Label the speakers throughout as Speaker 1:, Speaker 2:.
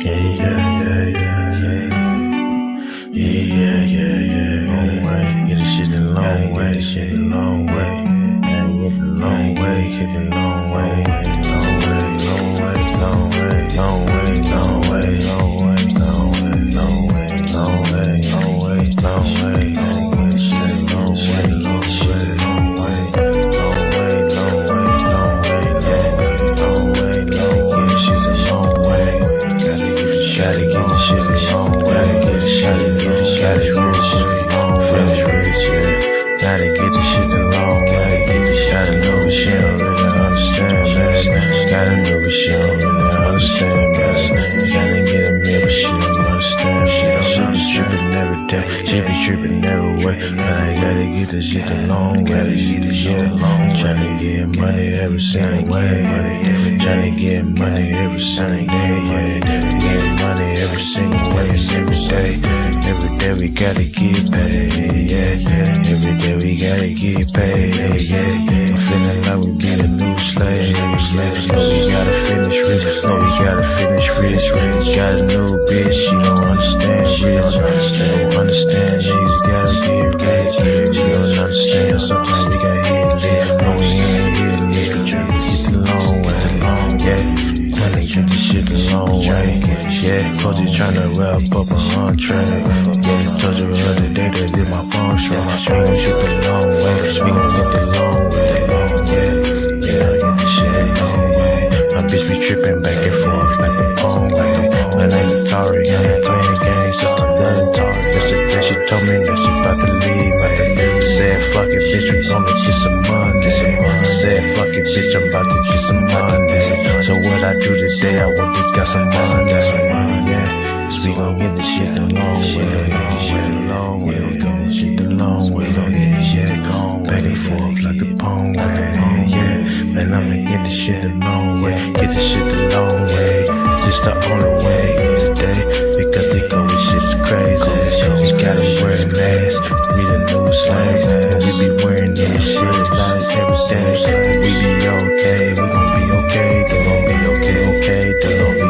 Speaker 1: Long way, get this shit a long way, this shit a long way. Long way, hit the long way, long way, long way, long way, long way, long way, long way, long way, long way, long way, long way, long way, long way, shit, long way, long way, long way, long way, long way, long way, long way, long way, shit a long way. Gotta get the shit a long way, get the shit a long way, finish rich, yeah. Gotta get the shit a long way, get the shit a know what she don't really understand, man. Gotta know what she don't really understand, man. Gotta get a meal, but she don't understand. She be tripping every day, she be tripping every way. But I gotta get the shit a long way, yeah. Tryna get money every single way, tryna get money every single day, yeah. Get money every single way, every day. Every day we gotta get paid, yeah. Every day we gotta get paid, yeah. I'm feeling like we be the new slave. No, we gotta finish rich. No, we gotta finish rich. Got a new bitch, she don't understand rich. She don't understand niggas gotta get rich. She don't understand sometimes we gotta hit lit. No, we ain't hit lit. Tryna get the long way, yeah. Tryna get the shit the long way, yeah. Coach tryna wrap up a entree, yeah. Told you the other day that did my phone strong. We gon' shoot the long way, we gon' get the long way, yeah. Yeah, get the shit the long way. My bitch be trippin' back and forth like a pong way. My name is Tari, I ain't playing games, so I'm done Tari. Yesterday she told me that she bout to leave, I said fuck it, bitch, we gon' get some money. I said fuck it, bitch, I'm about to get some money. So what I do today, I went and got some money, yeah. Cause we gon' get the shit the long way, long way, we gon' get the shit the long way, yeah. Back and forth like the pong way, yeah. Man, I'ma get the shit the long way, get the shit the long way. Just the only way today, because they go with shit's crazy. We gotta wear a mask, we the new slaves, and we be wearing this shit like every day. We be okay, we gon' be okay, they gon' be okay, they gon' be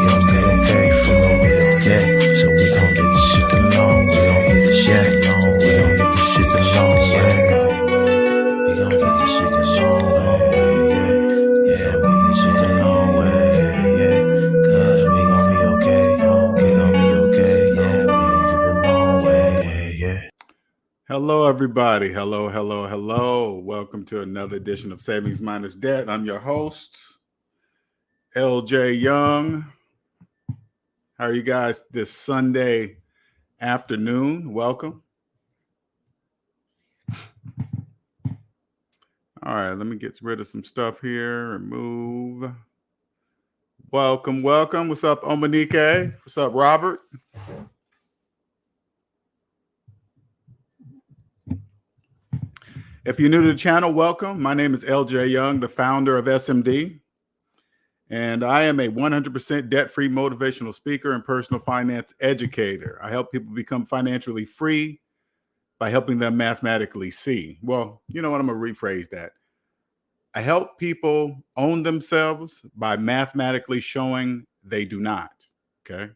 Speaker 1: okay, for me, yeah. So we gon' get the shit the long way, we gon' get the shit the long way, we gon' get the shit the long way, we gon' get the shit the long way, yeah, we get the shit the long way, yeah, cause we gon' be okay, we gon' be okay, yeah, we gon' get the long way, yeah.
Speaker 2: Hello, everybody. Hello. Welcome to another edition of Savings Minus Debt. I'm your host, LJ Young. How are you guys this Sunday afternoon? Welcome. All right, let me get rid of some stuff here. Remove. Welcome. What's up, Omanike? What's up, Robert? If you're new to the channel, welcome. My name is LJ Young, the founder of SMD, and I am a 100% debt-free motivational speaker and personal finance educator. I help people become financially free by helping them mathematically see. Well, you know what? I'm going to rephrase that. I help people own themselves by mathematically showing they do not, okay?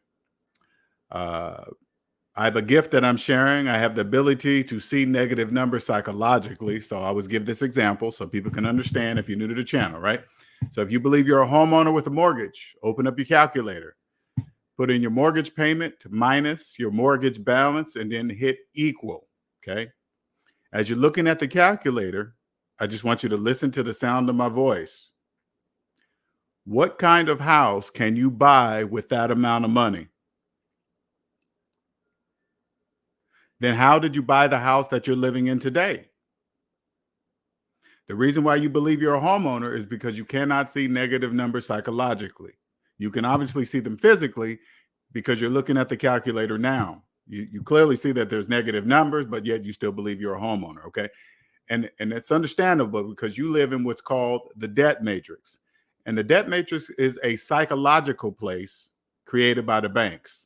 Speaker 2: I have a gift that I'm sharing. I have the ability to see negative numbers psychologically. So I always give this example so people can understand if you're new to the channel, right? So if you believe you're a homeowner with a mortgage, open up your calculator, put in your mortgage payment minus your mortgage balance, and then hit equal, okay? As you're looking at the calculator, I just want you to listen to the sound of my voice. What kind of house can you buy with that amount of money? Then how did you buy the house that you're living in today? The reason why you believe you're a homeowner is because you cannot see negative numbers psychologically. You can obviously see them physically because you're looking at the calculator now. You clearly see that there's negative numbers, but yet you still believe you're a homeowner, okay? And it's understandable because you live in what's called the debt matrix. And the debt matrix is a psychological place created by the banks.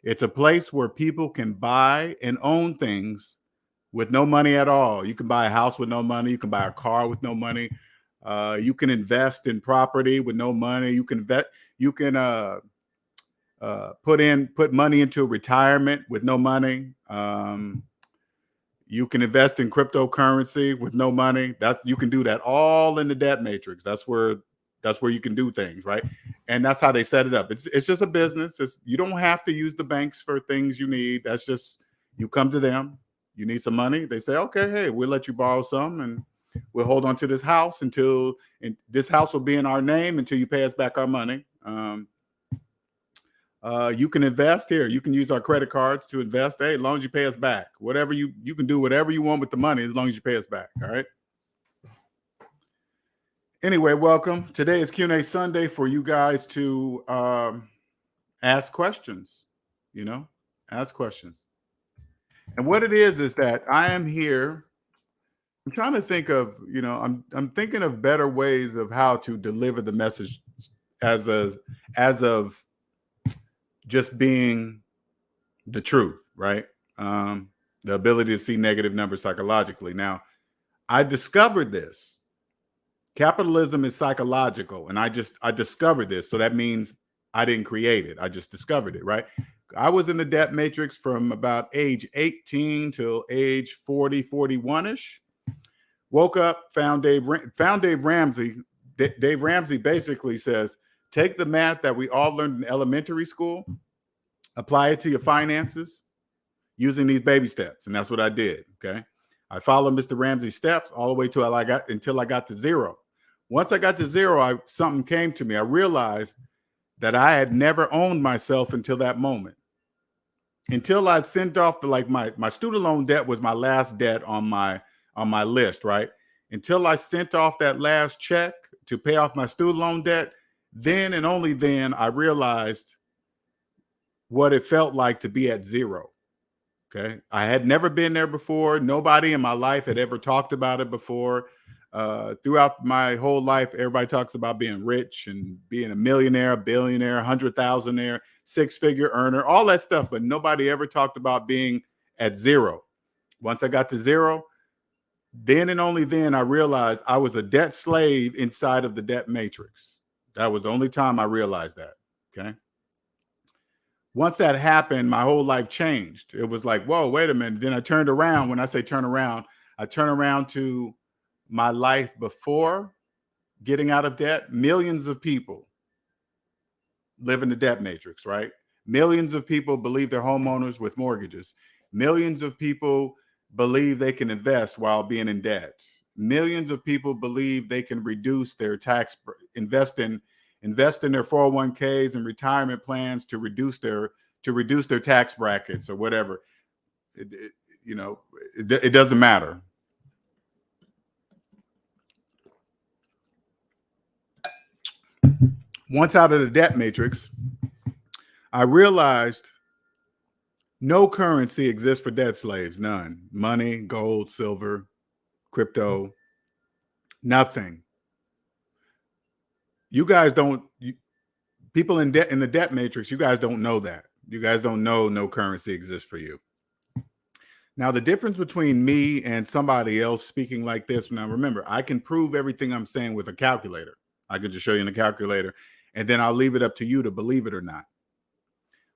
Speaker 2: It's a place where people can buy and own things with no money at all. You can buy a house with no money. You can buy a car with no money. You can invest in property with no money. You can put money into retirement with no money. You can invest in cryptocurrency with no money. You can do that all in the debt matrix. That's where you can do things, right? And that's how they set it up. It's just a business. You don't have to use the banks for things you need. That's just, you come to them. You need some money. They say, okay, hey, we'll let you borrow some, and we'll hold on to this house and this house will be in our name until you pay us back our money. You can invest here. You can use our credit cards to invest. Hey, as long as you pay us back, whatever you can do whatever you want with the money, as long as you pay us back. All right. Anyway, welcome. Today is Q&A Sunday for you guys to ask questions. Ask questions. And what it is that I am here. I'm trying to think of, I'm thinking of better ways of how to deliver the message as of just being the truth, right? The ability to see negative numbers psychologically. Now, I discovered this. Capitalism is psychological, and I discovered this. So that means I didn't create it. I just discovered it, right? I was in the debt matrix from about age 18 till age 40, 41-ish. Woke up, found Dave Ramsey. Dave Ramsey basically says, take the math that we all learned in elementary school, apply it to your finances using these baby steps. And that's what I did. Okay. I followed Mr. Ramsey's steps all the way until I got to zero. Once I got to zero, something came to me. I realized that I had never owned myself until that moment. Until I sent off my student loan debt was my last debt on my list, right? Until I sent off that last check to pay off my student loan debt, then and only then I realized what it felt like to be at zero. Okay. I had never been there before. Nobody in my life had ever talked about it before. Throughout my whole life, everybody talks about being rich and being a millionaire, a billionaire, 100,000-aire, six-figure earner, all that stuff. But nobody ever talked about being at zero. Once I got to zero, then and only then I realized I was a debt slave inside of the debt matrix. That was the only time I realized that. Okay. Once that happened, my whole life changed. It was like, whoa, wait a minute. Then I turned around. When I say turn around, I turn around to my life before getting out of debt. Millions of people live in the debt matrix, right? Millions of people believe they're homeowners with mortgages. Millions of people believe they can invest while being in debt. Millions of people believe they can reduce their tax, invest in their 401ks and retirement plans to reduce their tax brackets or whatever. It doesn't matter. Once out of the debt matrix, I realized no currency exists for debt slaves. None. Money, gold, silver, crypto, nothing. You guys don't. People in the debt matrix, you guys don't know that. You guys don't know no currency exists for you. Now, the difference between me and somebody else speaking like this, now remember, I can prove everything I'm saying with a calculator. I can just show you in a calculator, and then I'll leave it up to you to believe it or not.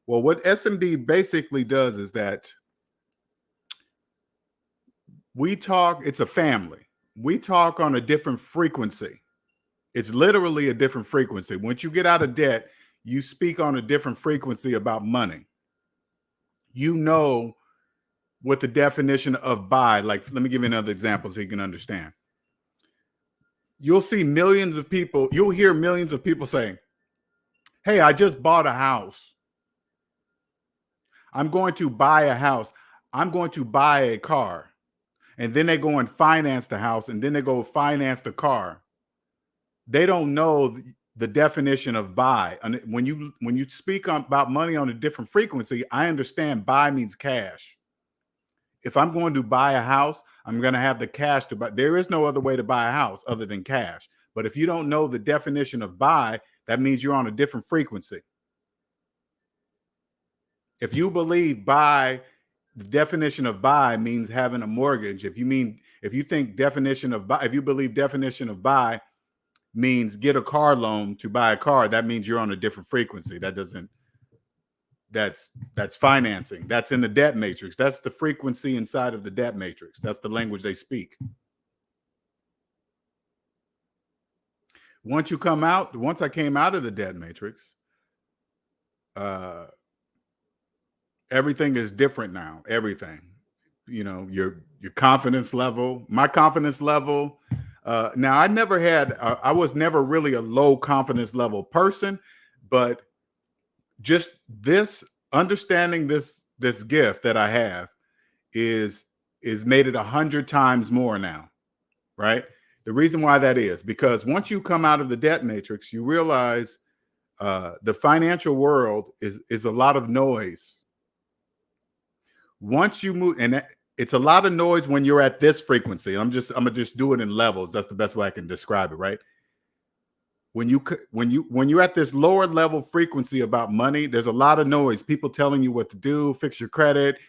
Speaker 2: Well, what SMD basically does is that we talk, it's a family. We talk on a different frequency. It's literally a different frequency. Once you get out of debt, you speak on a different frequency about money. You know what the definition of buy, like, let me give you another example so you can understand. You'll see millions of people, you'll hear millions of people saying, hey, I just bought a house. I'm going to buy a house. I'm going to buy a car. And then they go and finance the house, and then they go finance the car. They don't know the definition of buy. And when you speak about money on a different frequency, I understand buy means cash. If I'm going to buy a house, I'm going to have the cash to buy. There is no other way to buy a house other than cash. But if you don't know the definition of buy, that means you're on a different frequency. If you believe buy, the definition of buy means having a mortgage. If you believe definition of buy means get a car loan to buy a car, that means you're on a different frequency. That doesn't, that's financing. That's in the debt matrix. That's the frequency inside of the debt matrix. That's the language they speak. Once I came out of the debt matrix, everything is different now. Everything, your confidence level, my confidence level. Now, I was never really a low confidence level person, but just understanding this gift that I have is made it 100 times more now, right? The reason why that is because once you come out of the debt matrix, you realize the financial world is a lot of noise. Once you move, and it's a lot of noise when you're at this frequency. I'm gonna just do it in levels. That's the best way I can describe it, right? When you're at this lower level frequency about money, there's a lot of noise. People telling you what to do, fix your credit,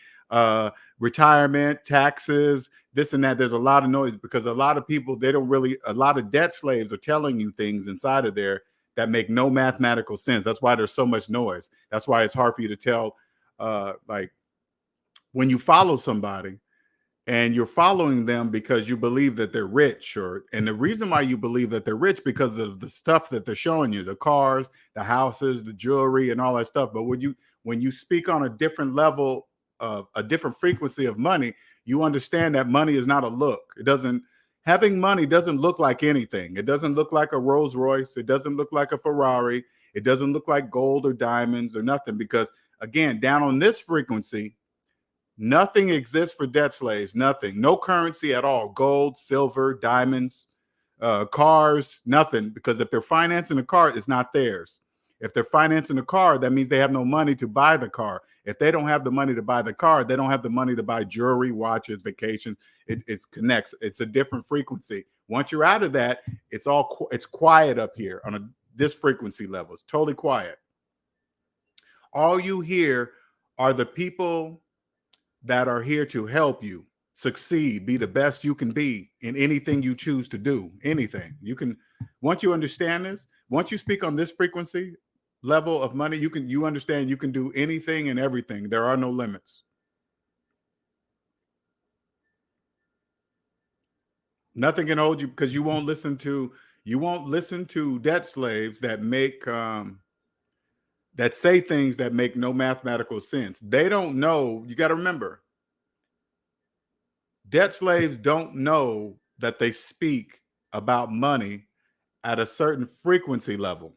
Speaker 2: retirement, taxes, this and that. There's a lot of noise because a lot of people, a lot of debt slaves are telling you things inside of there that make no mathematical sense. That's why there's so much noise. That's why it's hard for you to tell, like when you follow somebody and you're following them because you believe that they're rich, and the reason why you believe that they're rich because of the stuff that they're showing you, the cars, the houses, the jewelry, and all that stuff. But when you speak on a different level of a different frequency of money, you understand that money is not a look. Having money doesn't look like anything. It doesn't look like a Rolls Royce. It doesn't look like a Ferrari. It doesn't look like gold or diamonds or nothing, because again, down on this frequency, nothing exists for debt slaves. Nothing. No currency at all. Gold, silver, diamonds, cars, nothing. Because if they're financing a car, it's not theirs. If they're financing a car, that means they have no money to buy the car. If they don't have the money to buy the car, they don't have the money to buy jewelry, watches, vacations. It connects. It's a different frequency. Once you're out of that, it's quiet up here on this frequency level. It's totally quiet. All you hear are the people that are here to help you succeed, be the best you can be in anything you choose to do. Anything you can. Once you understand this, once you speak on this frequency level of money, you understand you can do anything and everything. There are no limits. Nothing can hold you, because you won't listen to debt slaves that make that say things that make no mathematical sense. They don't know. You got to remember, debt slaves don't know that they speak about money at a certain frequency level.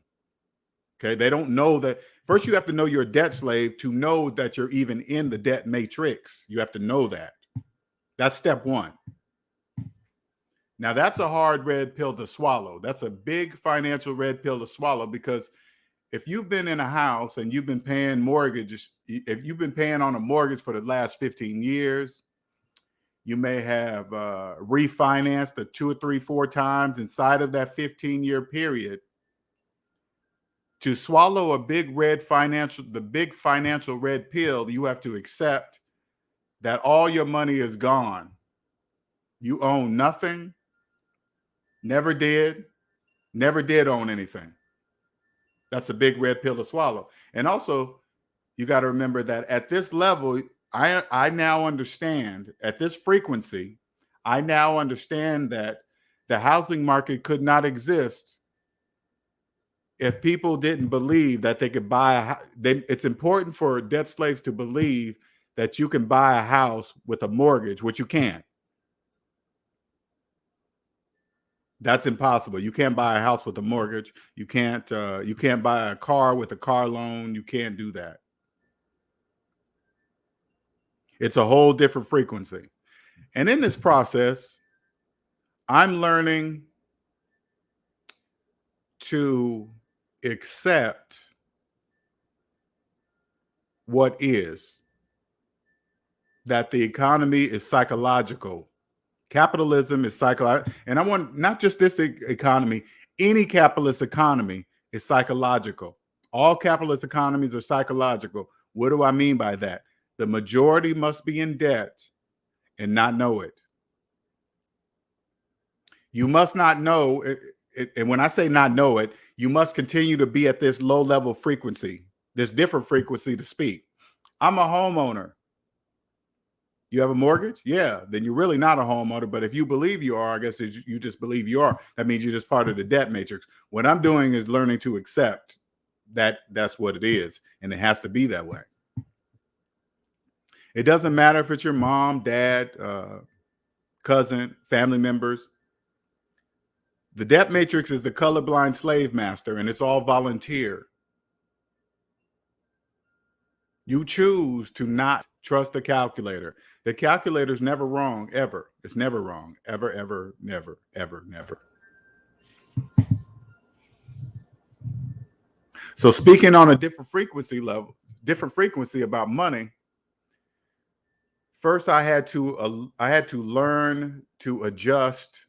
Speaker 2: Okay. They don't know that. First, you have to know you're a debt slave to know that you're even in the debt matrix. You have to know that. That's step one. Now, that's a hard red pill to swallow. That's a big financial red pill to swallow, because if you've been in a house and you've been paying mortgages, if you've been paying on a mortgage for the last 15 years, you may have refinanced the 2 or 3, 4 times inside of that 15-year period. To swallow the big financial red pill, you have to accept that all your money is gone. You own nothing, never did own anything. That's a big red pill to swallow. And also, you got to remember that at this level, I now understand, at this frequency, I now understand that the housing market could not exist if people didn't believe that they could buy a house. It's important for debt slaves to believe that you can buy a house with a mortgage, which you can't. That's impossible. You can't buy a house with a mortgage. You can't buy a car with a car loan. You can't do that. It's a whole different frequency. And in this process, I'm learning to accept what is, that the economy is psychological. Capitalism is psychological. And I want not just this economy, any capitalist economy is psychological. All capitalist economies are psychological. What do I mean by that? The majority must be in debt and not know it. You must not know it, and when I say not know it, you must continue to be at this low level frequency, There's different frequency to speak. I'm a homeowner. You have a mortgage? Yeah. Then you're really not a homeowner. But if you believe you are, I guess you just believe you are. That means you're just part of the debt matrix. What I'm doing is learning to accept that that's what it is. And it has to be that way. It doesn't matter if it's your mom, dad, cousin, family members. The debt matrix is the colorblind slave master, and it's all volunteer. You choose to not trust the calculator. The calculator's never wrong, ever. It's never wrong. Ever, ever, never, ever, never. So speaking on a different frequency level, different frequency about money, first I had to learn to adjust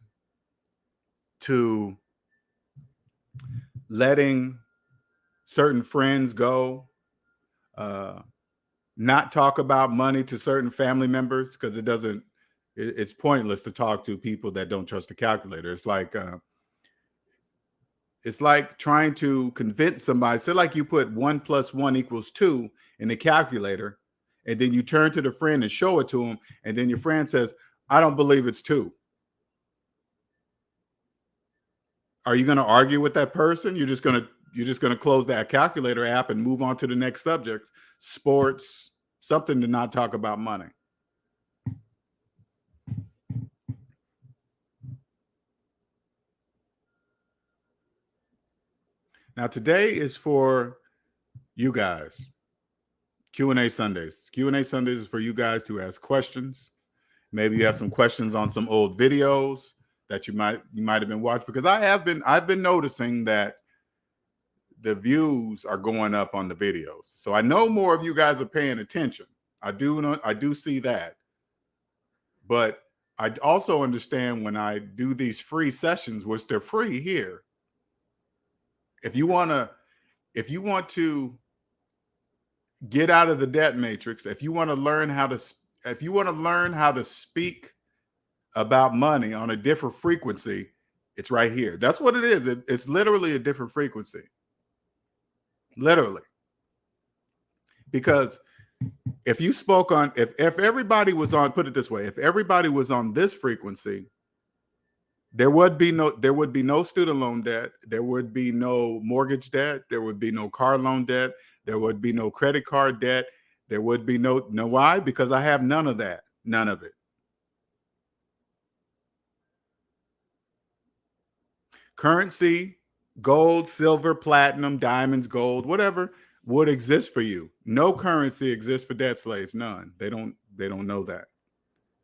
Speaker 2: to letting certain friends go, not talk about money to certain family members, because it's pointless to talk to people that don't trust the calculator. It's like trying to convince somebody. So like you put 1 + 1 = 2 in the calculator, and then you turn to the friend and show it to him, and then your friend says, I don't believe it's 2. Are you going to argue with that person? You're just going to close that calculator app and move on to the next subject, sports, something to not talk about money. Now, today is for you guys. Q&A Sundays. Q&A Sundays is for you guys to ask questions. Maybe you have some questions on some old videos that you might have been watching, because I've been noticing that the views are going up on the videos. So I know more of you guys are paying attention. I do see that. But I also understand when I do these free sessions, which they're free here. If you want to get out of the debt matrix, if you want to learn how to speak about money on a different frequency, it's right here. That's what it is. It's literally a different frequency. Literally. Because if you spoke on, if everybody was on, put it this way, if everybody was on this frequency, there would be no student loan debt, there would be no mortgage debt, there would be no car loan debt, there would be no credit card debt, there would be no why? Because I have none of that. None of it. Currency, gold, silver, platinum, diamonds, gold, whatever would exist for you. No currency exists for debt slaves. None. They don't know that,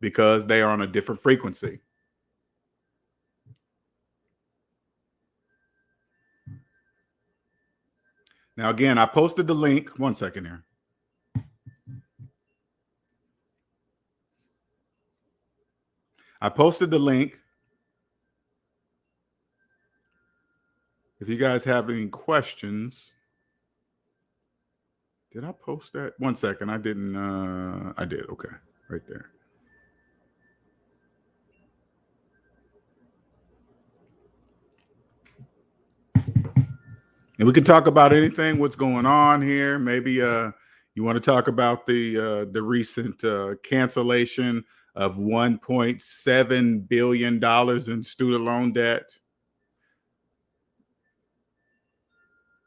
Speaker 2: because they are on a different frequency. Now, again, I posted the link. 1 second here. I posted the link. If you guys have any questions. Did I post that? 1 second. I didn't. I did. Okay. Right there. And we can talk about anything, what's going on here. Maybe you want to talk about the recent cancellation of $1.7 billion in student loan debt.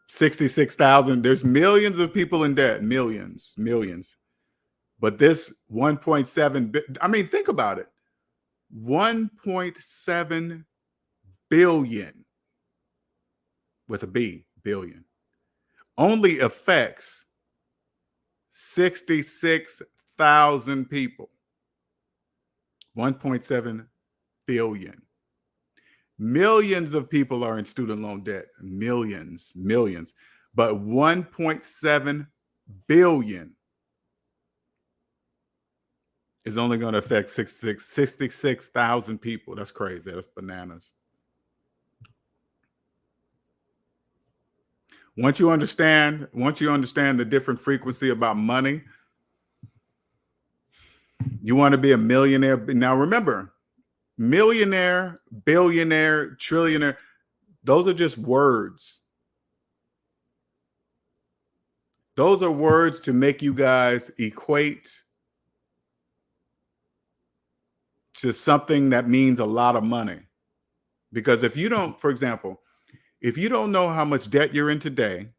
Speaker 2: 66,000. There's millions of people in debt. Millions. But this 1.7, I mean, think about it. 1.7 billion with a B, billion, only affects 66,000 people. 1.7 billion. Millions of people are in student loan debt. Millions. But 1.7 billion is only going to affect 66,000 people. That's crazy. That's bananas. Once you understand the different frequency about money, you want to be a millionaire. Now remember, millionaire, billionaire, trillionaire, those are just words. Those are words to make you guys equate to something that means a lot of money. Because if you don't, for example, if you don't know how much debt you're in today,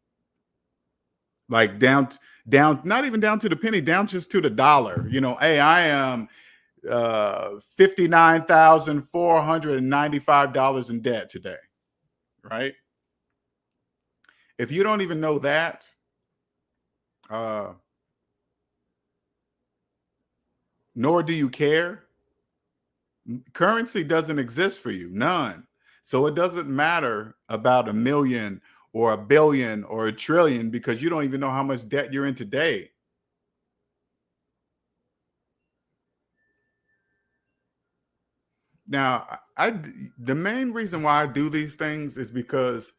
Speaker 2: like down, not even down to the penny, down just to the dollar, hey, I am $59,495 in debt today, right? If you don't even know that, nor do you care, currency doesn't exist for you, none. So it doesn't matter about a million or a billion or a trillion because you don't even know how much debt you're in today. Now, the main reason why I do these things is because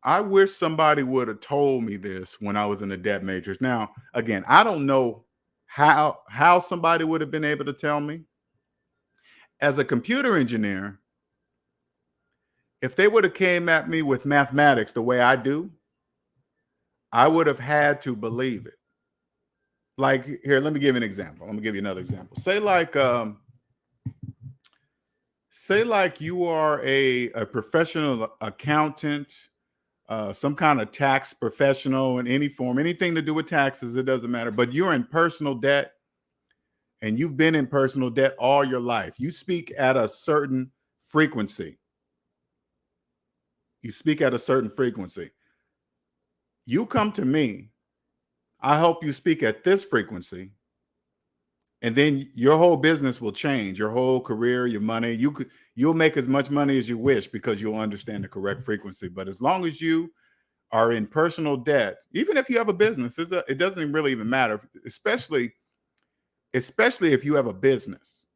Speaker 2: I wish somebody would have told me this when I was in the debt matrix. Now, again, I don't know how somebody would have been able to tell me. As a computer engineer, if they would have came at me with mathematics the way I do, I would have had to believe it. Like, here, let me give you an example. Let me give you another example. Say like you are a professional accountant, some kind of tax professional in any form, anything to do with taxes, it doesn't matter. But you're in personal debt and you've been in personal debt all your life. You speak at a certain frequency. You speak at a certain frequency. You come to me, I help you speak at this frequency, and then your whole business will change, your whole career, your money. You'll make as much money as you wish because you'll understand the correct frequency. But as long as you are in personal debt, even if you have a business, it doesn't really even matter, especially if you have a business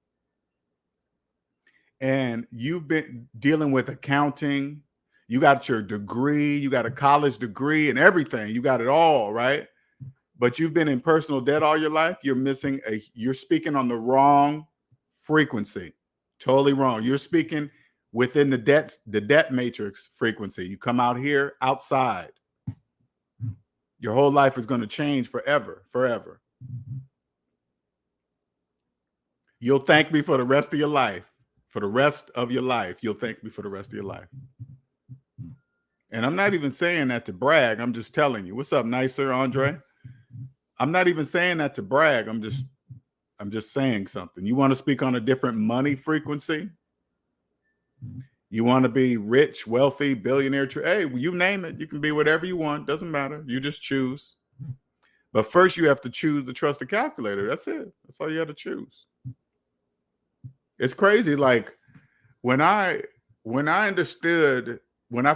Speaker 2: and you've been dealing with accounting, you got your degree, you got a college degree and everything, you got it all, right? But you've been in personal debt all your life, you're speaking on the wrong frequency. Totally wrong. You're speaking within the debt matrix frequency. You come out here outside. Your whole life is going to change forever. You'll thank me for the rest of your life. For the rest of your life, you'll thank me for the rest of your life. And I'm not even saying that to brag. I'm just telling you. What's up, nicer Andre? I'm not even saying that to brag. I'm just saying something. You want to speak on a different money frequency? You want to be rich, wealthy, billionaire? Hey, you name it. You can be whatever you want. Doesn't matter. You just choose. But first, you have to choose the trusted calculator. That's it. That's all you have to choose. It's crazy. Like when I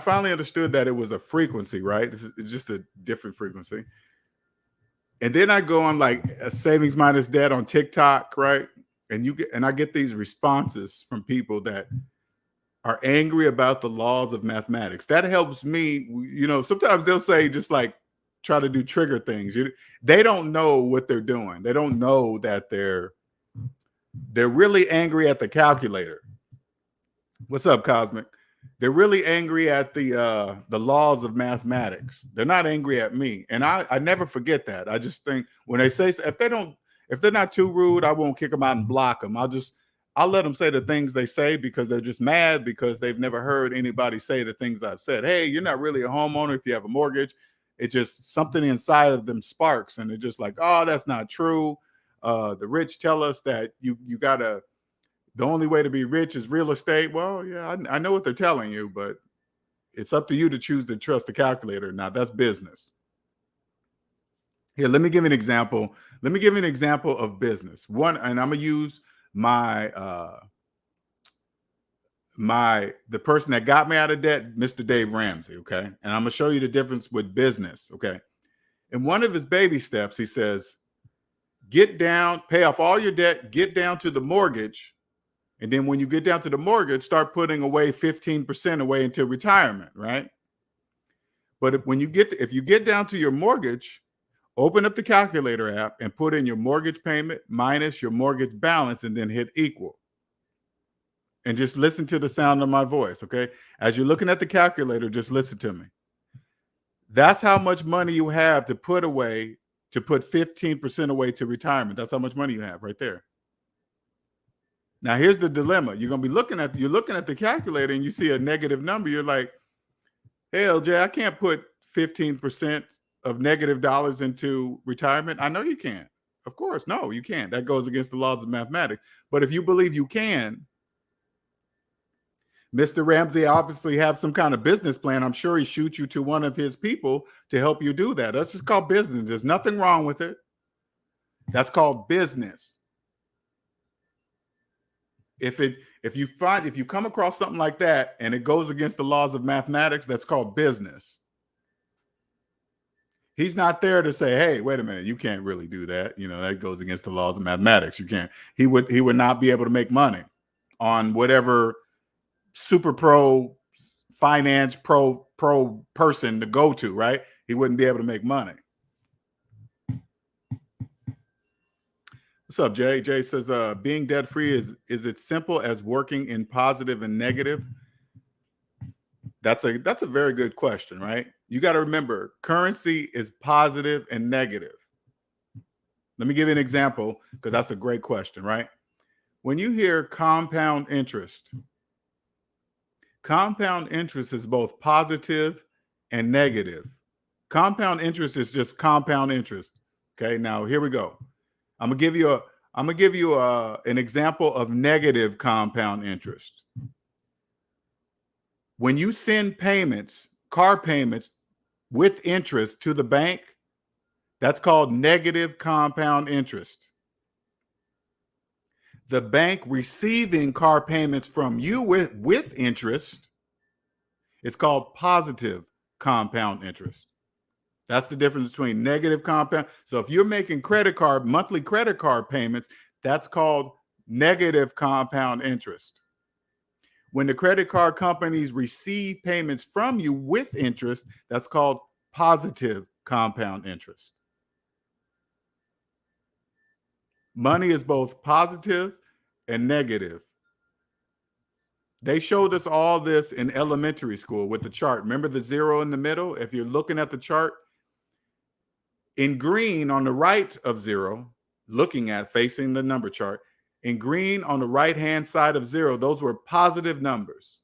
Speaker 2: finally understood that it was a frequency, right? It's just a different frequency. And then I go on like a savings minus debt on TikTok, right? And I get these responses from people that are angry about the laws of mathematics. That helps me. Sometimes they'll say just like try to do trigger things. They don't know what they're doing. They don't know that they're really angry at the calculator. What's up, Cosmic? They're really angry at the laws of mathematics. They're not angry at me. And I never forget that. I just think when they say, if they're not too rude, I won't kick them out and block them. I'll let them say the things they say because they're just mad because they've never heard anybody say the things I've said. Hey, you're not really a homeowner if you have a mortgage. It just something inside of them sparks and they're just like, oh, that's not true. The rich tell us that you gotta, the only way to be rich is real estate. Well, yeah, I know what they're telling you, but it's up to you to choose to trust the calculator. Now that's business. Here, let me give you an example. Let me give you an example of business. One, and I'm gonna use the person that got me out of debt, Mr. Dave Ramsey. Okay, and I'm gonna show you the difference with business. Okay, in one of his baby steps, he says, get down, pay off all your debt, get down to the mortgage. And then when you get down to the mortgage, start putting away 15% away until retirement, right? But if you get down to your mortgage, open up the calculator app and put in your mortgage payment minus your mortgage balance and then hit equal. And just listen to the sound of my voice, okay? As you're looking at the calculator, just listen to me. That's how much money you have to put away, to put 15% away to retirement. That's how much money you have right there. Now, here's the dilemma. You're looking at the calculator and you see a negative number. You're like, hey, LJ, I can't put 15% of negative dollars into retirement. I know you can't. Of course, no, you can't. That goes against the laws of mathematics. But if you believe you can, Mr. Ramsey obviously have some kind of business plan. I'm sure he shoots you to one of his people to help you do that. That's just called business. There's nothing wrong with it. That's called business. If you come across something like that and it goes against the laws of mathematics, that's called business. He's not there to say, hey, wait a minute, you can't really do that. That goes against the laws of mathematics. You can't. He would not be able to make money on whatever super pro finance pro person to go to, right? He wouldn't be able to make money. What's up, Jay? Jay says, being debt free is it simple as working in positive and negative? That's a very good question, right? You got to remember, currency is positive and negative. Let me give you an example, because that's a great question, right? When you hear compound interest is both positive and negative. Compound interest is just compound interest. Okay, now here we go. I'm gonna give you an example of negative compound interest. When you send payments, car payments with interest to the bank, that's called negative compound interest. The bank receiving car payments from you with interest, it's called positive compound interest. That's the difference between negative compound. So if you're making monthly credit card payments, that's called negative compound interest. When the credit card companies receive payments from you with interest, that's called positive compound interest. Money is both positive and negative. They showed us all this in elementary school with the chart. Remember the zero in the middle? If you're looking at the chart, in green on the right of zero, facing the number chart, in green on the right-hand side of zero, those were positive numbers.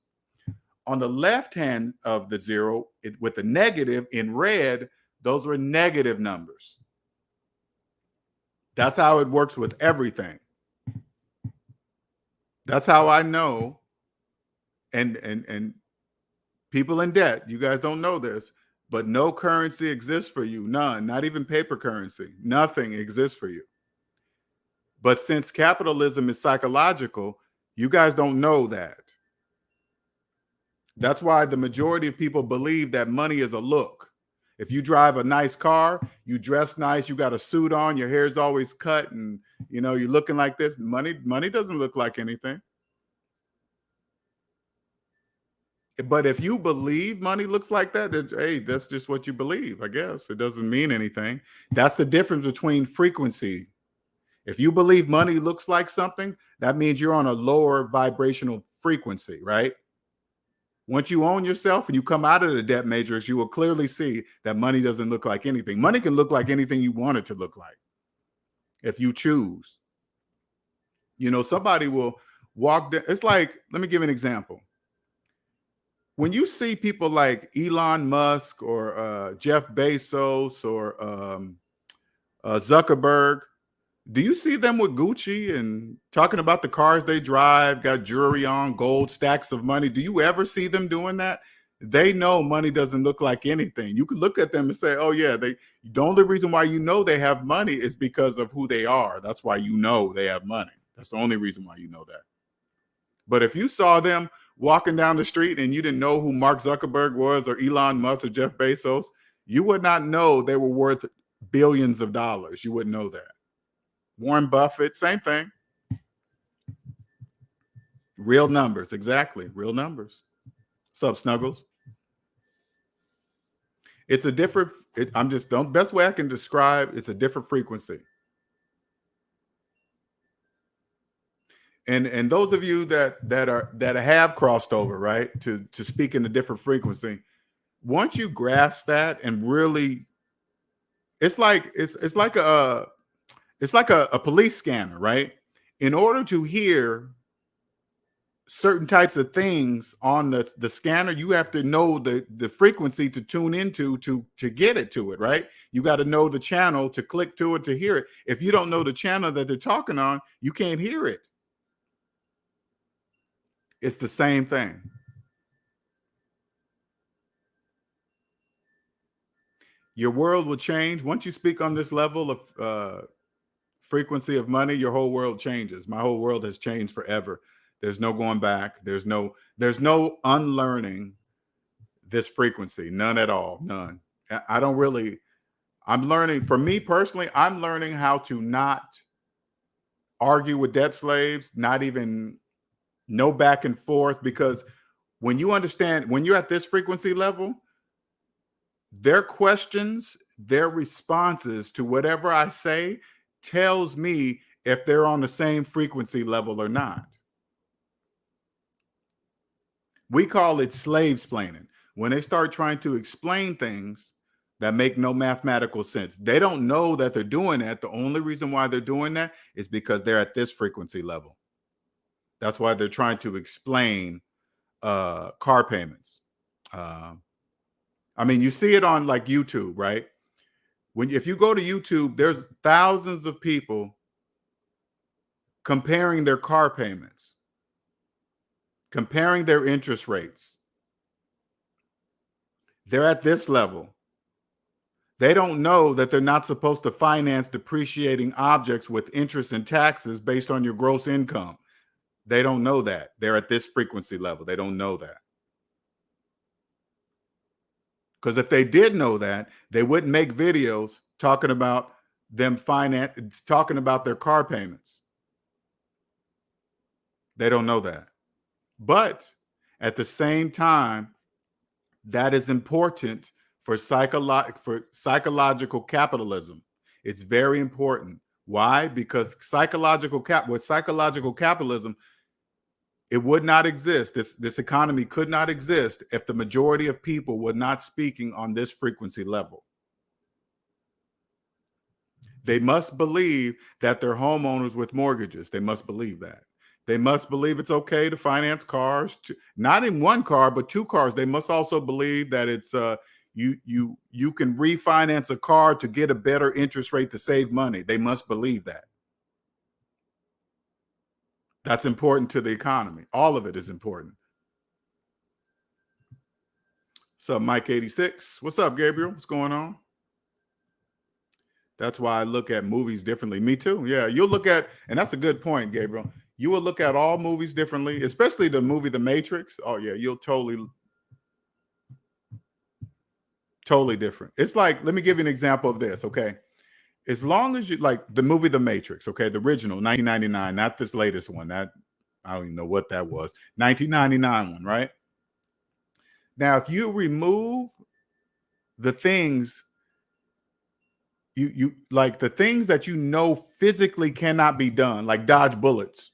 Speaker 2: On the left hand of the zero, with the negative in red, those were negative numbers. That's how it works with everything. That's how I know. And people in debt, you guys don't know this, but no currency exists for you. None, not even paper currency. Nothing exists for you. But since capitalism is psychological, you guys don't know that. That's why the majority of people believe that money is a look. If you drive a nice car, you dress nice, you got a suit on, your hair's always cut, and you're looking like this. Money doesn't look like anything. But if you believe money looks like that, then, hey, that's just what you believe, I guess. It doesn't mean anything. That's the difference between frequency. If you believe money looks like something, that means you're on a lower vibrational frequency, right? Once you own yourself and you come out of the debt matrix, you will clearly see that money doesn't look like anything. Money can look like anything you want it to look like if you choose. Somebody will walk down. It's like, let me give an example. When you see people like Elon Musk or Jeff Bezos or Zuckerberg, do you see them with Gucci and talking about the cars they drive, got jewelry on, gold, stacks of money? Do you ever see them doing that? They know money doesn't look like anything. You can look at them and say, oh yeah, the only reason why you know they have money is because of who they are. That's why you know they have money. That's the only reason why you know that. But if you saw them walking down the street and you didn't know who Mark Zuckerberg was or Elon Musk or Jeff Bezos, you would not know they were worth billions of dollars. You wouldn't know that. Warren Buffett, same thing. Real numbers, exactly. Real numbers. What's up, Snuggles? It's a different, the best way I can describe, it's a different frequency. And those of you that have crossed over, right, to speak in a different frequency, once you grasp that and really, it's like a police scanner, right? In order to hear certain types of things on the scanner, you have to know the frequency to tune into to get it to it, right? You got to know the channel to click to it to hear it. If you don't know the channel that they're talking on, you can't hear it. It's the same thing. Your world will change once you speak on this level of frequency of money. Your whole world changes. My whole world has changed forever. There's no going back. There's no unlearning this frequency. None at all. None. I don't really. I'm learning. For me personally, I'm learning how to not argue with debt slaves. Not even no back and forth, because when you understand, when you're at this frequency level, their questions, their responses to whatever I say tells me if they're on the same frequency level or not. We call it slave-splaining. When they start trying to explain things that make no mathematical sense, they don't know that they're doing that. The only reason why they're doing that is because they're at this frequency level. That's why they're trying to explain car payments. I mean, you see it on like YouTube, right? If you go to YouTube, there's thousands of people comparing their car payments, comparing their interest rates. They're at this level. They don't know that they're not supposed to finance depreciating objects with interest and taxes based on your gross income. They don't know that. They're at this frequency level. They don't know that. Because if they did know that, they wouldn't make videos talking about talking about their car payments. They don't know that. But at the same time, that is important for psychological capitalism. It's very important. Why? Because psychological capitalism, it would not exist. This economy could not exist if the majority of people were not speaking on this frequency level. They must believe that they're homeowners with mortgages. They must believe that. They must believe it's okay to finance cars, not in one car, but two cars. They must also believe that it's you can refinance a car to get a better interest rate to save money. They must believe that. That's important to the economy. All of it is important. What's up, Mike 86? What's up, Gabriel? What's going on? That's why I look at movies differently. Me too. Yeah, you'll look at, and that's a good point, Gabriel. You will look at all movies differently, especially the movie The Matrix. Oh yeah, you'll totally different. It's like, let me give you an example of this, okay? As long as you like the movie The Matrix, okay, the original 1999, not this latest one. That I don't even know what that was. 1999 one, right? Now, if you remove the things you like, the things that you know physically cannot be done, like dodge bullets.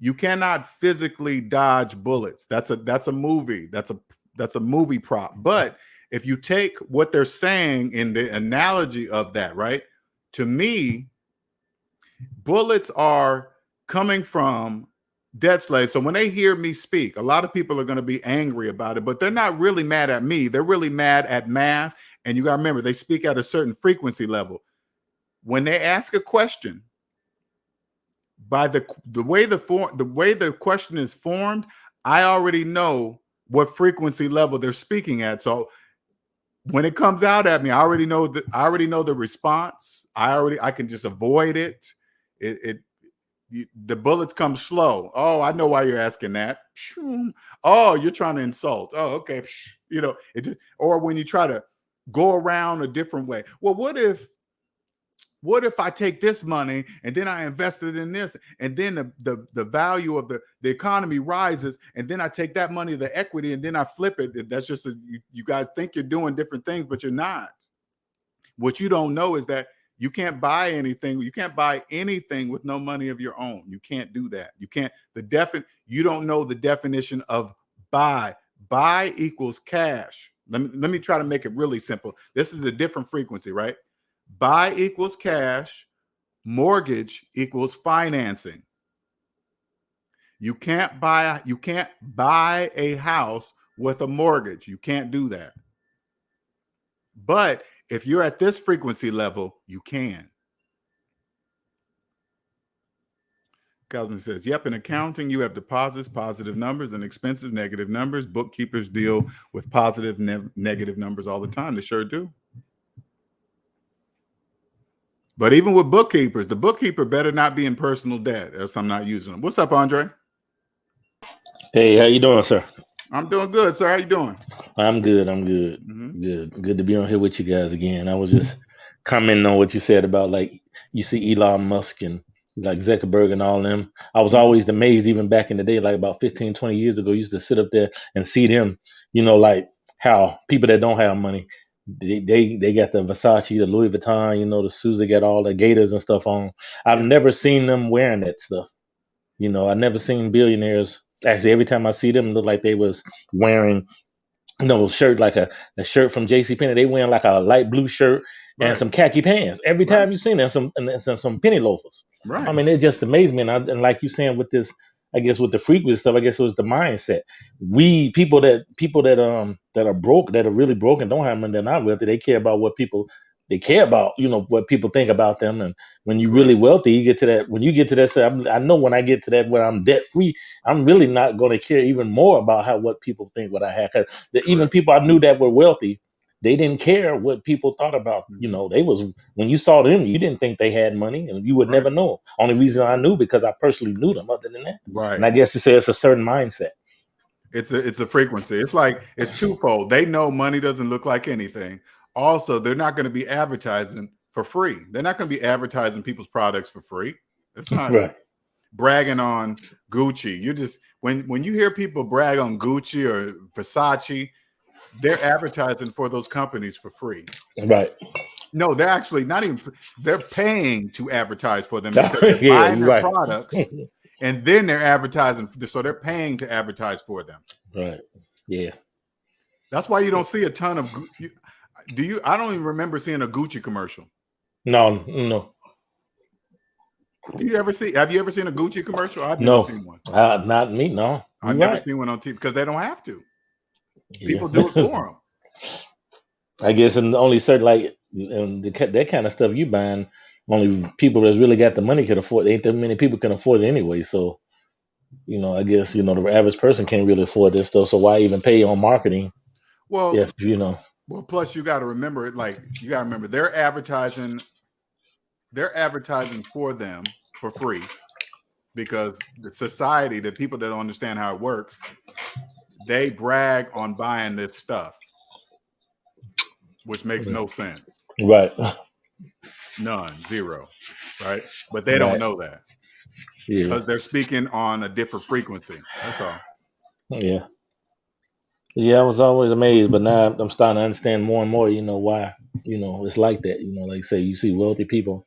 Speaker 2: You cannot physically dodge bullets. That's a movie. That's a movie prop. But if you take what they're saying in the analogy of that, right? To me, bullets are coming from debt slaves. So when they hear me speak, a lot of people are going to be angry about it, but they're not really mad at me. They're really mad at math. And you got to remember, they speak at a certain frequency level. When they ask a question, by the way the question is formed, I already know what frequency level they're speaking at. So when it comes out at me, I already know the response. I can just avoid it. The bullets come slow. Oh, I know why you're asking that. Oh, you're trying to insult. Oh, okay. You know, or when you try to go around a different way. Well, what if I take this money and then I invest it in this, and then the value of the economy rises, and then I take that money, the equity, and then I flip it. That's just you guys think you're doing different things, but you're not. What you don't know is that you can't buy anything. You can't buy anything with no money of your own. You can't do that. You can't. You don't know the definition of buy. Buy equals cash. Let me try to make it really simple. This is a different frequency, right? Buy equals cash, mortgage equals financing. You can't buy a house with a mortgage. You can't do that. But if you're at this frequency level, you can. Cosman says, yep, in accounting, you have deposits, positive numbers, and expenses, negative numbers. Bookkeepers deal with positive, negative numbers all the time. They sure do. But even with bookkeepers, the bookkeeper better not be in personal debt, else I'm not using them. What's up, Andre?
Speaker 3: Hey, how you doing, sir?
Speaker 2: I'm doing good, sir. How you doing?
Speaker 3: I'm good. I'm good. Good to be on here with you guys again. I was just commenting on what you said about like you see Elon Musk and like Zuckerberg and all them. I was always amazed even back in the day, like about 15, 20 years ago, used to sit up there and see them, like how people that don't have money, they got the Versace, the Louis Vuitton, the suits, they got all the gators and stuff on. I've never seen them wearing that stuff. I never seen billionaires. Actually, every time I see them, it look like they was wearing, shirt like a shirt from JCPenney. They wearing like a light blue shirt and some khaki pants. Every time you see them, some penny loafers.
Speaker 2: Right.
Speaker 3: I mean, it just amazed me. And like you saying with this, I guess with the frequency stuff, I guess it was the mindset. We people that are broke, that are really broken, don't have money, they're not wealthy. They care about what people they care about, what people think about them. And when you're really wealthy, you get to that. When you get to that, so I know when I get to that, where I'm debt free, I'm really not going to care even more about what people think what I have. Because even people I knew that were wealthy, they didn't care what people thought about. They was, when you saw them, you didn't think they had money, and you would never know. Only reason I knew because I personally knew them. Other than that,
Speaker 2: right.
Speaker 3: And I guess you say it's a certain mindset.
Speaker 2: It's a frequency. It's like it's twofold. They know money doesn't look like anything. Also, they're not going to be advertising for free. They're not going to be advertising people's products for free. It's not bragging on Gucci. You just when you hear people brag on Gucci or Versace, they're advertising for those companies for free.
Speaker 3: Right.
Speaker 2: No, they're actually not even. They're paying to advertise for them because they're buying their products, and then they're advertising. So they're paying to advertise for them.
Speaker 3: Right. Yeah.
Speaker 2: That's why you don't see a ton of. I don't even remember seeing a Gucci commercial.
Speaker 3: No.
Speaker 2: Have you ever seen a Gucci commercial? I've never seen one.
Speaker 3: Not me. No,
Speaker 2: I've never seen one on TV because they don't have to. People do it for them.
Speaker 3: I guess, and only certain that kind of stuff you buying, only people that's really got the money can afford. Ain't that many people can afford it anyway. So, I guess the average person can't really afford this stuff. So why even pay on marketing?
Speaker 2: Well,
Speaker 3: if
Speaker 2: Well, plus you got to remember it. Like you got to remember they're advertising for them for free because the society, the people that don't understand how it works, they brag on buying this stuff, which makes no sense.
Speaker 3: Right.
Speaker 2: None, zero. Right. But they don't know that because they're speaking on a different frequency. That's all.
Speaker 3: Yeah. Yeah, I was always amazed, but now I'm starting to understand more and more, why, it's like that. Like say you see wealthy people,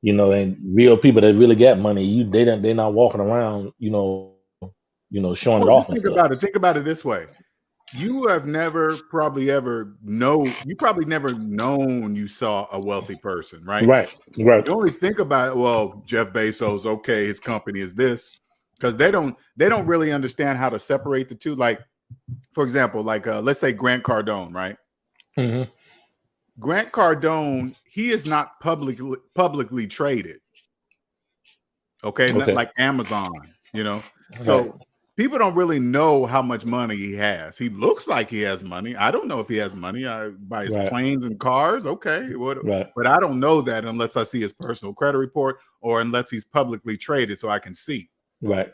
Speaker 3: and real people that really got money, they're not walking around, showing it off and stuff.
Speaker 2: Think about it this way. You have never probably never known you saw a wealthy person, right?
Speaker 3: Right.
Speaker 2: You only think about, well, Jeff Bezos, okay, his company is this, because they don't really understand how to separate the two. Like, for example, let's say Grant Cardone, right?
Speaker 3: Mm-hmm.
Speaker 2: Grant Cardone, he is not publicly traded. Okay, not like Amazon, So people don't really know how much money he has. He looks like he has money. I don't know if he has money. I buy his planes and cars. Okay, but I don't know that unless I see his personal credit report or unless he's publicly traded, so I can see.
Speaker 3: Right.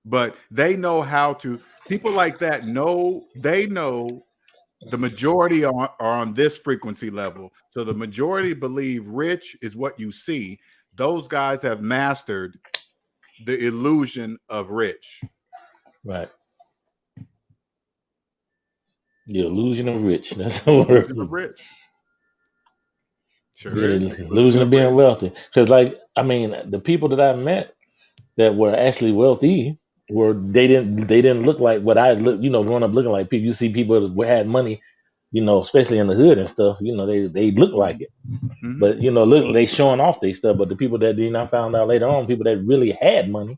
Speaker 2: But they know how to. People like that know. They know the majority are on this frequency level. So the majority believe rich is what you see. Those guys have mastered the illusion of rich.
Speaker 3: Right. The illusion of rich. That's the word.
Speaker 2: Illusion of rich. Sure is.
Speaker 3: Illusion of being wealthy. Because the people that I met that were actually wealthy, where they didn't look like what I look, growing up looking like. People, you see people that had money, especially in the hood and stuff. They look like it,
Speaker 2: Mm-hmm.
Speaker 3: but look, they showing off their stuff. But the people that I found out later on, people that really had money,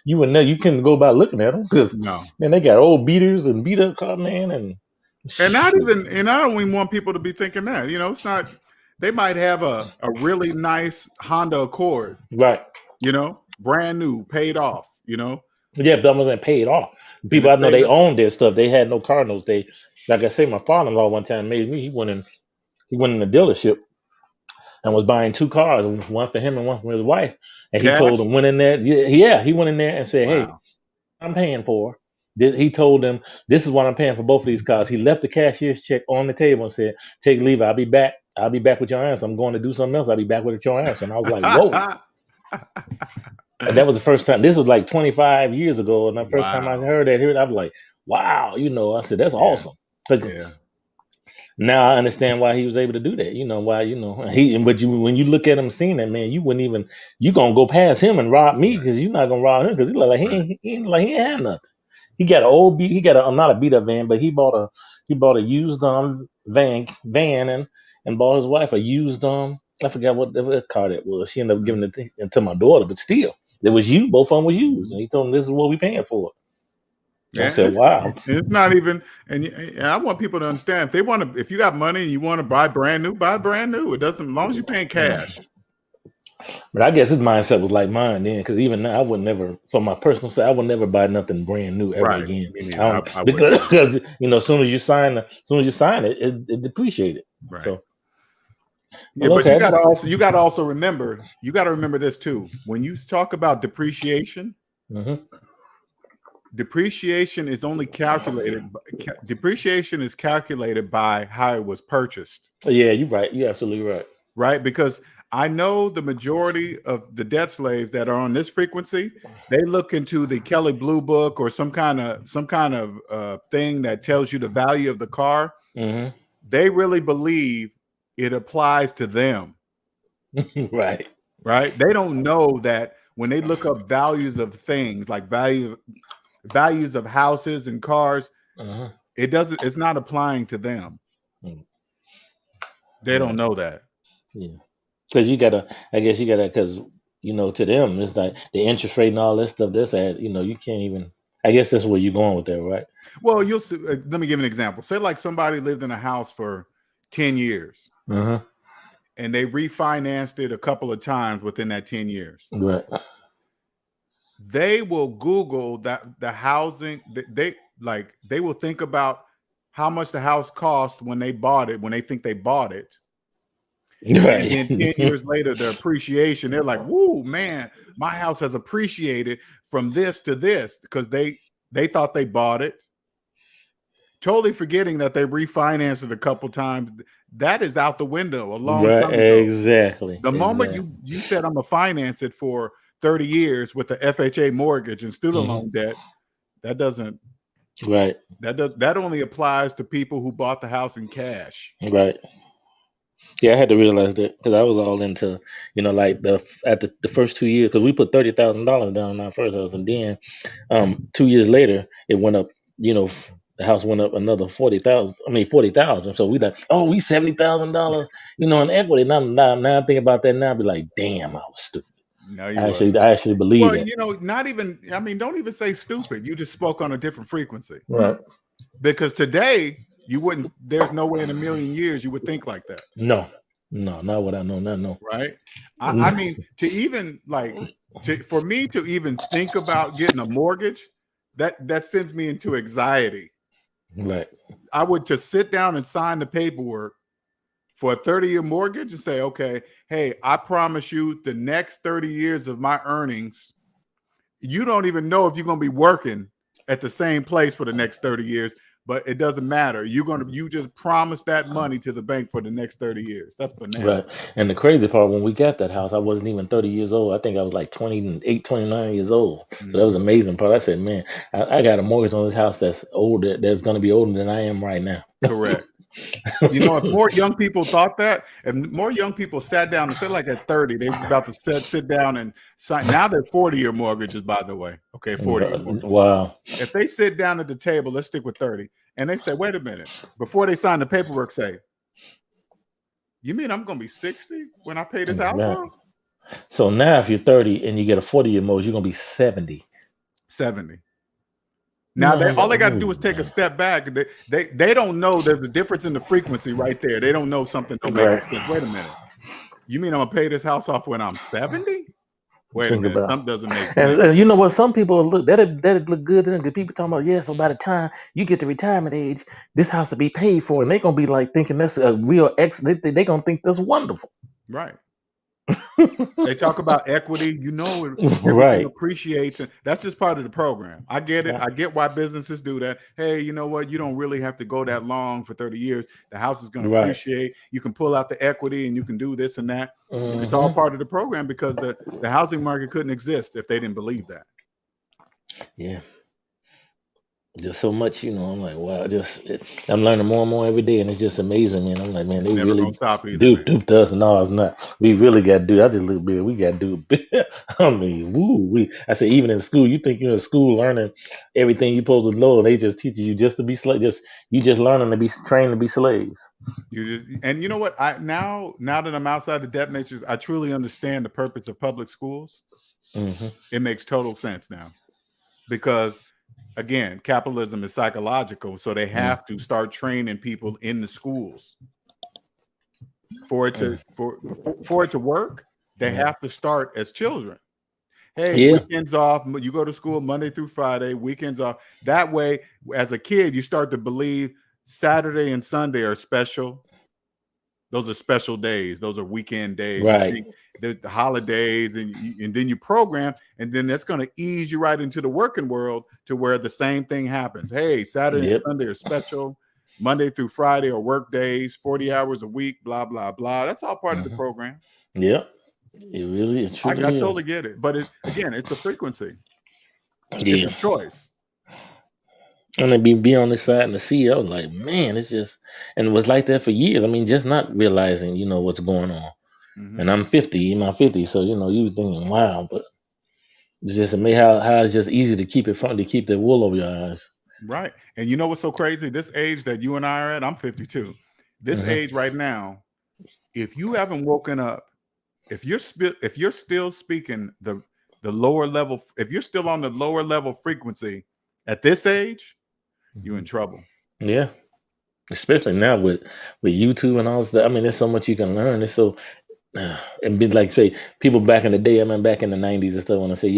Speaker 3: you would know, you couldn't go by looking at them because
Speaker 2: No.
Speaker 3: man, they got old beaters and beat up car, man, and
Speaker 2: I don't even want people to be thinking that. It's not. They might have a really nice Honda Accord,
Speaker 3: right.
Speaker 2: brand new, paid off.
Speaker 3: Yeah, but I wasn't paid off.
Speaker 2: And
Speaker 3: People
Speaker 2: it's
Speaker 3: I know,
Speaker 2: paid
Speaker 3: they
Speaker 2: up.
Speaker 3: owned their stuff. They had no car notes. They, like I say, my father-in-law one time made me. He went in the dealership and was buying two cars, one for him and one for his wife. And he told
Speaker 2: Cash.
Speaker 3: him, went in there. Yeah, he went in there and said, "Hey,
Speaker 2: Wow.
Speaker 3: I'm paying for." He told them, "This is what I'm paying for both of these cars." He left the cashier's check on the table and said, "Take leave. I'll be back. I'll be back with your answer. I'm going to do something else. I'll be back with your answer." And I was like, "Whoa." And that was the first time. This was like 25 years ago, and the first time I
Speaker 2: Wow.
Speaker 3: heard that, I was like, "Wow!" I said, "That's
Speaker 2: Yeah.
Speaker 3: awesome." 'Cause
Speaker 2: Yeah.
Speaker 3: now I understand why he was able to do that. Why? But when you look at him seeing that, man, you wouldn't even, you gonna go past him and rob me because you're not gonna rob him because he look like
Speaker 2: Right.
Speaker 3: he ain't like he ain't had nothing. He got not a beat up van, but he bought a used van and bought his wife a used I forgot what car that was. She ended up giving it to my daughter, but still, it was you. Both of them was used, and he told them this is what we paying for. I
Speaker 2: Yeah,
Speaker 3: said, "Wow."
Speaker 2: it's not even, and I want people to understand if you got money and you want to buy brand new, buy brand new. It doesn't, as long as you're paying cash.
Speaker 3: But I guess his mindset was like mine then, because even now I would never, for my personal side, I would never buy nothing brand new ever
Speaker 2: Right.
Speaker 3: again.
Speaker 2: Me neither.
Speaker 3: I don't,
Speaker 2: I wouldn't.
Speaker 3: because as soon as you sign it, it depreciated.
Speaker 2: Right.
Speaker 3: So,
Speaker 2: Yeah,
Speaker 3: well,
Speaker 2: but you
Speaker 3: okay,
Speaker 2: gotta also remember, this too. When you talk about depreciation, depreciation is only calculated. Depreciation is calculated by how it was purchased.
Speaker 3: Yeah, you're right. You're absolutely right.
Speaker 2: Right, because I know the majority of the debt slaves that are on this frequency, they look into the Kelley Blue Book or some kind of thing that tells you the value of the car.
Speaker 3: Mm-hmm.
Speaker 2: They really believe it applies to them.
Speaker 3: Right.
Speaker 2: Right. They don't know that when they look up values of things like values of houses and cars, it's not applying to them. They don't know that.
Speaker 3: Yeah. Because because to them it's like the interest rate and all this stuff. That's you can't even. I guess that's where you're going with that, right?
Speaker 2: Well, you'll see, let me give an example. Say like somebody lived in a house for 10 years and they refinanced it a couple of times within that 10 years.
Speaker 3: Right.
Speaker 2: They will Google that the housing, they will think about how much the house cost when they bought it, when they think they bought it.
Speaker 3: Right.
Speaker 2: And then 10 years later, the appreciation, they're like, whoa, man, my house has appreciated from this to this because they thought they bought it. Totally forgetting that they refinanced it a couple times. That is out the window a long time ago.
Speaker 3: Exactly.
Speaker 2: The moment you said I'm gonna finance it for 30 years with the FHA mortgage and student loan debt, that doesn't.
Speaker 3: Right.
Speaker 2: That only applies to people who bought the house in cash.
Speaker 3: Right. Yeah, I had to realize that because I was all into, like the first 2 years, because we put $30,000 down on our first house, and then 2 years later it went up. The house went up another 40,000. So we like, oh, we $70,000, in equity. Now I think about that now, I be like, damn, I was stupid.
Speaker 2: No,
Speaker 3: I actually believe it.
Speaker 2: Not even. I mean, don't even say stupid. You just spoke on a different frequency,
Speaker 3: right?
Speaker 2: Because today you wouldn't. There's no way in a million years you would think like that.
Speaker 3: No, not what I know. No.
Speaker 2: Right. I mean, for me to even think about getting a mortgage, that sends me into anxiety.
Speaker 3: Right.
Speaker 2: I would just sit down and sign the paperwork for a 30-year mortgage and say, okay, hey, I promise you the next 30 years of my earnings, you don't even know if you're going to be working at the same place for the next 30 years, but it doesn't matter. You just promise that money to the bank for the next 30 years. That's bananas.
Speaker 3: Right. And the crazy part, when we got that house, I wasn't even 30 years old. I think I was like 28, 29 years old. So that was an amazing part. I said, man, I got a mortgage on this house that's older, that's going to be older than I am right now.
Speaker 2: Correct. You know, if more young people thought that, if more young people sat down and said like at 30, they were about to sit down and sign. Now they're 40-year mortgages, by the way. Okay, 40-year mortgages.
Speaker 3: Wow.
Speaker 2: If they sit down at the table, let's stick with 30, and they say, wait a minute, before they sign the paperwork, say, you mean I'm going to be 60 when I pay this house off?
Speaker 3: So now if you're 30 and you get a 40-year mortgage, you're going to be 70.
Speaker 2: 70. Now all they got to do is take a step back. They don't know there's a difference in the frequency right there. They don't know something don't make sense. Wait a minute. You mean I'm gonna pay this house off when I'm 70? Wait a minute. Something doesn't make sense.
Speaker 3: And you know what? Some people look that'd look good. And the people talking about, so by the time you get to retirement age, this house will be paid for, and they're gonna be like thinking that's a real They're gonna think that's wonderful.
Speaker 2: Right. They talk about equity, everything appreciates, and that's just part of the program. I get it. I get why businesses do that. Hey, you know what? You don't really have to go that long for 30 years. The house is going to appreciate. You can pull out the equity and you can do this and that. It's all part of the program because the housing market couldn't exist if they didn't believe that.
Speaker 3: Yeah. Just so much, I'm like, wow, I'm learning more and more every day, and it's just amazing, man. I'm like, man, they really duped us. No, it's not. We really got to do. I just look big. We got to do it. I mean, I say, even in school, you think you're in school learning everything you're supposed to know, they just teach you just to be slaves. You just learning to be trained to be slaves.
Speaker 2: And you know what? Now that I'm outside the debt matrix, I truly understand the purpose of public schools. It makes total sense now, because again, capitalism is psychological, so they have to start training people in the schools for it to work. They have to start as children. Hey, weekends off. You go to school Monday through Friday. Weekends off. That way, as a kid, you start to believe Saturday and Sunday are special. Those are special days. Those are weekend days.
Speaker 3: Right.
Speaker 2: The holidays, and then you program, and then that's going to ease you right into the working world to where the same thing happens. Hey, Saturday and Sunday are special. Monday through Friday are work days, 40 hours a week, blah, blah, blah. That's all part of the program.
Speaker 3: Yep. It really is.
Speaker 2: I totally get it. But again, it's a frequency. It's a choice.
Speaker 3: And then be on this side and the CEO, like, man, it's just, and it was like that for years. I mean, just not realizing, what's going on. And I'm 50, in my 50s, so you thinking, wow, but it's just amazing how it's just easy to keep the wool over your eyes.
Speaker 2: Right. And you know what's so crazy? This age that you and I are at, I'm 52. This age right now, if you haven't woken up, if you're still speaking the lower level, if you're still on the lower level frequency at this age, you're in trouble.
Speaker 3: Yeah. Especially now with YouTube and all this stuff. I mean, there's so much you can learn. It's so and be like, say, people back in the day, back in the 90s and stuff, when I say,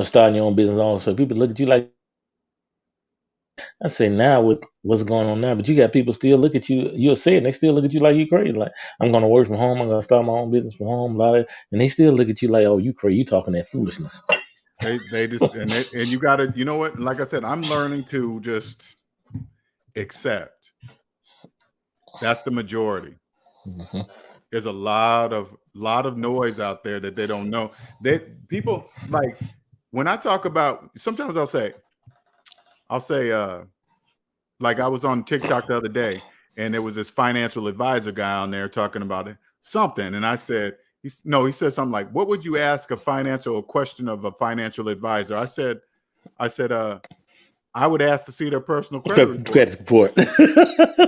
Speaker 3: starting your own business, also people look at you like, I say now with what's going on now, but you got people still look at you, you'll say it, and they still look at you like you crazy. Like, I'm going to work from home, I'm going to start my own business from home, blah, blah, and they still look at you like, oh, you crazy, you talking that foolishness.
Speaker 2: They just, and you got to, you know what, like I said, I'm learning to just accept. That's the majority. There's a lot of noise out there that they don't know. People, like, when I talk about, sometimes I'll say, like, I was on TikTok the other day, and there was this financial advisor guy on there talking about something, and I said, he said something like, "What would you ask a question of a financial advisor?" I said, I would ask to see their personal credit report.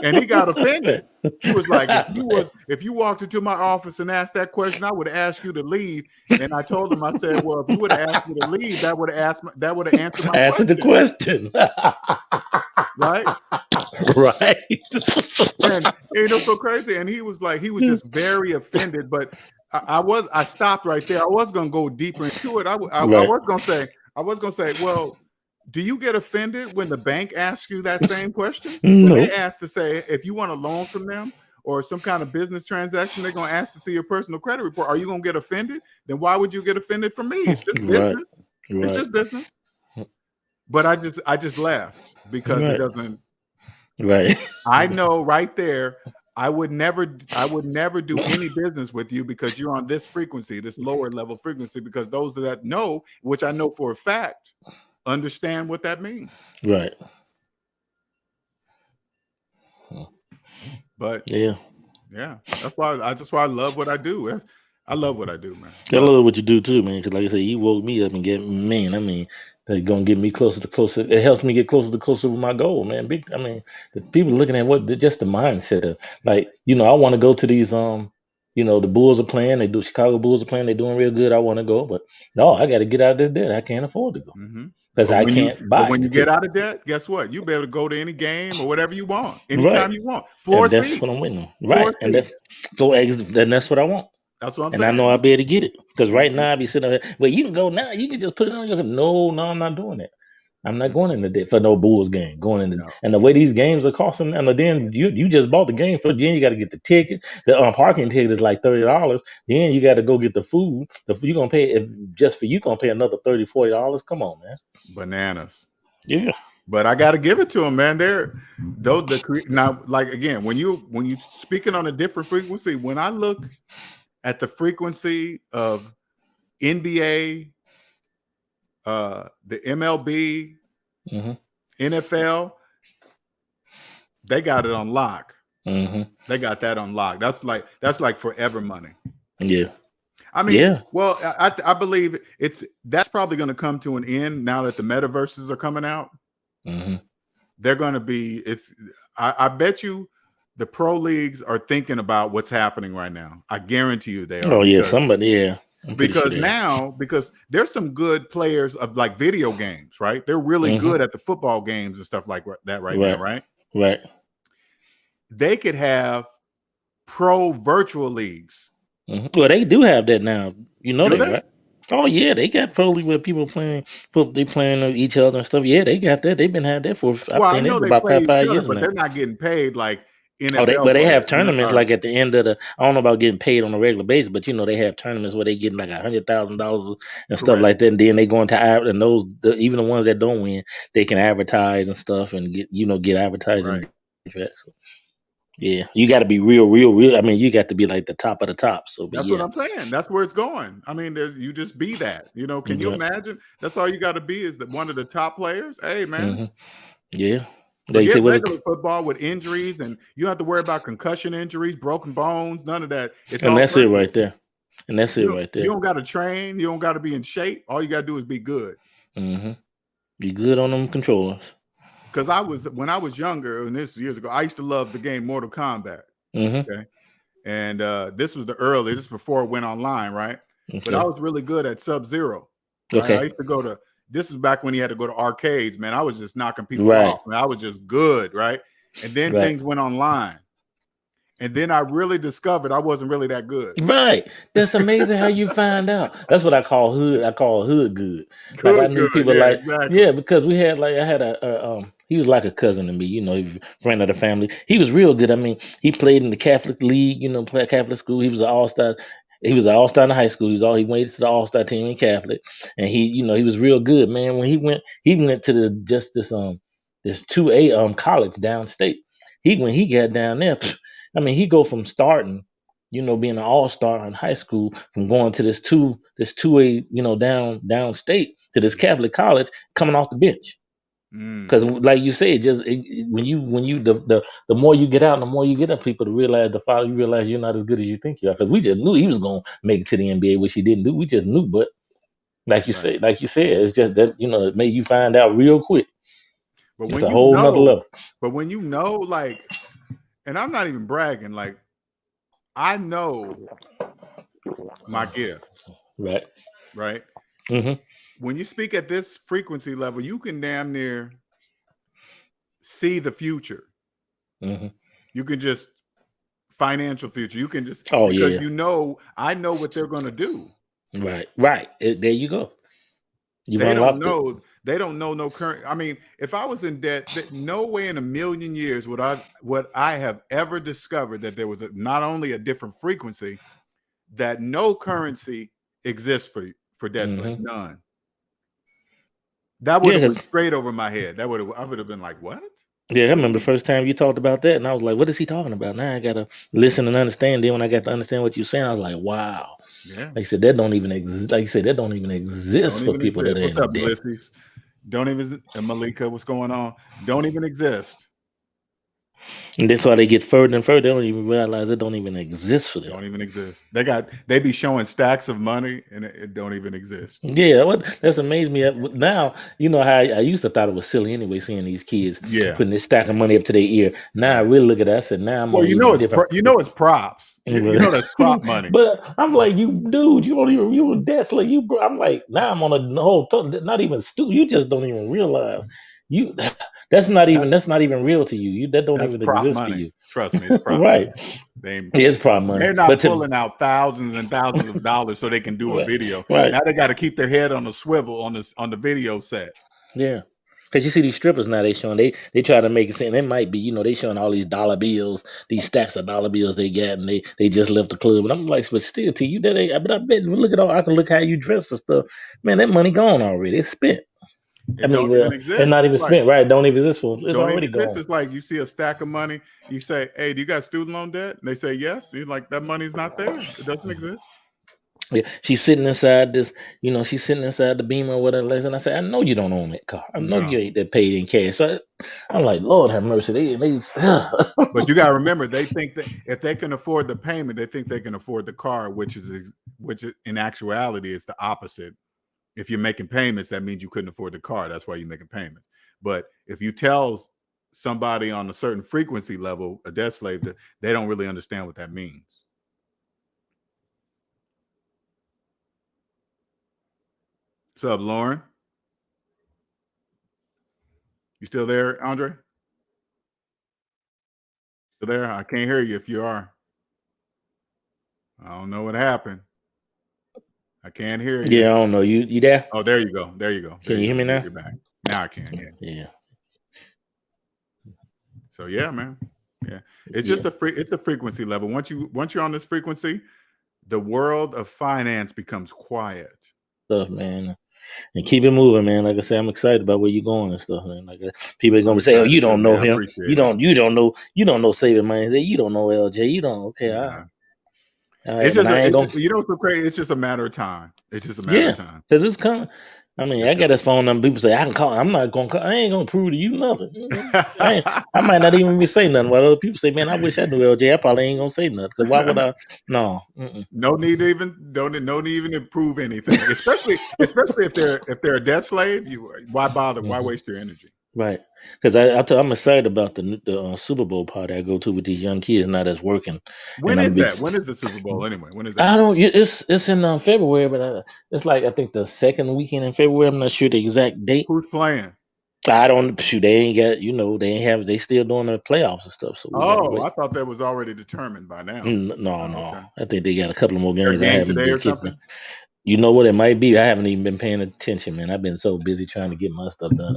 Speaker 2: And he got offended. He was like, if you walked into my office and asked that question, I would ask you to leave. And I told him, I said, well, if you would have asked me to leave, that would have answered my
Speaker 3: question. The question.
Speaker 2: Right?
Speaker 3: Right.
Speaker 2: And it was so crazy. And he was just very offended. But I stopped right there. I was going to go deeper into it. I was going to say, well, do you get offended when the bank asks you that same question?
Speaker 3: No.
Speaker 2: When they ask to say, if you want a loan from them or some kind of business transaction, they're going to ask to see your personal credit report. Are you going to get offended? Then why would you get offended from me? It's just business. Right. It's just business. But I just laughed because it doesn't.
Speaker 3: Right.
Speaker 2: I know right there, I would never do any business with you because you're on this frequency, this lower level frequency, because those that know, which I know for a fact, understand what that means.
Speaker 3: Right.
Speaker 2: But
Speaker 3: Yeah.
Speaker 2: that's why I love what I do. I love what I do, man.
Speaker 3: I love what you do too, man. Because like I said, you woke me up and get man. I mean, they're gonna get me closer to closer. It helps me get closer to closer with my goal, man. Big. I mean, the people looking at just the mindset of like, I want to go to these the Bulls are playing. They do Chicago Bulls are playing. They're doing real good. I want to go, but no, I got to get out of this debt. I can't afford to go
Speaker 2: Mm-hmm.
Speaker 3: because I can't buy
Speaker 2: When
Speaker 3: the
Speaker 2: you get
Speaker 3: ticket.
Speaker 2: out of debt, guess what? You better go to any game or whatever you want,
Speaker 3: Right,
Speaker 2: anytime you want. Floor
Speaker 3: and that's what
Speaker 2: seats,
Speaker 3: I'm waiting on.
Speaker 2: floor
Speaker 3: Right, and
Speaker 2: seats.
Speaker 3: that's what I want.
Speaker 2: That's what I'm
Speaker 3: And I know
Speaker 2: saying.
Speaker 3: I'll be able to get it. Because
Speaker 2: You,
Speaker 3: right now I be sitting there, well, you can go now. You can just put it on your. No, I'm not doing it. I'm not going into debt for no Bulls game.
Speaker 2: no.
Speaker 3: And the way these games are costing, and then you just bought the game, so then you got to get the ticket. The parking ticket is like $30. Then you got to go get the food. You gonna pay just for you gonna pay another $30-$40. Come on, man.
Speaker 2: Bananas.
Speaker 3: Yeah.
Speaker 2: But I got to give it to them, man. Now, like again, when you speaking on a different frequency, when I look at the frequency of NBA, the MLB, NFL, they got it on lock. They got that on lock. That's like forever money.
Speaker 3: Yeah.
Speaker 2: I mean, well, I believe that's probably going to come to an end now that the metaverses are coming out. They're going to be. I bet you the pro leagues are thinking about what's happening right now. I guarantee you they are.
Speaker 3: Oh yeah, somebody. Yeah.
Speaker 2: Because there's some good players of like video games, right? They're really good at the football games and stuff like that right now, right?
Speaker 3: Right.
Speaker 2: They could have pro virtual leagues.
Speaker 3: Well, they do have that now. You know
Speaker 2: Do
Speaker 3: that,
Speaker 2: they?
Speaker 3: right? Oh yeah, they got pro league where people playing with each other and stuff. Yeah, they got that. They've been had that for
Speaker 2: I know they
Speaker 3: about
Speaker 2: play each
Speaker 3: 5
Speaker 2: other,
Speaker 3: years
Speaker 2: but
Speaker 3: now.
Speaker 2: they're not getting paid like
Speaker 3: NFL. But they have tournaments like at the end of the. I don't know about getting paid on a regular basis, but they have tournaments where they getting like $100,000 and stuff like that. And then they go into even the ones that don't win, they can advertise and stuff and get advertising. Right. So, yeah, you got to be real. I mean, you got to be like the top of the top. So
Speaker 2: that's what I'm saying. That's where it's going. I mean, you just be that. Can you imagine? That's all you got to be is one of the top players. Hey, man.
Speaker 3: Yeah.
Speaker 2: Forget regular football with injuries, and you don't have to worry about concussion injuries, broken bones, none of that.
Speaker 3: That's it right there. And that's it right there.
Speaker 2: You don't got to train. You don't got to be in shape. All you got to do is be good.
Speaker 3: Be good on them controllers.
Speaker 2: Because when I was younger, and this years ago, I used to love the game Mortal Kombat. Okay. And this was this before it went online, right? Okay. But I was really good at Sub-Zero. Right? Okay. I used to this is back when you had to go to arcades, man. I was just knocking people off. Man. I was just good, right? And then things went online. And then I really discovered I wasn't really that good.
Speaker 3: Right. That's amazing how you find out. That's what I call hood. I call hood good. Like I knew people because we had I had he was like a cousin to me, he was a friend of the family. He was real good. I mean, he played in the Catholic League, played Catholic school. He was an all-star. He was an all-star in high school. He went to the all-star team in Catholic. And he was real good, man. When he went to this 2A college downstate. When he got down there, I mean, he go from starting, being an all-star in high school, from going to this 2A, downstate to this Catholic college, coming off the bench. Because, like you said, when you the more you get out, and the more you get up, people to realize you realize you're not as good as you think you are. Because we just knew he was gonna make it to the NBA, which he didn't do. We just knew, but like you said, it's just that it made you find out real quick.
Speaker 2: But
Speaker 3: it's a whole nother level.
Speaker 2: But when and I'm not even bragging, like I know my gift. Right. When you speak at this frequency level, you can damn near see the future. You can just financial future. You can just because I know what they're going to do.
Speaker 3: Right. There you go.
Speaker 2: They don't know. They don't know no current. I mean, if I was in debt, no way in a million years would I have ever discovered that there was not only a different frequency, that no currency exists for debt. None. That would have went straight over my head. I would have been like, what?
Speaker 3: Yeah, I remember the first time you talked about that, and I was like, what is he talking about? Now I gotta listen and understand. Then when I got to understand what you're saying, I was like, wow.
Speaker 2: Yeah.
Speaker 3: Like I said, that don't even exist. Like you said, that don't even exist for people that are in debt.
Speaker 2: Ulysses? Don't even Malika, what's going on? Don't even exist.
Speaker 3: And that's why they get further and further. They don't even realize it don't even exist for them.
Speaker 2: Don't even exist. They be showing stacks of money and it don't even exist.
Speaker 3: Yeah, that's amazed me. Now, you know how I used to thought it was silly anyway, seeing these kids putting this stack of money up to their ear. Now I really look at that. I said, now I'm on even different.
Speaker 2: It's props. You know that's prop money.
Speaker 3: But I'm like, you dude, that's like you. I'm like, now I'm on a whole. Not even you just don't even realize you. That's not even real to you. That don't even
Speaker 2: prop
Speaker 3: exist
Speaker 2: money.
Speaker 3: for you.
Speaker 2: Trust me, it's prop
Speaker 3: right.
Speaker 2: money.
Speaker 3: It's prop money.
Speaker 2: They're not pulling out thousands and thousands of dollars so they can do a video.
Speaker 3: Right.
Speaker 2: Now they got to keep their head on a swivel on the video set.
Speaker 3: Yeah. Because you see these strippers now, they showing they try to make it seem it might be, they showing all these dollar bills, these stacks of dollar bills they got, and they just left the club. And I'm like, but still, to you, that ain't. But I bet look at all I can look how you dress and stuff. Man, that money gone already. It's spent.
Speaker 2: It don't even exist.
Speaker 3: It's not even spent, right? Don't even exist for. It's already gone.
Speaker 2: It's like you see a stack of money. You say, "Hey, do you got student loan debt?" And they say, "Yes." You're like, "That money's not there. It doesn't exist."
Speaker 3: Yeah, she's sitting inside this, she's sitting inside the Beamer or whatever. And I said, I know you don't own that car. I know you ain't that paid in cash. So I'm like, Lord have mercy.
Speaker 2: But you got to remember, they think that if they can afford the payment, they think they can afford the car, which is in actuality, it's the opposite. If you're making payments, that means you couldn't afford the car. That's why you're making payments. But if you tell somebody on a certain frequency level, a debt slave, that they don't really understand what that means. What's up, Lauren? You still there, Andre? Still there? I can't hear you if you are. I don't know what happened. I can't hear you.
Speaker 3: Yeah, I don't know. You there?
Speaker 2: Oh, there you go. There you go.
Speaker 3: Can you hear me now?
Speaker 2: You're back. Now I can.
Speaker 3: Yeah.
Speaker 2: So yeah, man. Yeah, it's just it's a frequency level. Once you're on this frequency, the world of finance becomes quiet.
Speaker 3: Stuff, man. And keep it moving, man. Like I said, I'm excited about where you're going and stuff, man. Like people are gonna say, "Oh, you don't know him. You don't know saving money. You don't know LJ. You don't." Okay,
Speaker 2: yeah.
Speaker 3: It's
Speaker 2: just what's so crazy? It's just a matter of time. It's just a matter of time
Speaker 3: because it's coming. I mean, I got his phone number. People say I can call. I'm not gonna call. I ain't gonna prove to you nothing. I might not even be saying nothing. While other people say, "Man, I wish I knew LJ." I probably ain't gonna say nothing. Because why would I? No.
Speaker 2: No need to even prove anything. Especially if they're a debt slave. Why bother? Why waste your energy?
Speaker 3: Right. Because I'm excited about the Super Bowl party I go to with these young kids now that's working.
Speaker 2: When is that? When is the Super Bowl anyway? When is that?
Speaker 3: I don't. It's in February, but it's like I think the second weekend in February. I'm not sure the exact date.
Speaker 2: Who's playing?
Speaker 3: I don't shoot. They ain't got. They still doing the playoffs and stuff. So
Speaker 2: I thought that was already determined by now.
Speaker 3: No. Okay. I think they got a couple more games.
Speaker 2: I haven't today or something.
Speaker 3: You know what it might be? I haven't even been paying attention, man. I've been so busy trying to get my stuff done.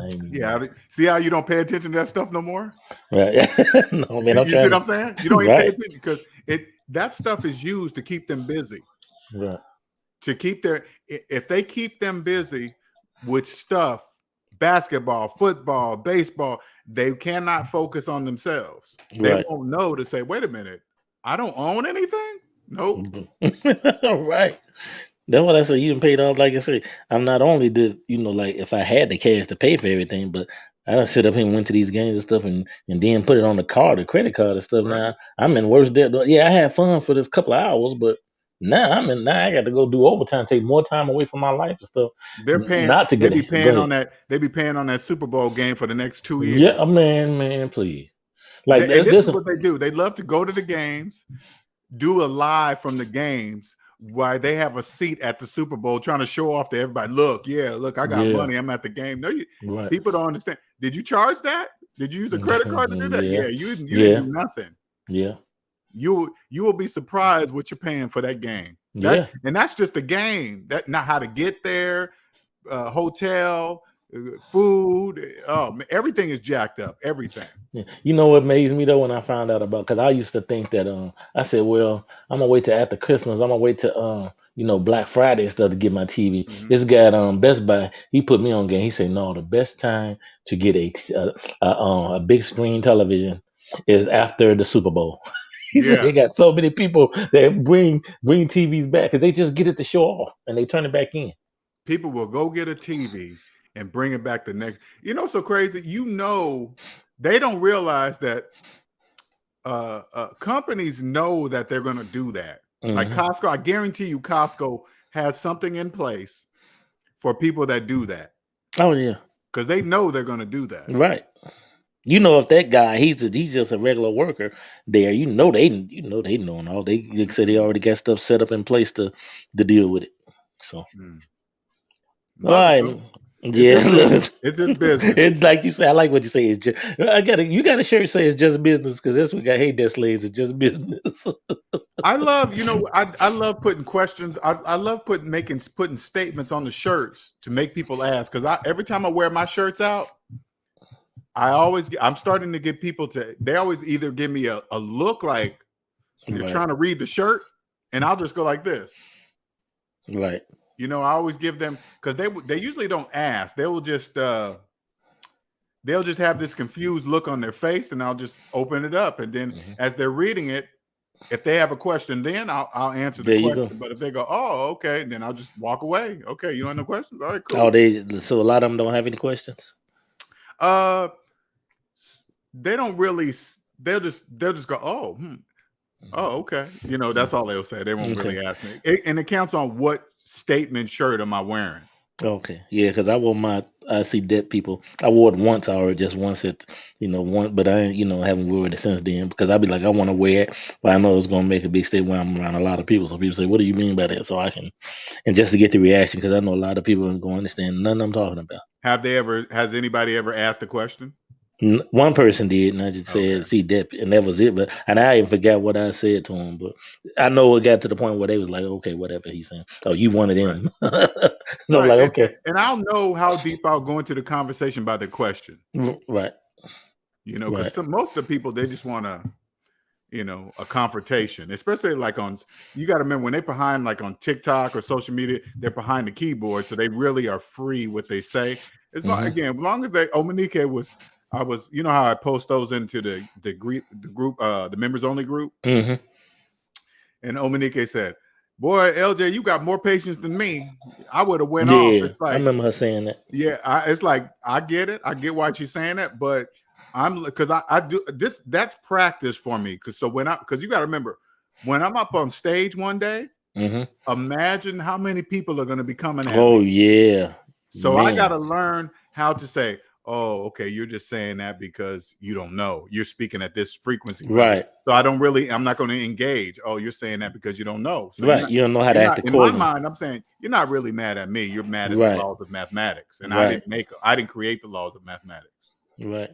Speaker 2: See how you don't pay attention to that stuff no more?
Speaker 3: Right. No, man.
Speaker 2: You see what I'm saying? You don't even pay attention because that stuff is used to keep them busy.
Speaker 3: Right.
Speaker 2: If they keep them busy with stuff, basketball, football, baseball, they cannot focus on themselves. They won't know to say, wait a minute, I don't own anything? Nope.
Speaker 3: Right. That's what I say. You didn't pay off. Like I said, I'm not only did like if I had the cash to pay for everything, but I done sit up here and went to these games and stuff, and then put it on the credit card and stuff. Right. Now I'm in worse debt. Yeah, I had fun for this couple of hours, but now I got to go do overtime, take more time away from my life and stuff.
Speaker 2: They're paying. They be paying on that Super Bowl game for the next 2 years.
Speaker 3: Yeah, man, please.
Speaker 2: Like this is what they do. They love to go to the games, do a live from the games. Why they have a seat at the Super Bowl trying to show off to everybody. Look, I got money. I'm at the game. No, people don't understand. Did you charge that? Did you use a credit card to do that? Yeah, you didn't do nothing.
Speaker 3: Yeah.
Speaker 2: You will be surprised what you're paying for that game. And that's just the game. That not how to get there, hotel, food. Everything is jacked up. Everything.
Speaker 3: You know what amazed me though when I found out about, because I used to think that I said, well, I'm gonna wait till after Christmas. I'm gonna wait till Black Friday and stuff to get my TV. Mm-hmm. This guy at Best Buy, he put me on game. He said, no, the best time to get a big screen television is after the Super Bowl. He said they got so many people that bring TVs back because they just get it to show off and they turn it back in.
Speaker 2: People will go get a TV and bring it back the next. So crazy. They don't realize that companies know that they're going to do that. Like
Speaker 3: Mm-hmm.
Speaker 2: Costco, I guarantee you, Costco has something in place for people that do that
Speaker 3: Oh yeah,
Speaker 2: because they know they're going to do that.
Speaker 3: right. You know, if that guy he's just a regular worker there, they know all they said they already got stuff set up in place to deal with it. So all
Speaker 2: Love it
Speaker 3: right,
Speaker 2: though. It's
Speaker 3: yeah,
Speaker 2: his business. It's his business.
Speaker 3: it's like you say. I like what you say. It's just you got a shirt say it's just business because that's what I hate that slaves. It's just business.
Speaker 2: I love, I love putting questions. I love putting statements on the shirts to make people ask. Because every time I wear my shirts out, I'm starting to get people they always either give me a look like they're
Speaker 3: Right.
Speaker 2: trying to read the shirt, and I'll just go like this.
Speaker 3: Right.
Speaker 2: I always give them, because they usually don't ask. They'll just have this confused look on their face, and I'll just open it up, and then as they're reading it, if they have a question, then I'll answer the question. But if they go, "Oh, okay," then I'll just walk away. Okay, you want no questions? All right, cool.
Speaker 3: Oh, so a lot of them don't have any questions.
Speaker 2: They don't really. They'll just go, "Oh, oh, okay." That's all they'll say. They won't really ask me. And it counts on what statement shirt am I wearing.
Speaker 3: Okay, yeah, because I see dead people. I wore it once already, just once but I haven't worn it since then because I'd be like, I want to wear it, but I know it's gonna make a big statement when I'm around a lot of people. So people say, "What do you mean by that?" So I can, and just to get the reaction, because I know a lot of people aren't gonna understand nothing I'm talking about.
Speaker 2: Has anybody ever asked a question?
Speaker 3: One person did, and I just said, "See that," and that was it. And I even forgot what I said to him. But I know it got to the point where they was like, "Okay, whatever he's saying." Oh, you one of them. Right. So I'm like, okay.
Speaker 2: And I'll know how deep I'll go into the conversation by the question.
Speaker 3: Right.
Speaker 2: Because most of the people, they just want a confrontation, especially like you got to remember when they're behind, like on TikTok or social media, they're behind the keyboard, so they really are free what they say. As long as I was, how I post those into the group, the members only group. And Omanike said, "Boy, LJ, you got more patience than me. I would have went off." It's like,
Speaker 3: I remember her saying that.
Speaker 2: Yeah, it's like, I get it. I get why she's saying that, but because I do this. That's practice for me. Because you got to remember, when I'm up on stage one day, imagine how many people are going to be coming at me.
Speaker 3: Oh yeah.
Speaker 2: So I got to learn how to say, "Oh, okay, you're just saying that because you don't know. You're speaking at this frequency,
Speaker 3: right?
Speaker 2: So I'm not going to engage. Oh, you're saying that because you don't know, so
Speaker 3: right? You don't know how to act accordingly.
Speaker 2: In my mind, I'm saying you're not really mad at me. You're mad at the laws of mathematics, and I didn't make them. I didn't create the laws of mathematics.
Speaker 3: Right?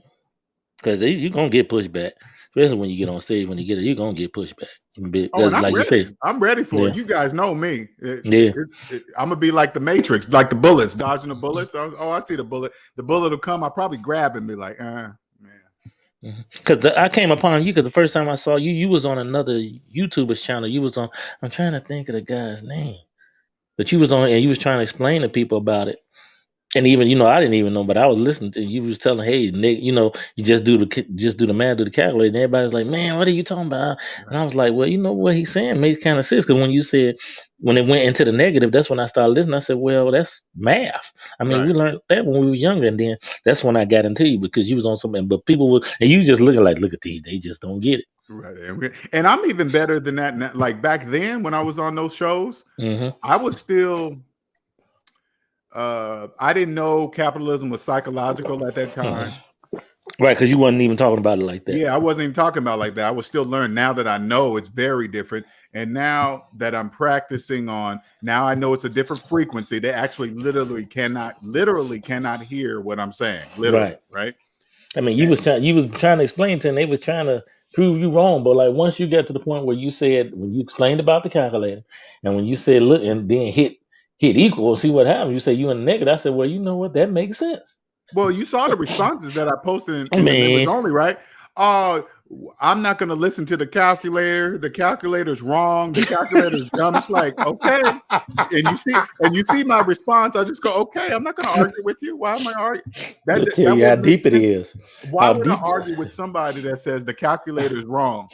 Speaker 3: Because you're gonna get pushback, especially when you get on stage. When you're gonna get pushback.
Speaker 2: And I'm ready. I'm ready for it. You guys know me. I'm gonna be like the Matrix, like the bullets, dodging the bullets. I see the bullet. The bullet will come. I'll probably grab and be like, man.
Speaker 3: Because I came upon you because the first time I saw you, you was on another YouTuber's channel. You was on. I'm trying to think of the guy's name, but you was on and you was trying to explain to people about it. And even I didn't even know, but I was listening to you. Was telling, "Hey, Nick, you just do the math, do the calculator." And everybody's like, "Man, what are you talking about?" And I was like, "Well, what he's saying makes kind of sense." Because when you said when it went into the negative, that's when I started listening. I said, "Well, that's math." I mean, we learned that when we were younger, and then that's when I got into you because you was on something. But people would, and you just looking like, "Look at these, they just don't get it."
Speaker 2: Right, and I'm even better than that. Like back then, when I was on those shows, I was still. I didn't know capitalism was psychological at that time.
Speaker 3: Right, because you wasn't even talking about it like that.
Speaker 2: Yeah, I wasn't even talking about it like that. I was still learning. Now that I know, it's very different. And now that I'm practicing now I know it's a different frequency. They actually literally cannot hear what I'm saying. Literally, right?
Speaker 3: I mean, you was trying to explain to them. They was trying to prove you wrong. But like once you get to the point where you said, when you explained about the calculator, and when you said look and then hit equal, see what happens. You say you in the negative. I said, well, you know what? That makes sense.
Speaker 2: Well, you saw the responses that I posted in the members only, right? I'm not going to listen to the calculator. The calculator's wrong. The calculator's dumb. It's like, okay. And you see my response. I just go, okay, I'm not going to argue with you. Why am I arguing?
Speaker 3: How deep it is.
Speaker 2: Why would I argue with somebody that says the calculator's wrong?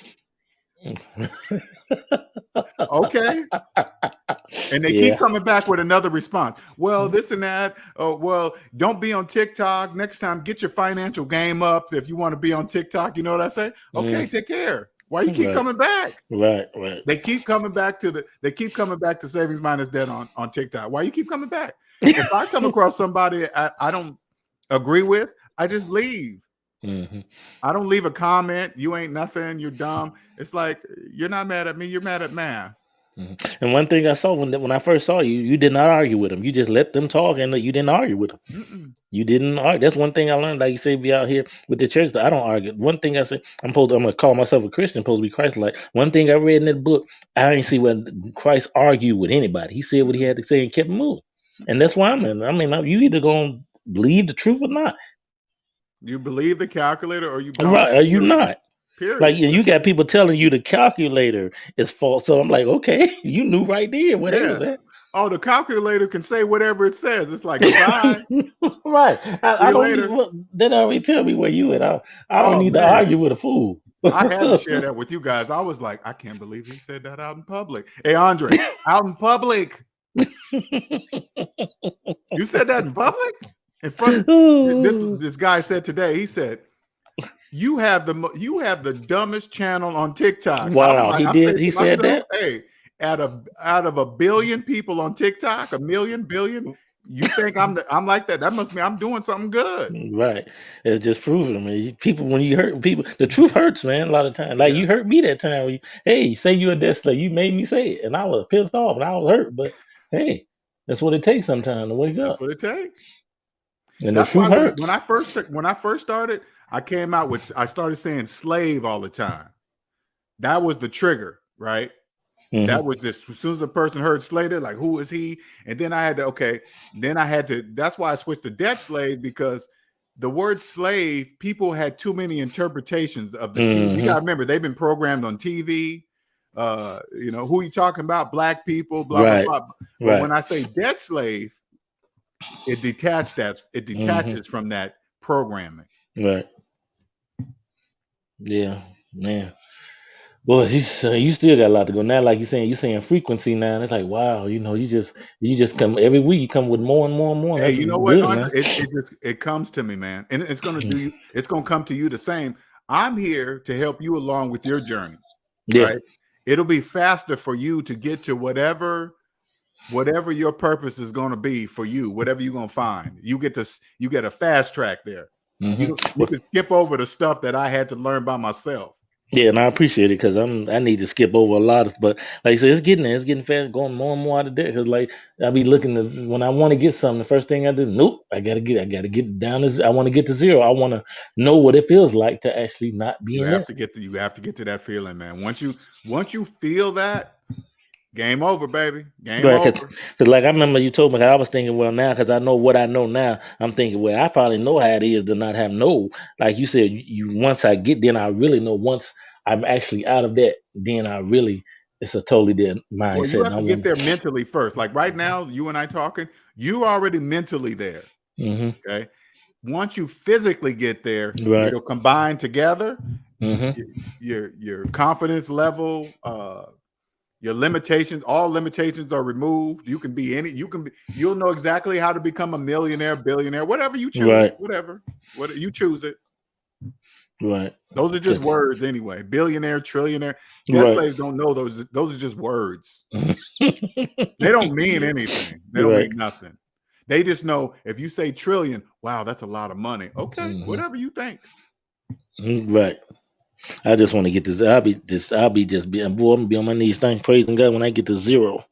Speaker 2: Okay. And they keep coming back with another response. Well, this and that. Oh, well, don't be on TikTok. Next time, get your financial game up if you want to be on TikTok. You know what I say? Okay, take care. Why you keep coming back?
Speaker 3: Right.
Speaker 2: They keep coming back to Savings Minus Debt on TikTok. Why you keep coming back? If I come across somebody I don't agree with, I just leave. I don't leave a comment. You ain't nothing. You're dumb. It's like, you're not mad at me. You're mad at math.
Speaker 3: And one thing I saw when I first saw you, you did not argue with them. You just let them talk, and you didn't argue with them. You didn't argue. That's one thing I learned. Like you say, be out here with the church. I don't argue. One thing I say, I'm gonna call myself a Christian. Supposed to be Christ-like. One thing I read in that book, I ain't see when Christ argued with anybody. He said what he had to say and kept moving. And that's why I'm in. I mean, you either gonna believe the truth or not.
Speaker 2: You believe the calculator, or you don't.
Speaker 3: Right? Are you not?
Speaker 2: Period.
Speaker 3: Like, you got people telling you the calculator is false. So I'm like, okay, you knew right there where they was at.
Speaker 2: Oh, the calculator can say whatever it says. It's like, bye.
Speaker 3: Right.
Speaker 2: See you later.
Speaker 3: They already tell me where you at. I don't need to argue with a fool.
Speaker 2: I had to share that with you guys. I was like, I can't believe he said that out in public. Hey, Andre, out in public. You said that in public? In front of, this guy said today, he said, you have the dumbest channel on TikTok.
Speaker 3: Wow, he said that?
Speaker 2: Hey, out of a billion people on TikTok, a billion, you think I'm like that? That must mean I'm doing something good.
Speaker 3: Right. It's just proving, man. People, when you hurt people, the truth hurts, man, a lot of times. Like, you hurt me that time when you say you're a death slave. You made me say it, and I was pissed off and I was hurt. But hey, that's what it takes sometimes to wake up.
Speaker 2: That's what it takes.
Speaker 3: And the truth hurts.
Speaker 2: When I first started, I started saying slave all the time. That was the trigger, right? That was this. As soon as a person heard slave, they're like, who is he? And then I had to, that's why I switched to debt slave, because the word slave, people had too many interpretations of the TV. You gotta remember, they've been programmed on TV. Who you talking about? Black people, blah, blah, blah. But when I say debt slave, it detaches from that programming.
Speaker 3: Right. Yeah, man. Well, you still got a lot to go now. Like you're saying frequency now. And it's like, wow, you just come every week. You come with more and more and more.
Speaker 2: Hey, you know what? Man. It comes to me, man, and it's gonna do you. It's gonna come to you the same. I'm here to help you along with your journey.
Speaker 3: Yeah.
Speaker 2: Right? It'll be faster for you to get to whatever your purpose is going to be for you. Whatever you're gonna find, you get a fast track there. You can skip over the stuff that I had to learn by myself.
Speaker 3: Yeah, and I appreciate it, because I need to skip over a lot of, but like I said, it's getting fast, going more and more out of debt. Because like I be looking when I want to get something, the first thing I do, nope, I gotta get down to. I want to get to zero. I want to know what it feels like to actually not be. You have to get
Speaker 2: to that feeling, man. Once you feel that, game over, baby. Game over.
Speaker 3: Because like I remember you told me, I was thinking, well, now because I know what I know now, I'm thinking, well, I probably know how it is to not have like you said, once I get, then I really know. Once I'm actually out of that, then it's a totally different mindset.
Speaker 2: Well, you have to get there mentally first. Like right now, you and I talking, you already mentally there. Okay. Once you physically get there, it'll combine together. Your confidence level, your limitations, all limitations are removed. You can be you'll know exactly how to become a millionaire, billionaire, whatever you choose, whatever you choose it.
Speaker 3: Right.
Speaker 2: Those are just words anyway. Billionaire, trillionaire. Debt slaves don't know those. Those are just words. They don't mean anything. They don't mean nothing. They just know if you say trillion, wow, that's a lot of money. Okay, whatever you think.
Speaker 3: Right. I just want to get this. I'm gonna be on my knees, thanks, praising God when I get to zero.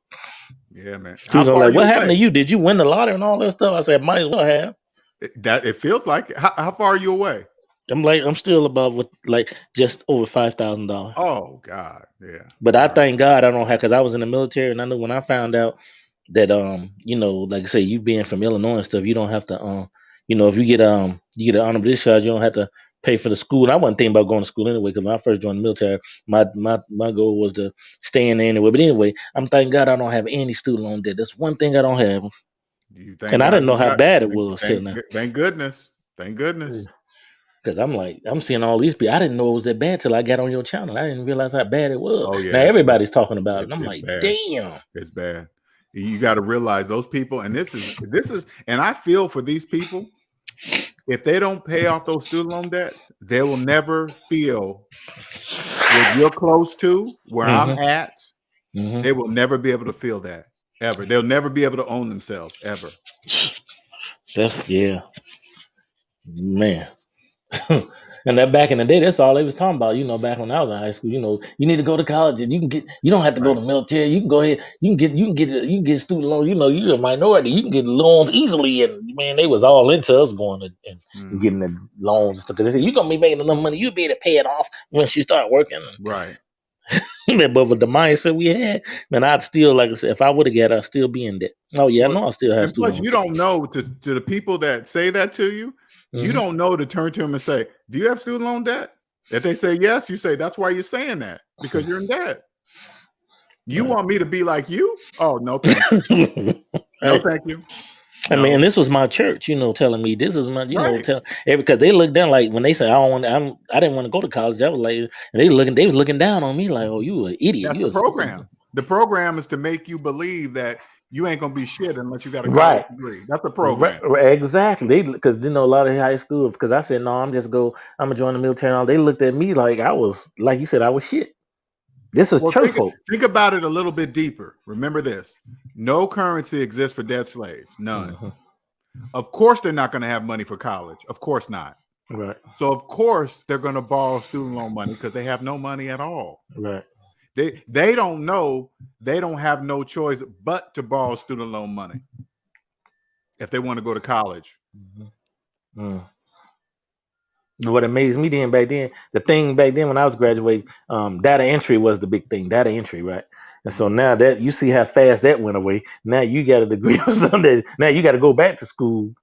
Speaker 2: Yeah, man.
Speaker 3: Like, what happened to you? Did you win the lottery and all that stuff? I said, might as well have.
Speaker 2: It feels like it. How far are you away?
Speaker 3: I'm still about just over $5,000.
Speaker 2: Oh God, yeah.
Speaker 3: But I thank God I don't have, because I was in the military, and I know when I found out that like I say, you being from Illinois and stuff, you don't have to if you get an honorable discharge, you don't have to pay for the school. And I wasn't thinking about going to school anyway, because when I first joined the military, my goal was to stay in there anyway. But anyway, I'm thanking God I don't have any student loan debt. That's one thing I don't have. And I didn't know how bad it was till now.
Speaker 2: Thank goodness. Thank goodness.
Speaker 3: Because I'm seeing all these people. I didn't know it was that bad till I got on your channel. I didn't realize how bad it was.
Speaker 2: Oh, yeah.
Speaker 3: Now everybody's talking about it. And I'm like,
Speaker 2: bad.
Speaker 3: damn.
Speaker 2: It's bad. You got to realize those people, and this is, and I feel for these people. If they don't pay off those student loan debts, they will never feel what you're close to, where I'm at. They will never be able to feel that ever. They'll never be able to own themselves ever.
Speaker 3: That's man. And that back in the day, that's all they was talking about. Back when I was in high school, you need to go to college and you don't have to go to military. You can go ahead, you can get student loans. You're a minority. You can get loans easily. And man, they was all into us going and getting the loans and stuff. They said, you're gonna be making enough money. You'll be able to pay it off once you start working.
Speaker 2: Right.
Speaker 3: But with the mindset we had, man, I'd still, like I said, if I would have got, I'd still be in debt. Oh yeah, I know I still have.
Speaker 2: And plus, you don't know to the people that say that to you. You don't know to turn to them and say, do you have student loan debt? If they say yes, you say, that's why you're saying that, because you're in debt. You want me to be like you? Oh, no, thank you. No, thank you.
Speaker 3: I mean, and this was my church, telling me this is my, because they looked down, like when they said I didn't want to go to college. I was like, and they was looking down on me like, oh, you an idiot.
Speaker 2: That's the program. The program is to make you believe that you ain't gonna be shit unless you got a college degree. That's the program.
Speaker 3: Exactly. Because a lot of high school, because I said no, I'm gonna join the military. And all, they looked at me like I was, like you said, I was shit. This is church folk.
Speaker 2: Think about it a little bit deeper. Remember this: no currency exists for dead slaves. None. Of course, they're not going to have money for college. Of course not.
Speaker 3: Right.
Speaker 2: So of course they're going to borrow student loan money because they have no money at all.
Speaker 3: Right.
Speaker 2: They don't know. They don't have no choice but to borrow student loan money if they want to go to college.
Speaker 3: What amazed me back then, the thing back then when I was graduating, data entry was the big thing. Data entry, right? And so now that you see how fast that went away, now you got a degree or something. Now you got to go back to school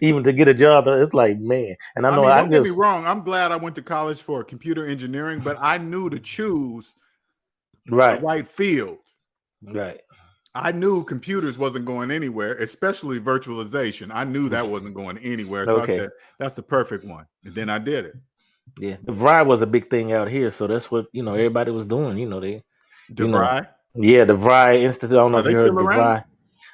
Speaker 3: even to get a job. It's like, man. And I know
Speaker 2: don't get me wrong. I'm glad I went to college for computer engineering, but I knew to choose the right field.
Speaker 3: Right.
Speaker 2: I knew computers wasn't going anywhere, especially virtualization. I knew that wasn't going anywhere. So I said, that's the perfect one. And then I did it.
Speaker 3: Yeah. The DeVry was a big thing out here. So that's what, everybody was doing,
Speaker 2: DeVry?
Speaker 3: Yeah, the DeVry Institute. I don't know if you heard of DeVry.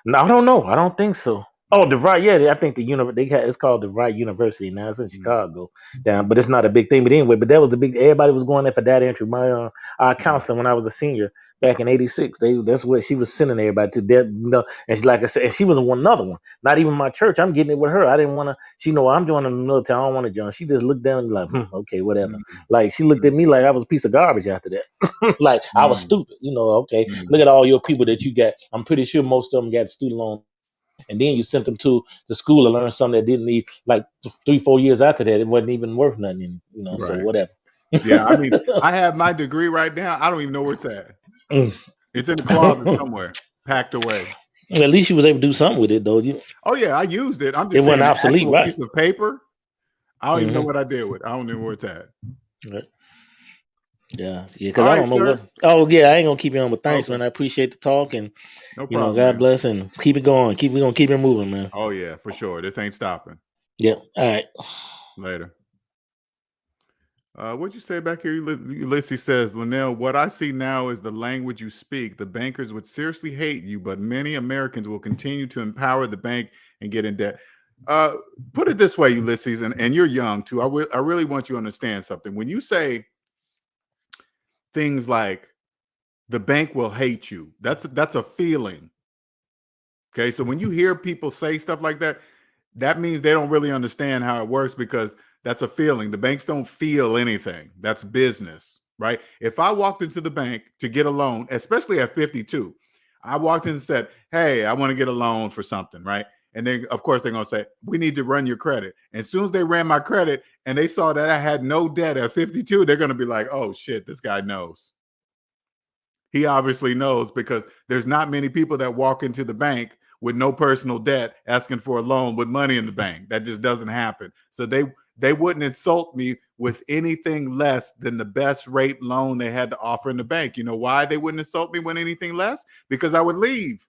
Speaker 3: No, I don't know. I don't think so. Oh, DeVry, yeah, I think it's called DeVry University now. It's in Chicago, but it's not a big thing. But anyway, that was the big. Everybody was going there for data entry. My our counselor when I was a senior back in '86, that's what she was sending everybody to. That, and like I said, and she was another one. Not even my church. I'm getting it with her. I didn't want to. She know I'm joining the military. I don't want to join. She just looked down and like, okay, whatever. Like she looked at me like I was a piece of garbage after that. Like I was stupid. Okay, look at all your people that you got. I'm pretty sure most of them got student loan. And then you sent them to the school to learn something that didn't need, like 3-4 years after that, it wasn't even worth nothing, so whatever.
Speaker 2: Yeah, I mean, I have my degree right now. I don't even know where it's at. It's in the closet somewhere, packed away.
Speaker 3: Well, at least you was able to do something with it, though.
Speaker 2: Oh, yeah, I used it. I'm just
Speaker 3: it wasn't obsolete, right?
Speaker 2: Piece of paper. I don't even know what I did with it. I don't know where it's at.
Speaker 3: Right. Yeah, because I don't know what. Oh, yeah, I ain't gonna keep you on, but thanks, man. I appreciate the talk, and
Speaker 2: no problem,
Speaker 3: God bless, and keep it going. We're gonna keep it moving, man.
Speaker 2: Oh yeah, for sure. This ain't stopping.
Speaker 3: Yeah. All right.
Speaker 2: Later. What'd you say back here? Ulysses says, Linnell, what I see now is the language you speak. The bankers would seriously hate you, but many Americans will continue to empower the bank and get in debt. Put it this way, Ulysses, and you're young too. I really want you to understand something. When you say things like the bank will hate you, that's a feeling. Okay, so when you hear people say stuff like that, that means they don't really understand how it works, because that's a feeling. The banks don't feel anything. That's business, right? If I walked into the bank to get a loan, especially at 52, I walked in and said, hey, I want to get a loan for something, right? And then, of course, they're going to say, we need to run your credit. And as soon as they ran my credit and they saw that I had no debt at 52, they're going to be like, oh, shit, this guy knows. He obviously knows, because there's not many people that walk into the bank with no personal debt asking for a loan with money in the bank. That just doesn't happen. So they wouldn't insult me with anything less than the best rate loan they had to offer in the bank. You know why they wouldn't insult me with anything less? Because I would leave.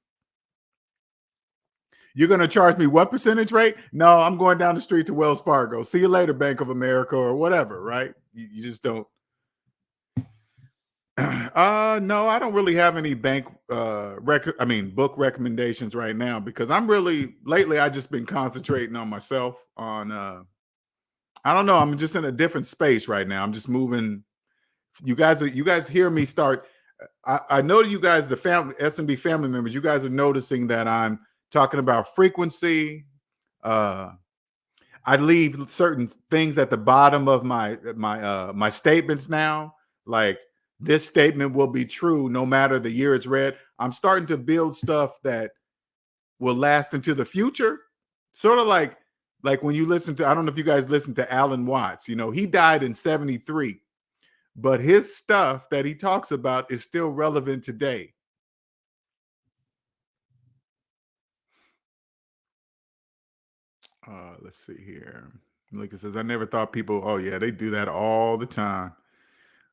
Speaker 2: You're going to charge me what percentage rate? No, I'm going down the street to Wells Fargo. See you later, Bank of America, or whatever, right? You just don't. No, I don't really have any book recommendations right now because I'm really lately I just been concentrating on myself on I don't know, I'm just in a different space right now. I'm just moving. You guys hear me start. I know you guys, the family SMB family members, you guys are noticing that I'm talking about frequency. Uh, I leave certain things at the bottom of my statements now. Like this statement will be true no matter the year it's read. I'm starting to build stuff that will last into the future. Sort of like when you listen to, I don't know if you guys listen to Alan Watts. He died in 73, but his stuff that he talks about is still relevant today. Let's see here. Malika says, I never thought people, oh yeah, they do that all the time.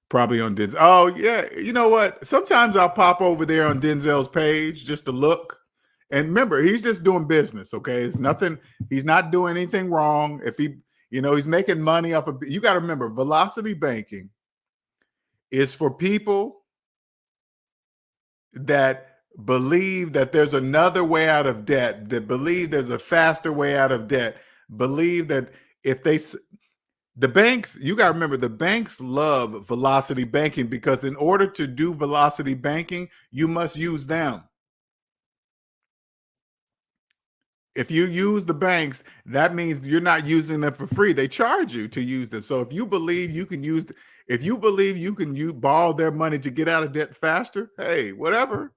Speaker 2: Probably on Denzel. Oh yeah, you know what? Sometimes I'll pop over there on Denzel's page just to look. And remember, he's just doing business. Okay, it's nothing. He's not doing anything wrong. If he's making money off of. You got to remember, velocity banking is for people that believe that there's another way out of debt. That believe there's a faster way out of debt. Believe that if the banks, you got to remember, the banks love velocity banking because in order to do velocity banking, you must use them. If you use the banks, that means you're not using them for free. They charge you to use them. So if you believe you can borrow their money to get out of debt faster, hey, whatever.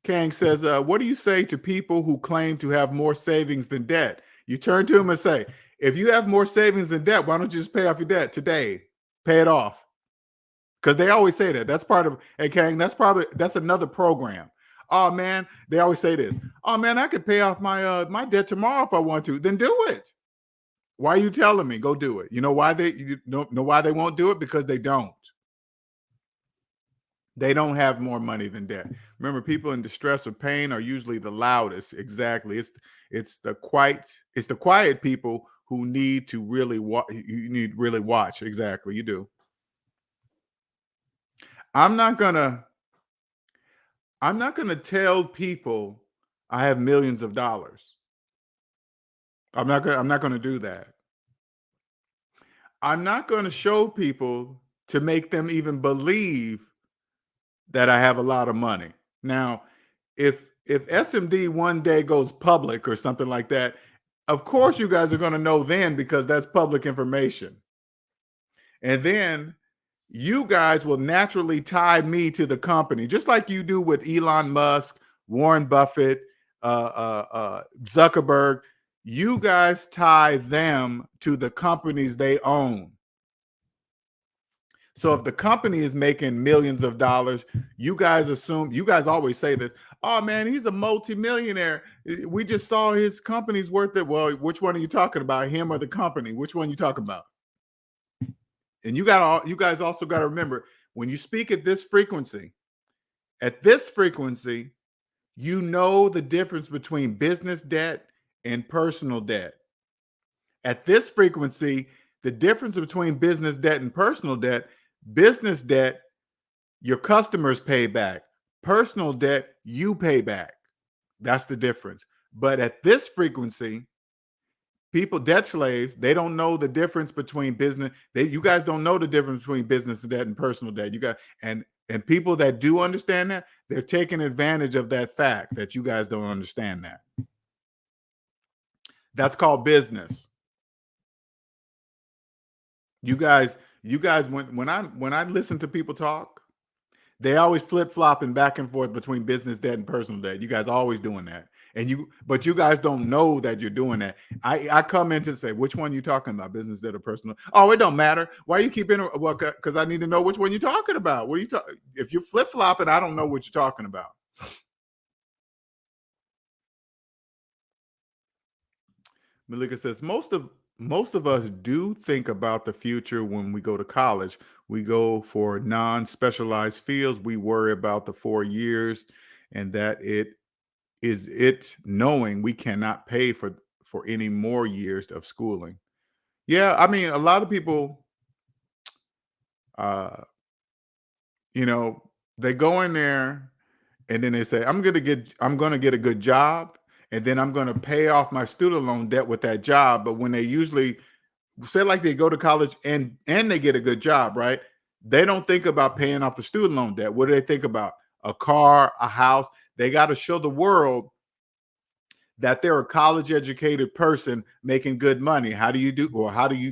Speaker 2: Kang says, what do you say to people who claim to have more savings than debt? You turn to them and say, if you have more savings than debt, why don't you just pay off your debt today? Pay it off. Because they always say that. That's part of, hey, Kang, that's another program. Oh, man, they always say this. Oh, man, I could pay off my debt tomorrow if I want to. Then do it. Why are you telling me? Go do it. You know why you know why they won't do it? Because they don't. They don't have more money than debt. Remember, people in distress or pain are usually the loudest. Exactly. It's the quiet people who need to really watch. You need to really watch. Exactly. You do. I'm not gonna tell people I have millions of dollars. I'm not gonna do that. I'm not gonna show people to make them even believe that I have a lot of money. Now, if SMD one day goes public or something like that, of course you guys are going to know then because that's public information. And then you guys will naturally tie me to the company, just like you do with Elon Musk, Warren Buffett, Zuckerberg. You guys tie them to the companies they own. So if the company is making millions of dollars, you guys always say this, oh man, he's a multimillionaire. We just saw his company's worth it. Well, which one are you talking about, him or the company? Which one are you talking about? And you guys also got to remember, when you speak at this frequency, you know the difference between business debt and personal debt. At this frequency, the difference between business debt and personal debt, business debt, your customers pay back. Personal debt, you pay back. That's the difference. But at this frequency, people, debt slaves, they don't know the difference between business. You guys don't know the difference between business debt and personal debt. You got and people that do understand that, they're taking advantage of that fact that you guys don't understand that. That's called business. You guys, when I listen to people talk, they always flip-flopping back and forth between business debt and personal debt. You guys always doing that. But you guys don't know that you're doing that. I come in to say, which one you talking about, business debt or personal? Oh, it don't matter. Why you keep in? Well, because I need to know which one you're talking about. What are you talking? If you're flip-flopping, I don't know what you're talking about. Malika says, most of us do think about the future when we go to college. We go for non-specialized fields. We worry about the 4 years and that it knowing we cannot pay for any more years of schooling. Yeah, I mean, a lot of people, You know, they go in there and then they say, I'm gonna get a good job, and then I'm gonna pay off my student loan debt with that job. But when they usually say like they go to college and they get a good job, right? They don't think about paying off the student loan debt. What do they think about? A car, a house. They got to show the world that they're a college educated person making good money. How do you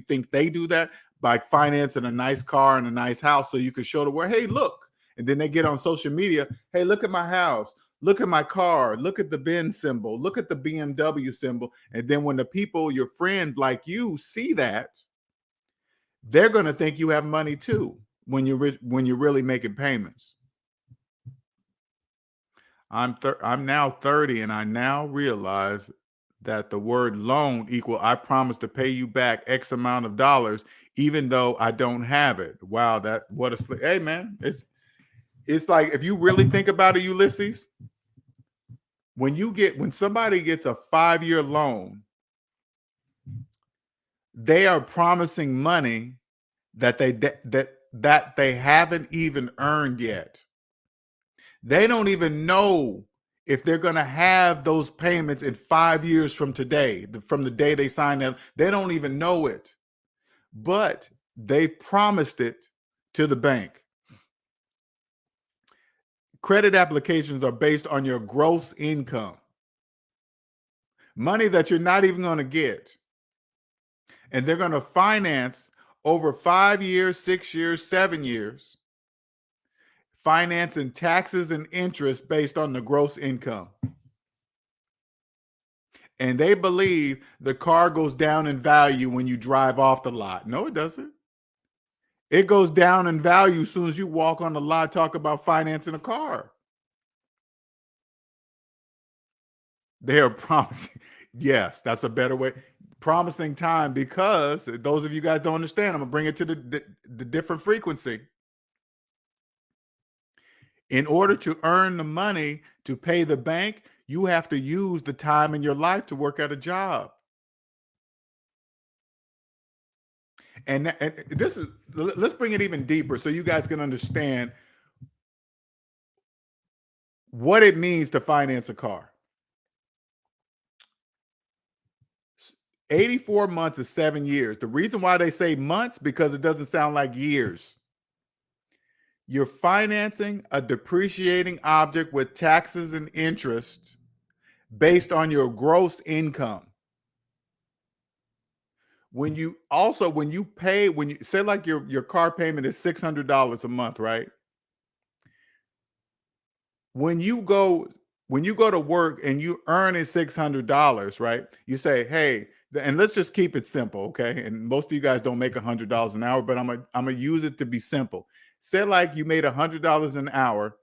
Speaker 2: think they do that? By financing a nice car and a nice house so you can show the world, hey, look. And then they get on social media, hey, look at my house, look at my car, look at the Benz symbol, look at the BMW symbol. And then when the people, your friends like you, see that, they're going to think you have money too when you're really making payments. I'm now 30, and I now realize that the word loan equal I promise to pay you back X amount of dollars, even though I don't have it. Wow, hey man, it's like, if you really think about it, Ulysses, when somebody gets a 5-year loan, they are promising money that they haven't even earned yet. They don't even know if they're going to have those payments in 5 years from today, from the day they sign them. They don't even know it, but they've promised it to the bank. Credit applications are based on your gross income, money that you're not even going to get. And they're going to finance over 5 years, 6 years, 7 years, financing taxes and interest based on the gross income. And they believe the car goes down in value when you drive off the lot. No, it doesn't. It goes down in value as soon as you walk on the lot, talk about financing a car. They are promising. Yes, that's a better way. Promising time, because those of you guys don't understand, I'm going to bring it to the different frequency. In order to earn the money to pay the bank, you have to use the time in your life to work at a job. And let's bring it even deeper so you guys can understand what it means to finance a car. 84 months is 7 years. The reason why they say months, because it doesn't sound like years. You're financing a depreciating object with taxes and interest based on your gross income. When you say like your car payment is $600 a month, right? When you go to work and you earn $600, right? You say, hey, and let's just keep it simple, okay? And most of you guys don't make $100 an hour, but I'm gonna use it to be simple. Say like you made $100 an hour,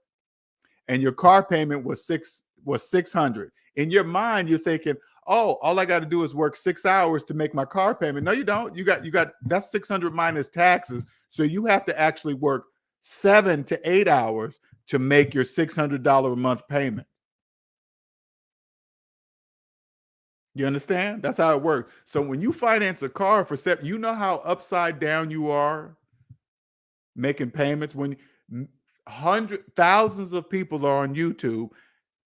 Speaker 2: and your car payment was $600. In your mind, you're thinking, oh, all I got to do is work 6 hours to make my car payment. No, you don't. You got that's 600 minus taxes. So you have to actually work 7 to 8 hours to make your $600 a month payment. You understand? That's how it works. So when you finance a car for you know how upside down you are making payments when thousands of people are on YouTube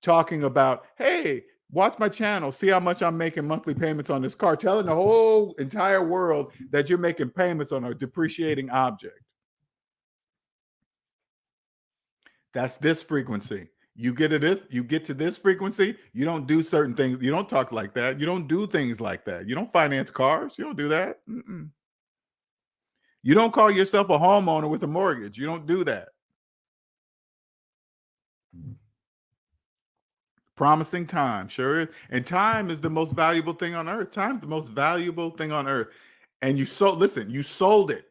Speaker 2: talking about, hey, watch my channel, see how much I'm making monthly payments on this car, telling the whole entire world that you're making payments on a depreciating object. That's this frequency. You get to this frequency, you don't do certain things. You don't talk like that. You don't do things like that. You don't finance cars. You don't do that. Mm-mm. You don't call yourself a homeowner with a mortgage. You don't do that. Promising time, sure is. And time is the most valuable thing on earth. Time's the most valuable thing on earth. And you sold it.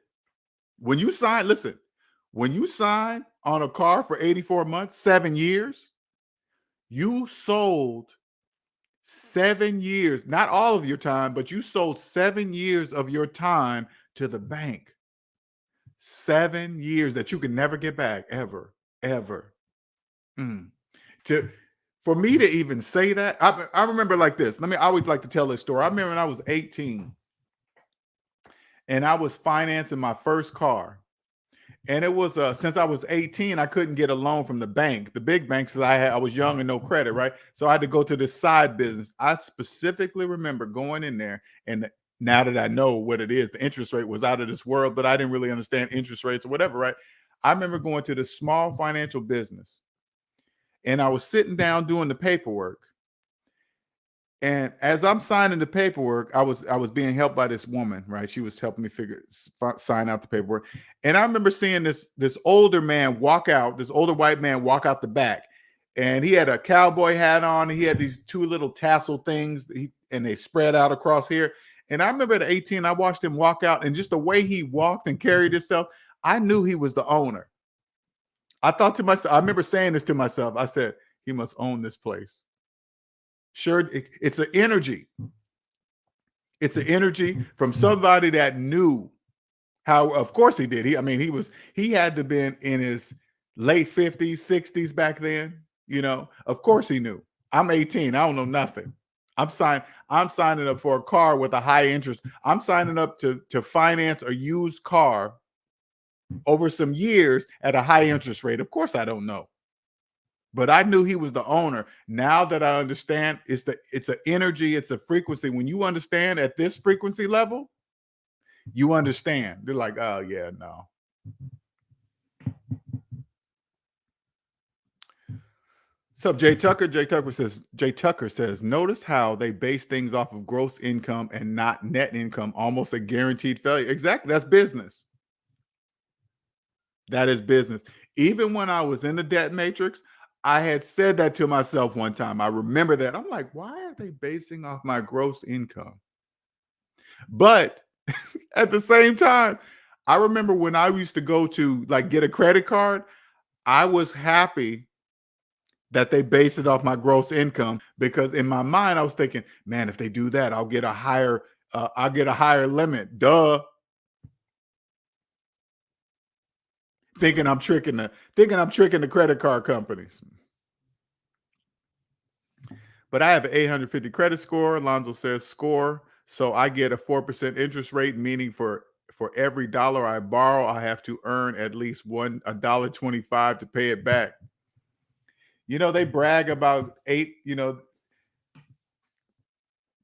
Speaker 2: When you sign on a car for 84 months, 7 years, you sold 7 years, not all of your time, but you sold 7 years of your time to the bank. 7 years that you can never get back, ever. For me to even say that, I remember like this. I always like to tell this story. I remember when I was 18 and I was financing my first car. And it was since I was 18, I couldn't get a loan from the bank, the big banks, because I was young and no credit, right? So I had to go to this side business. I specifically remember going in there, and now that I know what it is, the interest rate was out of this world, but I didn't really understand interest rates or whatever, right? I remember going to this small financial business, and I was sitting down doing the paperwork. And as I'm signing the paperwork, I was being helped by this woman, right? She was helping me sign out the paperwork. And I remember seeing this older man walk out, this older white man walk out the back. And he had a cowboy hat on. He had these two little tassel things, and they spread out across here. And I remember at 18, I watched him walk out, and just the way he walked and carried himself, I knew he was the owner. I thought to myself, I remember saying this to myself. I said, he must own this place. Sure, it's an energy. It's an energy from somebody that knew how. Of course, he did. He had to been in his late 50s, 60s back then. You know, of course he knew. I'm 18. I don't know nothing. I'm signing up for a car with a high interest. I'm signing up to finance a used car over some years at a high interest rate. Of course, I don't know. But I knew he was the owner. Now that I understand, it's an energy, it's a frequency. When you understand at this frequency level, you understand. They're like, oh yeah, no. What's up, Jay Tucker? Jay Tucker says, notice how they base things off of gross income and not net income, almost a guaranteed failure. Exactly. That's business. That is business. Even when I was in the debt matrix, I had said that to myself one time. I remember that. I'm like, why are they basing off my gross income? But at the same time, I remember when I used to go to get a credit card, I was happy that they based it off my gross income, because in my mind I was thinking, man, if they do that, I'll get a higher limit. Duh. Thinking I'm tricking the credit card companies. But I have an 850 credit score. Alonzo says score. So I get a 4% interest rate, meaning for every dollar I borrow, I have to earn at least $1.25 to pay it back. You know, they brag about 8,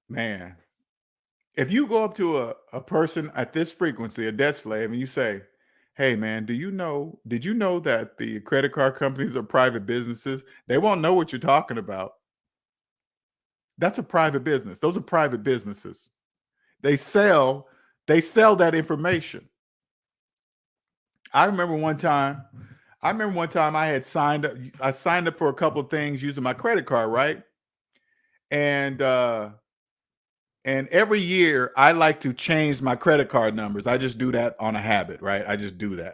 Speaker 2: man. If you go up to a person at this frequency, a debt slave, and you say, hey, man, did you know that the credit card companies are private businesses? They won't know what you're talking about. That's a private business. Those are private businesses. They sell that information. I remember one time I signed up for a couple of things using my credit card, right? And every year I like to change my credit card numbers. I just do that on a habit, right? I just do that.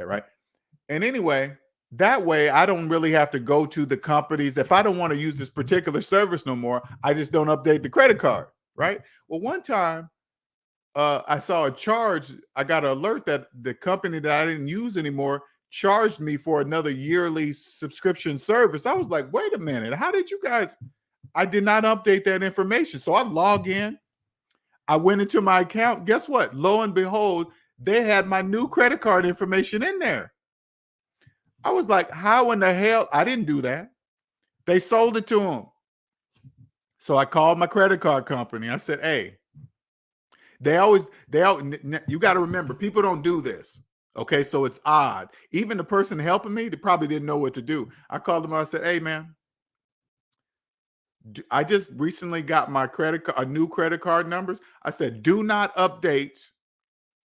Speaker 2: Right? And anyway, that way I don't really have to go to the companies. If I don't want to use this particular service no more, I just don't update the credit card, right? Well, one time I saw a charge. I got an alert that the company that I didn't use anymore charged me for another yearly subscription service. I was like, wait a minute, how did you guys? I did not update that information. So I log in. I went into my account. Guess what? Lo and behold, they had my new credit card information in there. I was like, how in the hell? I didn't do that. They sold it to them. So I called my credit card company. I said, hey, you got to remember, people don't do this. Okay, so it's odd. Even the person helping me, they probably didn't know what to do. I called them. I said, hey, man, I just recently got my new credit card numbers. I said, do not update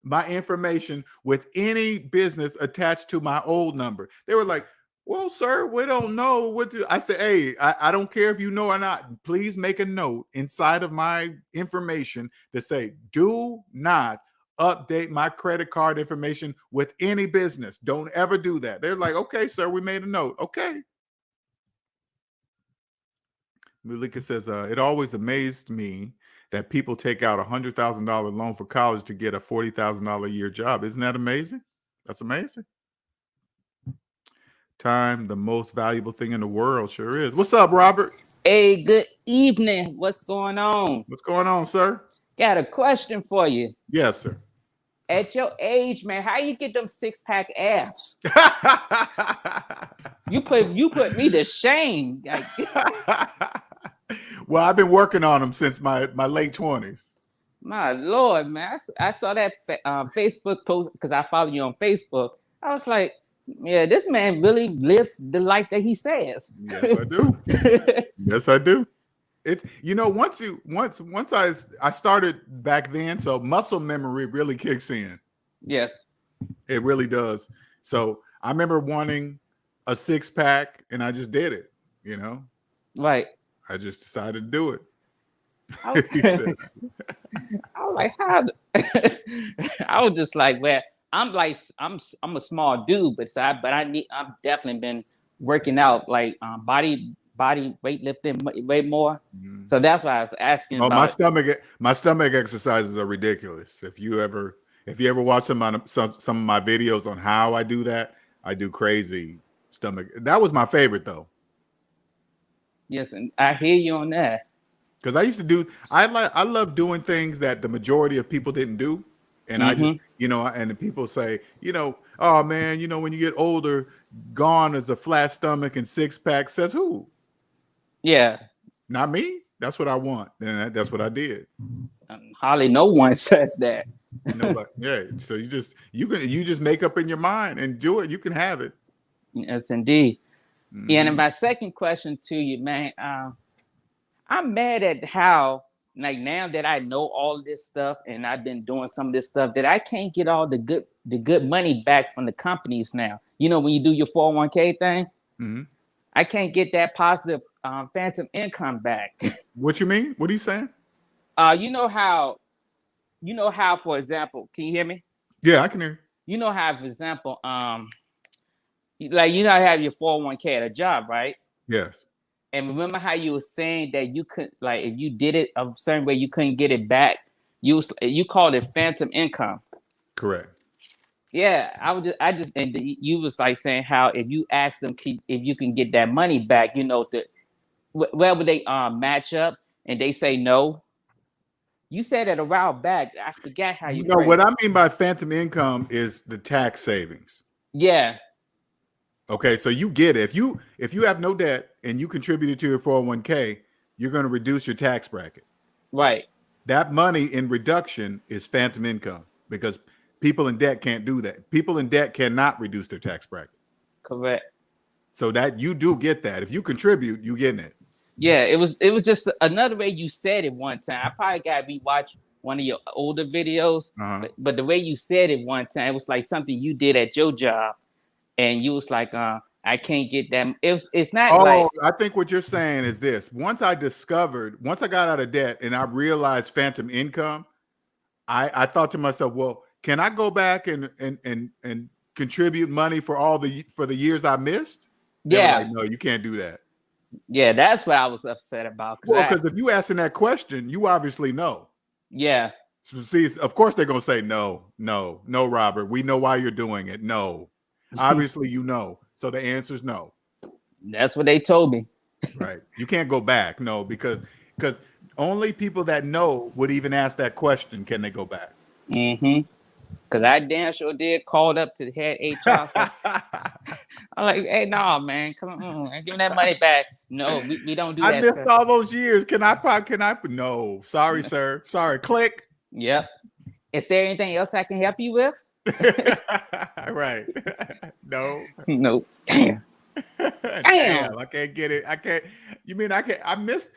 Speaker 2: my information with any business attached to my old number. They were like, well, sir, we don't know what to. I said, hey, I don't care if you know or not. Please make a note inside of my information to say, do not update my credit card information with any business. Don't ever do that. They're like, okay, sir, we made a note. Okay. Malika says, it always amazed me that people take out $100,000 loan for college to get a $40,000 a year job. Isn't that amazing? That's amazing. Time, the most valuable thing in the world. Sure is. What's up, Robert?
Speaker 4: Hey, good evening. What's going on?
Speaker 2: What's going on, sir?
Speaker 4: Got a question for you.
Speaker 2: Yes, sir.
Speaker 4: At your age, man, how you get them 6-pack abs? You put me to shame. Like,
Speaker 2: well, I've been working on them since my late 20s.
Speaker 4: My Lord, man. I saw that Facebook post because I follow you on Facebook. I was like, yeah, this man really lives the life that he says.
Speaker 2: Yes, I do. Yes, I do. It's, you know, once I started back then, so muscle memory really kicks in.
Speaker 4: Yes.
Speaker 2: It really does. So I remember wanting a 6-pack and I just did it, you know?
Speaker 4: Right.
Speaker 2: I just decided to do it.
Speaker 4: I was like, how? I was just like, well, I'm a small dude, but I've definitely been working out, like body weightlifting way more. Mm-hmm. So that's why I was asking.
Speaker 2: Oh, my stomach exercises are ridiculous. If you ever watch some of my videos on how I do that, I do crazy stomach. That was my favorite though.
Speaker 4: Yes, and I hear you on that.
Speaker 2: Because I used to do, I love doing things that the majority of people didn't do. And I just, you know, and the people say, you know, oh man, you know, when you get older, gone is a flat stomach and 6-pack. Says who?
Speaker 4: Yeah.
Speaker 2: Not me. That's what I want. And that's what I did.
Speaker 4: Hardly no one says that.
Speaker 2: Nobody. Yeah. So you just make up in your mind and do it. You can have it.
Speaker 4: Yes, indeed. Mm-hmm. Yeah, and my second question to you, man, I'm mad at how, like, now that I know all this stuff and I've been doing some of this stuff, that I can't get all the good money back from the companies now. You know, when you do your 401k thing, I can't get that positive phantom income back.
Speaker 2: What you mean? What are you saying?
Speaker 4: You know how, for example, can you hear me?
Speaker 2: Yeah, I can hear you.
Speaker 4: You know how, for example, like, you know, I have your 401k at a job, right?
Speaker 2: Yes.
Speaker 4: And remember how you were saying that you could, like, if you did it a certain way, you couldn't get it back. You called it phantom income.
Speaker 2: Correct.
Speaker 4: Yeah, and you was like saying how if you ask them if you can get that money back, you know, wherever they match up and they say no. You said it a while back. I forgot how you.
Speaker 2: No, what I mean by phantom income is the tax savings.
Speaker 4: Yeah.
Speaker 2: Okay, so you get it. If you have no debt and you contributed to your 401k, you're going to reduce your tax bracket.
Speaker 4: Right.
Speaker 2: That money in reduction is phantom income because people in debt can't do that. People in debt cannot reduce their tax bracket.
Speaker 4: Correct.
Speaker 2: So that you do get that. If you contribute, you getting it.
Speaker 4: Yeah, it was just another way you said it one time. I probably got to rewatch one of your older videos, but the way you said it one time, it was like something you did at your job. And you was like, I can't get that. It's not like.
Speaker 2: I think what you're saying is this. Once I got out of debt and I realized phantom income, I thought to myself, well, can I go back and contribute money for the years I missed?
Speaker 4: Yeah.
Speaker 2: Like, no, you can't do that.
Speaker 4: Yeah, that's what I was upset about.
Speaker 2: Because if you asking that question, you obviously know.
Speaker 4: Yeah.
Speaker 2: So see, of course they're gonna say no, Robert. We know why you're doing it. No. Obviously, you know. So the answer is no.
Speaker 4: That's what they told me.
Speaker 2: Right. You can't go back. No, because only people that know would even ask that question. Can they go back?
Speaker 4: Mm-hmm. Because I damn sure did called up to the head HR. So I'm like, hey, no, man, come on, give me that money back. No, we don't do that.
Speaker 2: I missed all those years. Can I? No, sorry, sir. Sorry. Click.
Speaker 4: Yep. Is there anything else I can help you with?
Speaker 2: Right. No.
Speaker 4: Nope. Damn.
Speaker 2: Damn. I can't get it. I can't. You mean I can't? I missed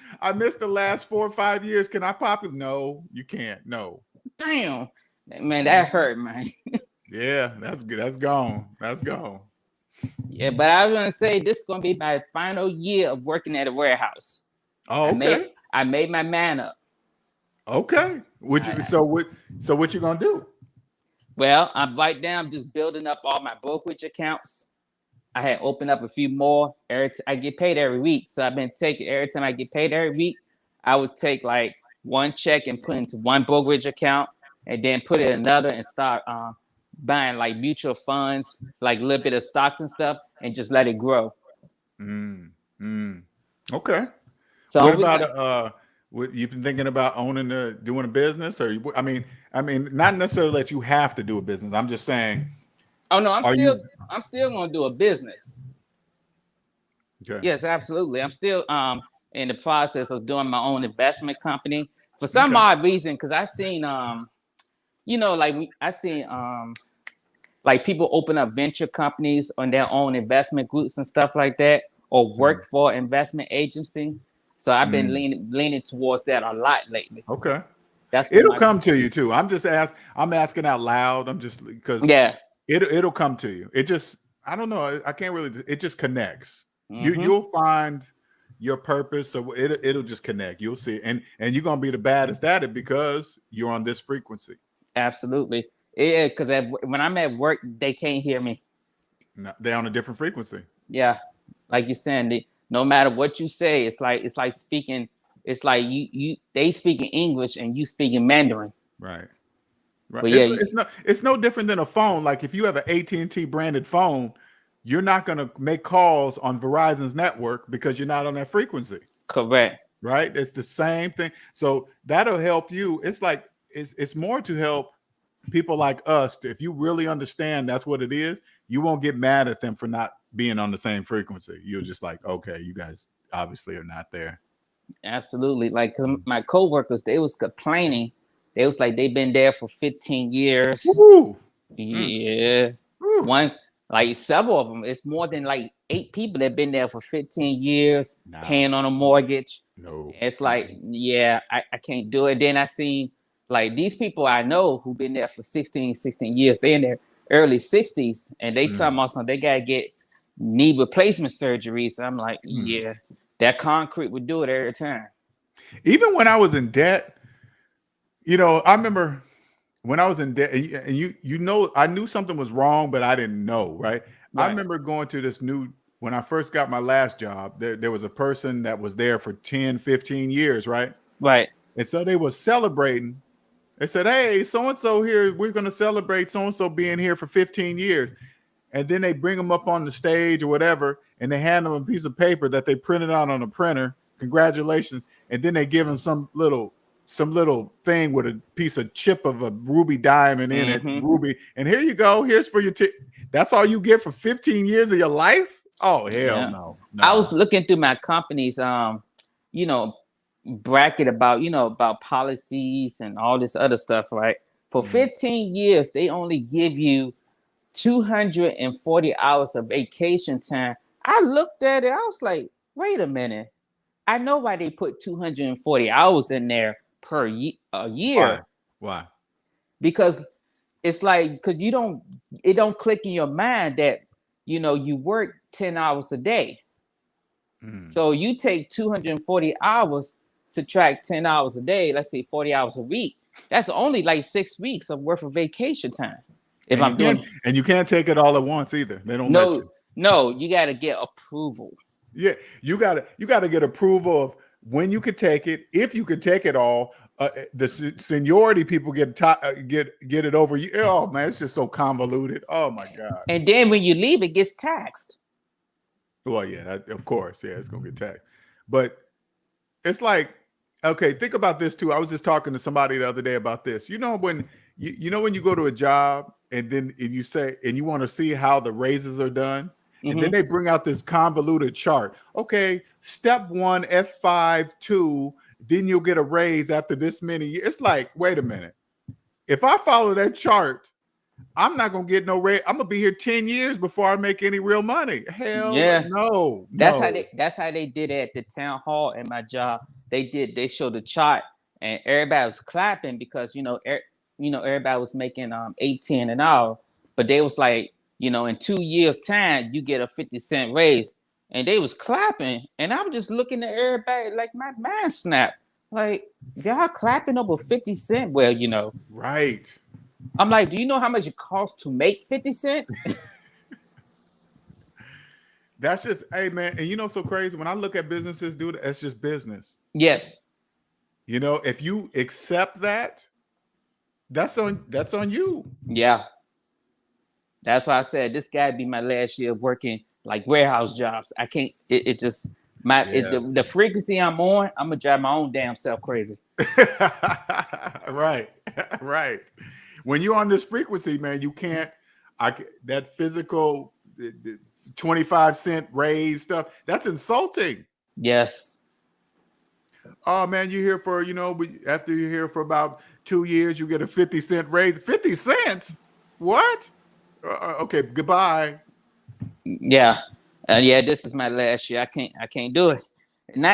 Speaker 2: the last 4 or 5 years. Can I pop it? No, you can't. No.
Speaker 4: Damn. Man, that hurt, man.
Speaker 2: Yeah, that's good. That's gone. That's gone.
Speaker 4: Yeah, but I was gonna say this is gonna be my final year of working at a warehouse.
Speaker 2: Oh, okay.
Speaker 4: I made my man up.
Speaker 2: Okay. So what you gonna do?
Speaker 4: Well, I'm right now. I'm just building up all my brokerage accounts. I had opened up a few more. I get paid every week, so I've been taking every time I get paid every week. I would take like one check and put into one brokerage account, and then put it in another and start buying like mutual funds, like a little bit of stocks and stuff, and just let it grow.
Speaker 2: Okay.
Speaker 4: So
Speaker 2: You've been thinking about doing a business, or I mean, not necessarily that you have to do a business. I'm just saying.
Speaker 4: Oh no, I'm still gonna do a business.
Speaker 2: Okay.
Speaker 4: Yes, absolutely. I'm still in the process of doing my own investment company for some odd reason, because I seen like people open up venture companies on their own investment groups and stuff like that, or work for investment agency. So I've been leaning towards that a lot lately.
Speaker 2: Okay.
Speaker 4: That's
Speaker 2: it'll come to you too. I'm asking out loud. I'm just because it'll come to you. It just, I don't know. I can't really. It just connects. You'll find your purpose. So it'll just connect. You'll see, and you're gonna be the baddest at it because you're on this frequency.
Speaker 4: Absolutely. Yeah, because when I'm at work, they can't hear me.
Speaker 2: No, they're on a different frequency.
Speaker 4: Yeah, like you're saying, no matter what you say, it's like speaking. It's like they speaking English and you speaking Mandarin.
Speaker 2: Right.
Speaker 4: But yeah,
Speaker 2: it's no different than a phone. Like if you have an AT&T branded phone, you're not going to make calls on Verizon's network because you're not on that frequency.
Speaker 4: Correct.
Speaker 2: Right. It's the same thing. So that'll help you. It's like it's more to help people like us. If you really understand that's what it is, you won't get mad at them for not being on the same frequency. You're just like, okay, you guys obviously are not there.
Speaker 4: Absolutely. Like my coworkers, they was complaining. They was like, they've been there for 15 years.
Speaker 2: Woo!
Speaker 4: Yeah.
Speaker 2: Woo!
Speaker 4: One, like several of them. It's more than like 8 people that been there for 15 years, paying on a mortgage.
Speaker 2: No.
Speaker 4: It's like, yeah, I can't do it. Then I seen like these people I know who've been there for 16 years. They in their early 60s, and they talking about something. They got to get knee replacement surgery. So I'm like, yeah, that concrete would do it every time.
Speaker 2: Even when I was in debt, I remember when I was in debt, and I knew something was wrong, but I didn't know, right? I remember going to when I first got my last job, there was a person that was there for 10, 15 years, right?
Speaker 4: Right.
Speaker 2: And so they were celebrating. They said, hey, so-and-so here, we're going to celebrate so-and-so being here for 15 years. And then they bring them up on the stage or whatever, and they hand them a piece of paper that they printed out on a printer. Congratulations. And then they give them some little thing with a piece of chip of a ruby diamond in it, ruby. And here you go. Here's for your that's all you get for 15 years of your life? Oh, hell no.
Speaker 4: I was looking through my company's bracket about policies and all this other stuff, right? For 15 years, they only give you 240 hours of vacation time. I looked at it, I was like, wait a minute. I know why they put 240 hours in there per year.
Speaker 2: Why?
Speaker 4: Because it's like, it don't click in your mind that you work 10 hours a day. So you take 240 hours, subtract 10 hours a day, let's say 40 hours a week. That's only like 6 weeks of worth of vacation time.
Speaker 2: And you can't take it all at once either. They don't let you.
Speaker 4: No, you got to get approval.
Speaker 2: Yeah, you got to get approval of when you could take it, if you could take it all. The seniority people get it over you. Oh man, it's just so convoluted. Oh my God.
Speaker 4: And then when you leave, it gets taxed.
Speaker 2: Well, yeah, of course, yeah, it's gonna get taxed. But it's like, okay, think about this too. I was just talking to somebody the other day about this. When when you go to a job and then you say and you want to see how the raises are done. And then they bring out this convoluted chart. Okay, step 1, F5, 2, then you'll get a raise after this many years. It's like, wait a minute. If I follow that chart, I'm not going to get no raise. I'm going to be here 10 years before I make any real money. Hell no.
Speaker 4: That's how they did it at the town hall at my job. They showed the chart and everybody was clapping because, everybody was making 18 an hour. But they was like, in 2 years' time, you get a 50-cent raise. And they was clapping. And I'm just looking at everybody like my mind snapped. Like, y'all clapping over 50 cents? Well,
Speaker 2: Right.
Speaker 4: I'm like, do you know how much it costs to make 50 cents?
Speaker 2: That's just, hey, man. And so crazy. When I look at businesses, dude, it's just business.
Speaker 4: Yes.
Speaker 2: If you accept that, that's on you.
Speaker 4: Yeah. That's why I said this gotta be my last year working like warehouse jobs. I can't. It just The frequency I'm on, I'm gonna drive my own damn self crazy.
Speaker 2: Right. When you're on this frequency, man, you can't. That physical 25-cent raise stuff. That's insulting.
Speaker 4: Yes.
Speaker 2: Oh man, you're here for after you're here for about 2 years, you get a 50-cent raise. 50 cents? What? Okay, goodbye.
Speaker 4: Yeah. This is my last year. I can't do it. And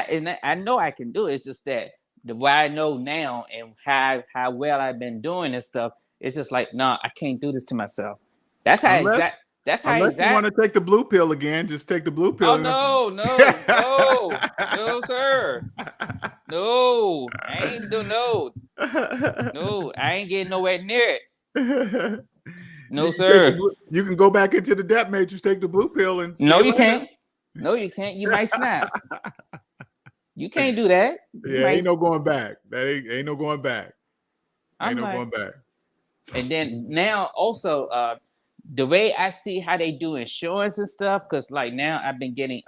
Speaker 4: I know I can do it. It's just that the way I know now and how well I've been doing this stuff, it's just like, no, I can't do this to myself. That's how
Speaker 2: Unless you want to take the blue pill again, just take the blue pill.
Speaker 4: Oh no, sir. No, I ain't do no. No, I ain't getting nowhere near it. No, sir.
Speaker 2: You can go back into the debt matrix, take the blue pill, and
Speaker 4: no, you can't. No, you can't. You might snap. You can't do that.
Speaker 2: Ain't no going back. That ain't no going back. Going back.
Speaker 4: And then now also, the way I see how they do insurance and stuff, because like now I've been getting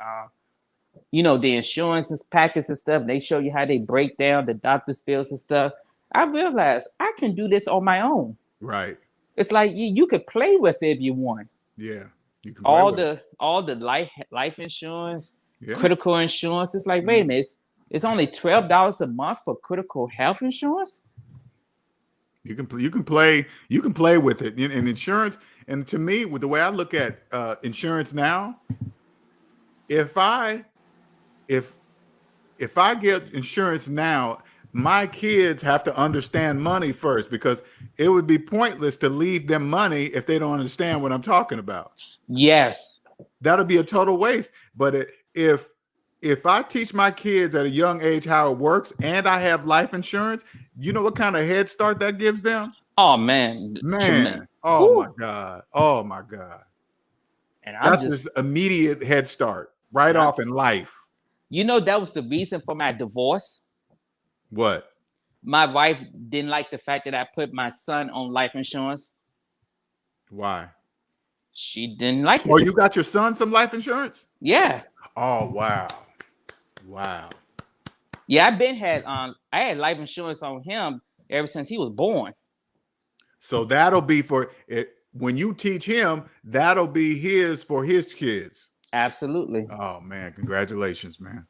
Speaker 4: the insurances packets and stuff. They show you how they break down the doctor's bills and stuff. I realized I can do this on my own.
Speaker 2: Right.
Speaker 4: It's like you could play with it if you want.
Speaker 2: Yeah. You can
Speaker 4: all the life insurance, critical insurance. It's like, wait a minute, it's only $12 a month for critical health insurance.
Speaker 2: You can play with it in insurance. And to me, with the way I look at insurance now, if I get insurance now, my kids have to understand money first, because it would be pointless to leave them money if they don't understand what I'm talking about.
Speaker 4: Yes.
Speaker 2: That'll be a total waste. But if I teach my kids at a young age how it works and I have life insurance, you know what kind of head start that gives them?
Speaker 4: Oh, man.
Speaker 2: Oh, my God.
Speaker 4: And
Speaker 2: that's just immediate head start right off in life.
Speaker 4: You know, that was the reason for my divorce.
Speaker 2: What?
Speaker 4: My wife didn't like the fact that I put my son on life insurance.
Speaker 2: Why?
Speaker 4: She didn't like it.
Speaker 2: Oh, you got your son some life insurance?
Speaker 4: Yeah.
Speaker 2: Oh, wow.
Speaker 4: Yeah, I had life insurance on him ever since he was born.
Speaker 2: So that'll be for it when you teach him. That'll be his for his kids.
Speaker 4: Absolutely.
Speaker 2: Oh man, congratulations, man.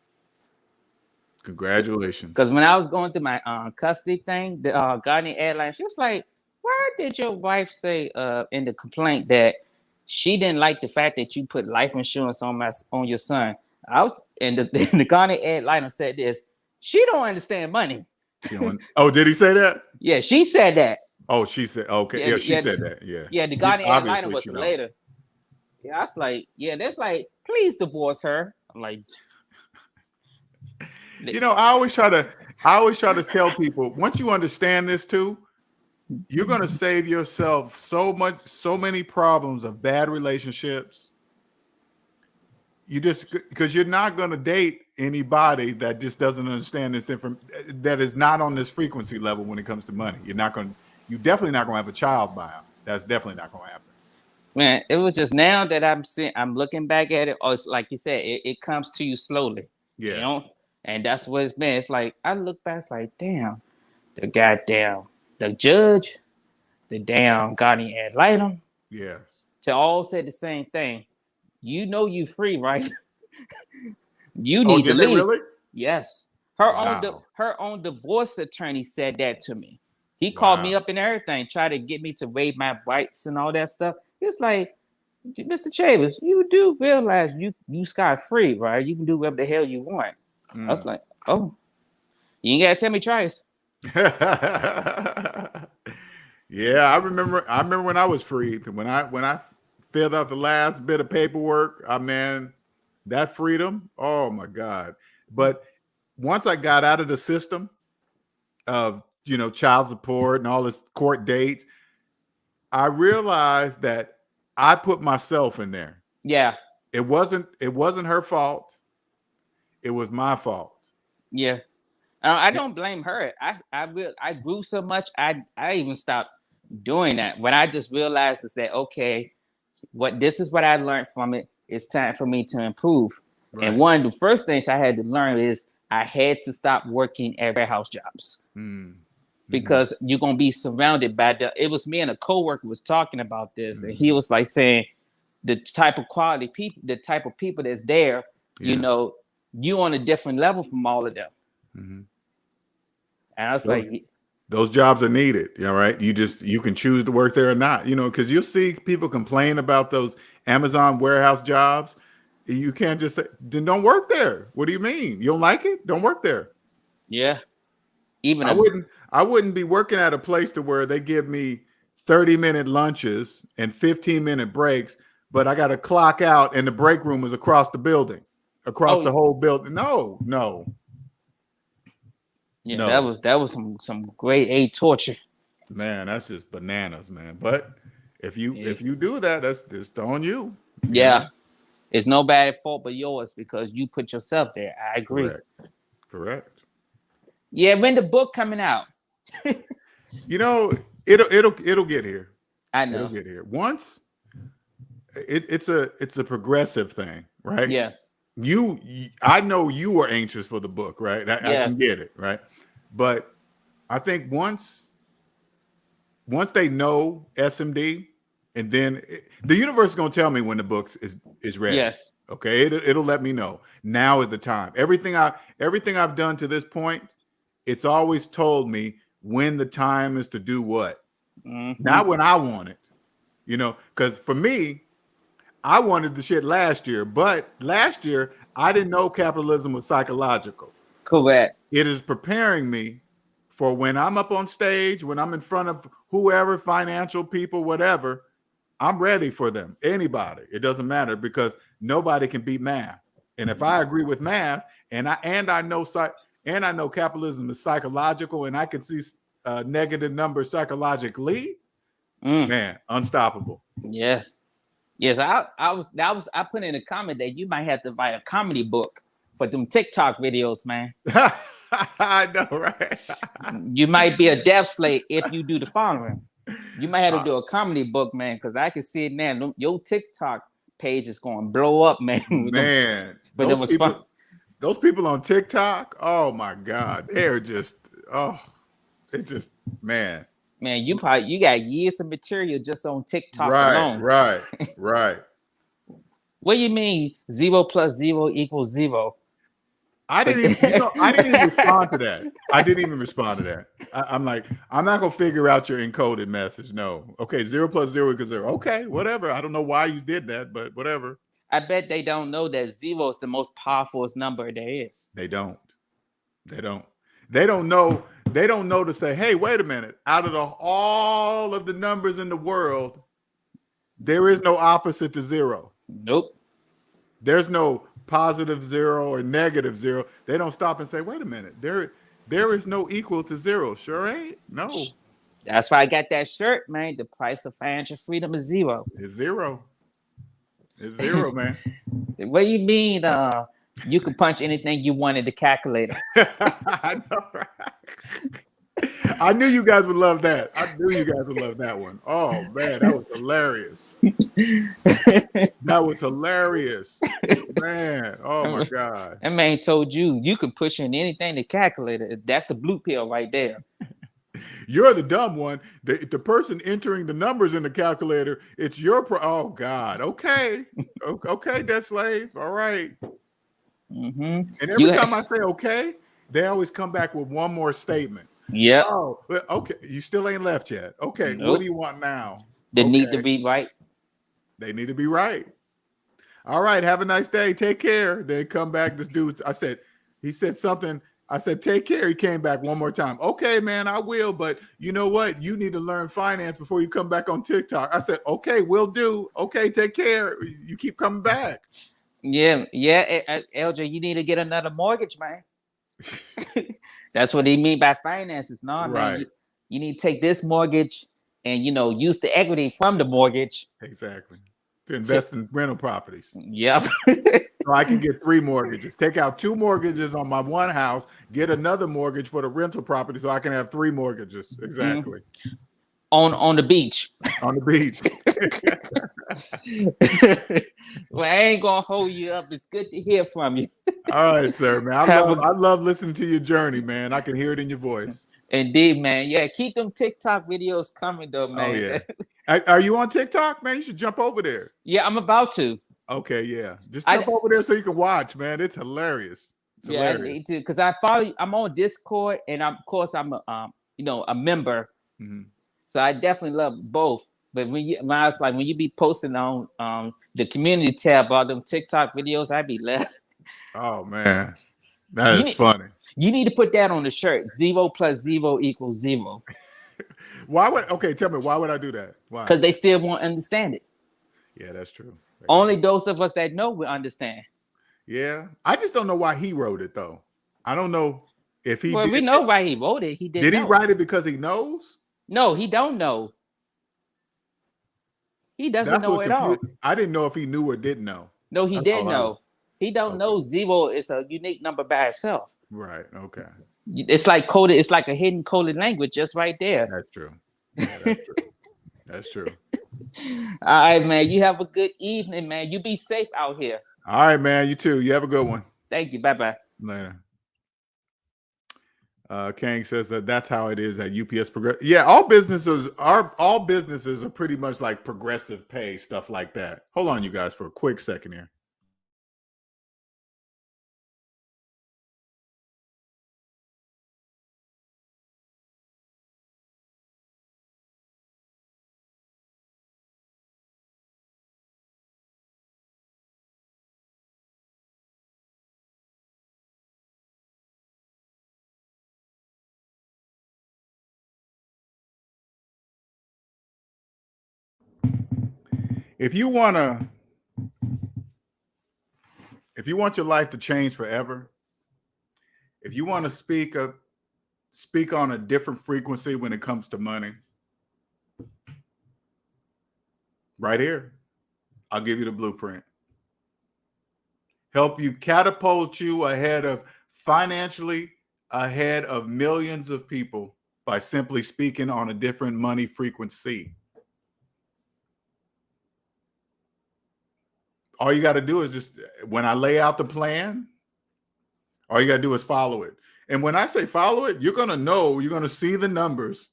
Speaker 2: Congratulations.
Speaker 4: Because when I was going through my custody thing, the guardian ad litem, she was like, "Why did your wife say in the complaint that she didn't like the fact that you put life insurance on your son?" The guardian ad litem said this: "She don't understand money."
Speaker 2: Oh, did he say that?
Speaker 4: Yeah, she said that.
Speaker 2: Oh, she said, okay. Yeah, she said that. Yeah.
Speaker 4: Yeah, the guardian ad litem was later. Yeah, I was like, that's like, please divorce her. I'm like,
Speaker 2: I always try to tell people, once you understand this too, you're going to save yourself so many problems of bad relationships. Because you're not going to date anybody that just doesn't understand this that is not on this frequency level when it comes to money. You're definitely not going to have a child by them. That's definitely not going to happen.
Speaker 4: Man, it was just now that I'm looking back at it. Oh, it's like you said, it comes to you slowly.
Speaker 2: Yeah.
Speaker 4: And that's what it's been. It's like I look back, it's like, damn, the judge, the damn guardian ad litem.
Speaker 2: Yes.
Speaker 4: To all said the same thing. You free, right? You
Speaker 2: Oh,
Speaker 4: need to leave.
Speaker 2: Really?
Speaker 4: Yes. Her own divorce attorney said that to me. He called me up and everything, tried to get me to waive my rights and all that stuff. It's like, Mr. Chavez, you do realize you scot-free, right? You can do whatever the hell you want. I was like, oh, you ain't gotta tell me twice.
Speaker 2: Yeah, I remember when I was free. When I filled out the last bit of paperwork, that freedom, oh my God. But once I got out of the system of child support and all this court dates, I realized that I put myself in there.
Speaker 4: Yeah.
Speaker 2: It wasn't her fault. It was my fault.
Speaker 4: Yeah. I don't blame her. I grew so much. I even stopped doing that. When I just realized is that, okay, this is what I learned from it. It's time for me to improve.
Speaker 2: Right.
Speaker 4: And one of the first things I had to learn is I had to stop working at warehouse jobs because you're going to be surrounded by it was me and a coworker was talking about this, and he was like saying the type of quality people, the type of people that's there, you know, you on a different level from all of them. And I was like,
Speaker 2: those jobs are needed. Yeah, right. You can choose to work there or not, you know, because you'll see people complain about those Amazon warehouse jobs. You can't just say, then don't work there. What do you mean? You don't like it? Don't work there.
Speaker 4: Yeah. Even
Speaker 2: I wouldn't be working at a place to where they give me 30-minute lunches and 15-minute breaks, but I got to clock out and the break room is across the building, across the whole building. No.
Speaker 4: Yeah, that was some grade A torture.
Speaker 2: Man, that's just bananas, man. But if you do that, that's on you.
Speaker 4: Yeah. It's nobody's fault but yours because you put yourself there. I agree.
Speaker 2: Correct.
Speaker 4: Yeah, when the book coming out?
Speaker 2: You know, it'll get here.
Speaker 4: I know.
Speaker 2: It'll get here. Once it's a progressive thing, right?
Speaker 4: Yes.
Speaker 2: I know you were anxious for the book, right? I can get it, right? But I think once they know SMD, and then the universe is going to tell me when the book is ready.
Speaker 4: Yes.
Speaker 2: Okay. It'll let me know. Now is the time. Everything I've done to this point, it's always told me when the time is to do what. Not when I want it. You know, because for me, I wanted the shit last year, but last year I didn't know capitalism was psychological.
Speaker 4: Correct.
Speaker 2: It is preparing me for when I'm up on stage, when I'm in front of whoever, financial people, whatever. I'm ready for them. Anybody. It doesn't matter because nobody can beat math. And if I agree with math and I know capitalism is psychological and I can see negative numbers psychologically, man, unstoppable.
Speaker 4: Yes. I put in a comment that you might have to write a comedy book for them TikTok videos, man.
Speaker 2: I know, right?
Speaker 4: You might be a death slate if you do the following. You might have to do a comedy book, man, because I can see it now. Your TikTok page is going to blow up, man.
Speaker 2: Man, those people on TikTok, oh my God, they're just, man.
Speaker 4: Man, you got years of material just on TikTok alone.
Speaker 2: Right.
Speaker 4: What do you mean 0 + 0 = 0?
Speaker 2: I didn't even respond to that. I didn't even respond to that. I'm like, I'm not gonna figure out your encoded message. No. Okay, 0 + 0 = 0. Okay, whatever. I don't know why you did that, but whatever.
Speaker 4: I bet they don't know that 0 is the most powerful number there is.
Speaker 2: They don't know. They don't know to say, hey, wait a minute. Out of all of the numbers in the world, there is no opposite to 0.
Speaker 4: Nope.
Speaker 2: There's no positive 0 or negative 0. They don't stop and say, wait a minute, there is no equal to 0. Sure ain't. No.
Speaker 4: That's why I got that shirt, man. The price of financial freedom is 0.
Speaker 2: It's 0. It's 0, man.
Speaker 4: What do you mean? You can punch anything you want in the calculator.
Speaker 2: I know, right? I knew you guys would love that. I knew you guys would love that one. Oh man, that was hilarious. That was hilarious, man. Oh my God.
Speaker 4: That man told you can push in anything to calculator. That's the blue pill right there.
Speaker 2: You're the dumb one. The person entering the numbers in the calculator, it's your oh God. Okay, death slave. All right. And every time I say okay, they always come back with one more statement.
Speaker 4: Yeah.
Speaker 2: Oh, okay. You still ain't left yet. Okay.
Speaker 4: Nope.
Speaker 2: What do you want now?
Speaker 4: They need to be right.
Speaker 2: They need to be right. All right. Have a nice day. Take care. Then come back. This dude, he said something. I said, take care. He came back one more time. Okay, man, I will. But you know what? You need to learn finance before you come back on TikTok. I said, okay, will do. Okay, take care. You keep coming back.
Speaker 4: Yeah. LJ, you need to get another mortgage, man. That's what they mean by finances. No,
Speaker 2: right.
Speaker 4: Man, you need to take this mortgage and use the equity from the mortgage.
Speaker 2: Exactly. To invest in rental properties.
Speaker 4: Yep.
Speaker 2: So I can get 3 mortgages. Take out 2 mortgages on my one house, get another mortgage for the rental property so I can have 3 mortgages. Exactly.
Speaker 4: On the beach.
Speaker 2: On the beach.
Speaker 4: Well, I ain't gonna hold you up. It's good to hear from you.
Speaker 2: All right, sir, man. I love listening to your journey, man. I can hear it in your voice.
Speaker 4: Indeed, man. Yeah, keep them TikTok videos coming, though, man.
Speaker 2: Oh yeah. Are you on TikTok, man? You should jump over there.
Speaker 4: Yeah, I'm about to.
Speaker 2: Okay, yeah. Just jump over there so you can watch, man. It's hilarious.
Speaker 4: I need to, because I follow you. I'm on Discord, and of course I'm a member.
Speaker 2: Mm-hmm.
Speaker 4: So I definitely love both. But when you be posting on the community tab all them TikTok videos, I'd be left.
Speaker 2: Oh man, that is funny.
Speaker 4: You need to put that on the shirt. 0 plus 0 equals 0.
Speaker 2: Tell me, why would I do that? Why?
Speaker 4: Because they still won't understand it.
Speaker 2: Yeah, that's true.
Speaker 4: Only those of us that know will understand.
Speaker 2: Yeah. I just don't know why he wrote it though. I don't know if he
Speaker 4: we know why he wrote it. He didn't.
Speaker 2: Did he write it because he knows?
Speaker 4: No, he don't know. He doesn't know at all.
Speaker 2: I didn't know if he knew or didn't know.
Speaker 4: No, he didn't know. He don't know 0 is a unique number by itself.
Speaker 2: Right. Okay.
Speaker 4: It's like coded. It's like a hidden coded language just right there.
Speaker 2: That's true. Yeah, that's true. That's true.
Speaker 4: All right, man. You have a good evening, man. You be safe out here.
Speaker 2: All right, man. You too. You have a good one.
Speaker 4: Thank you. Bye-bye.
Speaker 2: Later. Kang says that's how it is at UPS Progress. Yeah, all businesses are pretty much like progressive pay, stuff like that. Hold on, you guys, for a quick second here. If you want your life to change forever, if you want to speak on a different frequency when it comes to money, right here, I'll give you the blueprint. Help you catapult you financially ahead of millions of people by simply speaking on a different money frequency. All you got to do is just, when I lay out the plan, all you got to do is follow it. And when I say follow it, you're going to see the numbers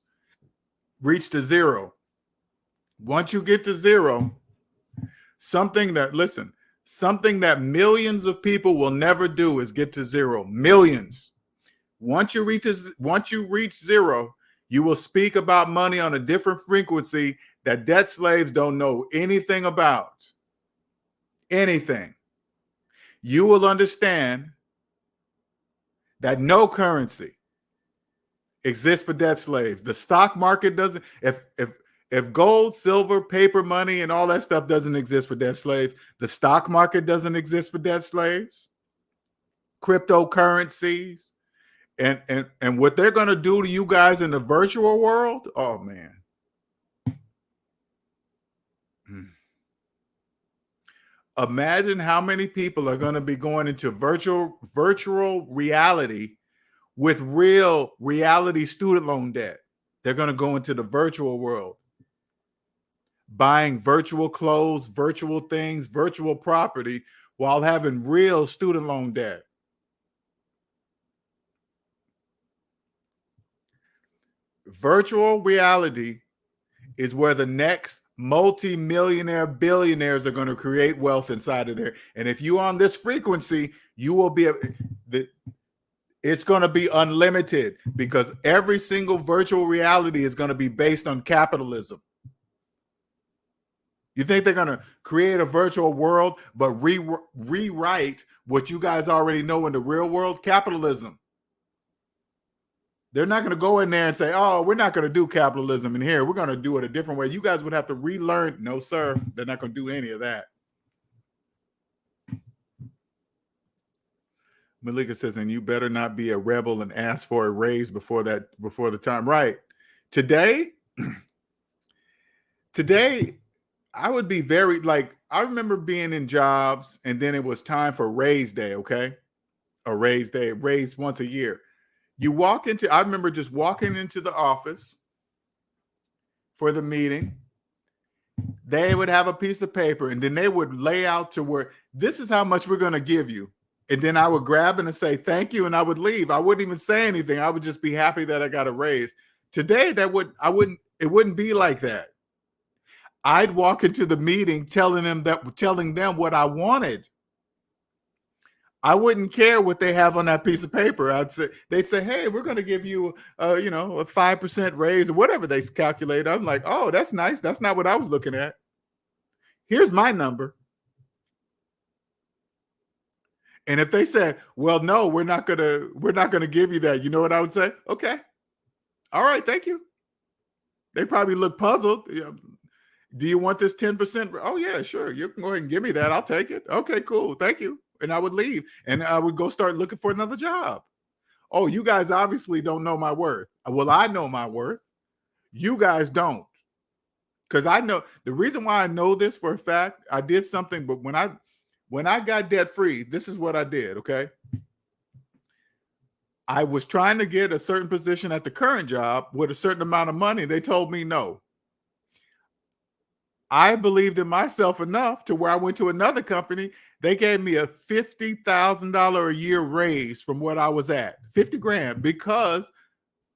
Speaker 2: reach to 0. Once you get to 0, something that millions of people will never do is get to 0. Millions. Once you reach 0, you will speak about money on a different frequency that debt slaves don't know anything about. Anything. You will understand that no currency exists for debt slaves. The stock market doesn't. If gold, silver, paper money, and all that stuff doesn't exist for debt slaves, the stock market doesn't exist for debt slaves. Cryptocurrencies, and what they're going to do to you guys in the virtual world. Oh man. Imagine how many people are going to be going into virtual reality with real reality student loan debt. They're going to go into the virtual world, buying virtual clothes, virtual things, virtual property, while having real student loan debt. Virtual reality is where the next multi-millionaire billionaires are going to create wealth inside of there. And if you're on this frequency, you will be it's going to be unlimited, because every single virtual reality is going to be based on capitalism. You think they're going to create a virtual world but rewrite what you guys already know in the real world? Capitalism. They're not going to go in there and say, oh, we're not going to do capitalism in here. We're going to do it a different way. You guys would have to relearn. No, sir. They're not going to do any of that. Malika says, and you better not be a rebel and ask for a raise before the time. Right. Today, I would be very, I remember being in jobs and then it was time for raise day. Okay. A raise day, raise once a year. I remember just walking into the office for the meeting, They would have a piece of paper, and then they would lay out to where this is how much we're going to give you. And then I would grab it and say, thank you. And I would leave. I wouldn't even say anything. I would just be happy that I got a raise. Today, it wouldn't be like that. I'd walk into the meeting telling them what I wanted. I wouldn't care what they have on that piece of paper. They'd say, hey, we're going to give you, a 5% raise or whatever they calculate. I'm like, oh, that's nice. That's not what I was looking at. Here's my number. And if they said, well, no, we're not going to give you that. You know what I would say? Okay. All right. Thank you. They probably look puzzled. Do you want this 10%? Oh yeah, sure. You can go ahead and give me that. I'll take it. Okay, cool. Thank you. And I would leave and I would go start looking for another job. Oh, you guys obviously don't know my worth. Well, I know my worth. You guys don't. Because I know the reason why I know this for a fact, I did something, but when I got debt free, this is what I did. Okay. I was trying to get a certain position at the current job with a certain amount of money. They told me no. I believed in myself enough to where I went to another company. They gave me a $50,000 a year raise from what I was at, 50 grand, because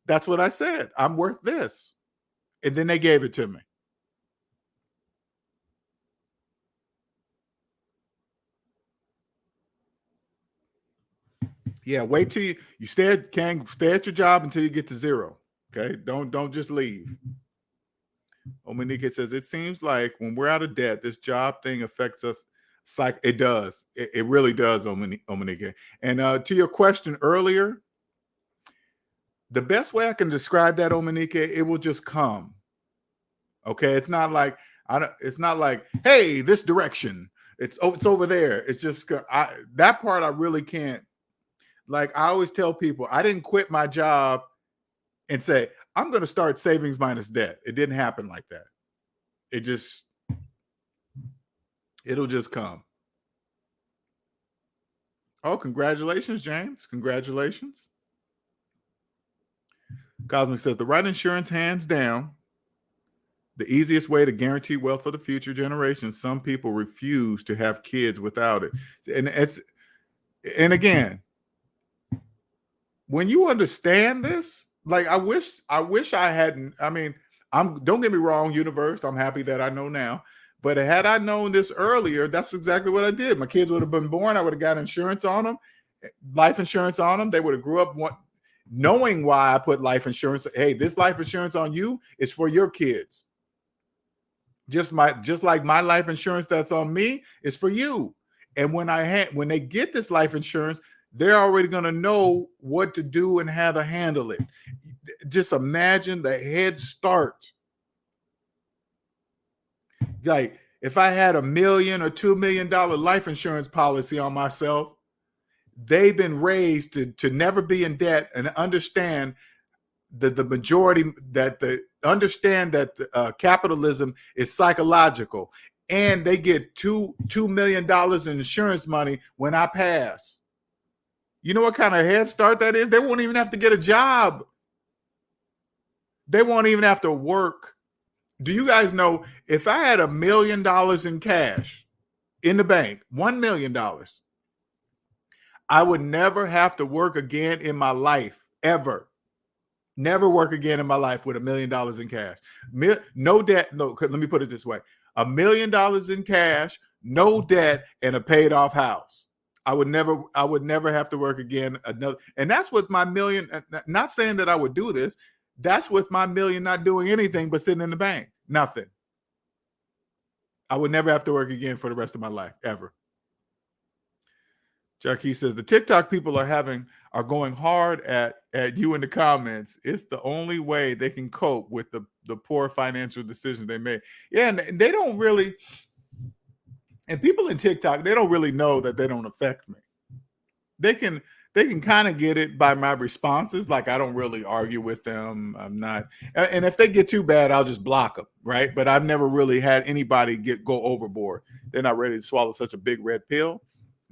Speaker 2: that's what I said. I'm worth this. And then they gave it to me. Yeah, wait till you stay at your job until you get to zero. Okay, don't just leave. Omanike says, it seems like when we're out of debt, this job thing affects us. It does. It really does, Omanike. And to your question earlier, the best way I can describe that, Omanike, it will just come. Okay, it's not like hey, this direction. It's over there. It's just that part I really can't. Like I always tell people, I didn't quit my job and say, I'm going to start savings minus debt. It didn't happen like that. It'll just come. Oh, congratulations, James. Congratulations. Cosmic says the right insurance, hands down, the easiest way to guarantee wealth for the future generations. Some people refuse to have kids without it. And again, when you understand this, like I wish I hadn't. I mean, don't get me wrong, universe. I'm happy that I know now. But had I known this earlier, that's exactly what I did. My kids would have been born. I would have got insurance on them, life insurance on them. They would have grew up knowing why I put life insurance. Hey, this life insurance on you is for your kids. Just like my life insurance that's on me is for you. And when they get this life insurance, they're already going to know what to do and how to handle it. Just imagine the head start. Like if I had $1 million or $2 million life insurance policy on myself, they've been raised to never be in debt and understand the majority understand that capitalism is psychological, and they get $2 million in insurance money when I pass. You know what kind of head start that is? They won't even have to get a job. They won't even have to work. Do you guys know if I had $1 million in cash in the bank, $1 million, I would never have to work again in my life, ever. Never work again in my life with $1 million in cash. No debt. No, let me put it this way. $1 million in cash, no debt, and a paid off house. I would never have to work again. And that's with my $1 million. Not saying that I would do this. That's with my $1 million not doing anything but sitting in the bank. Nothing. I would never have to work again for the rest of my life, ever. Jackie says the TikTok people are going hard at you in the comments. It's the only way they can cope with the poor financial decisions they made. Yeah, and they don't really. And people in TikTok, they don't really know that they don't affect me. They can kind of get it by my responses. Like I don't really argue with them. I'm not. And if they get too bad, I'll just block them, right? But I've never really had anybody go overboard. They're not ready to swallow such a big red pill.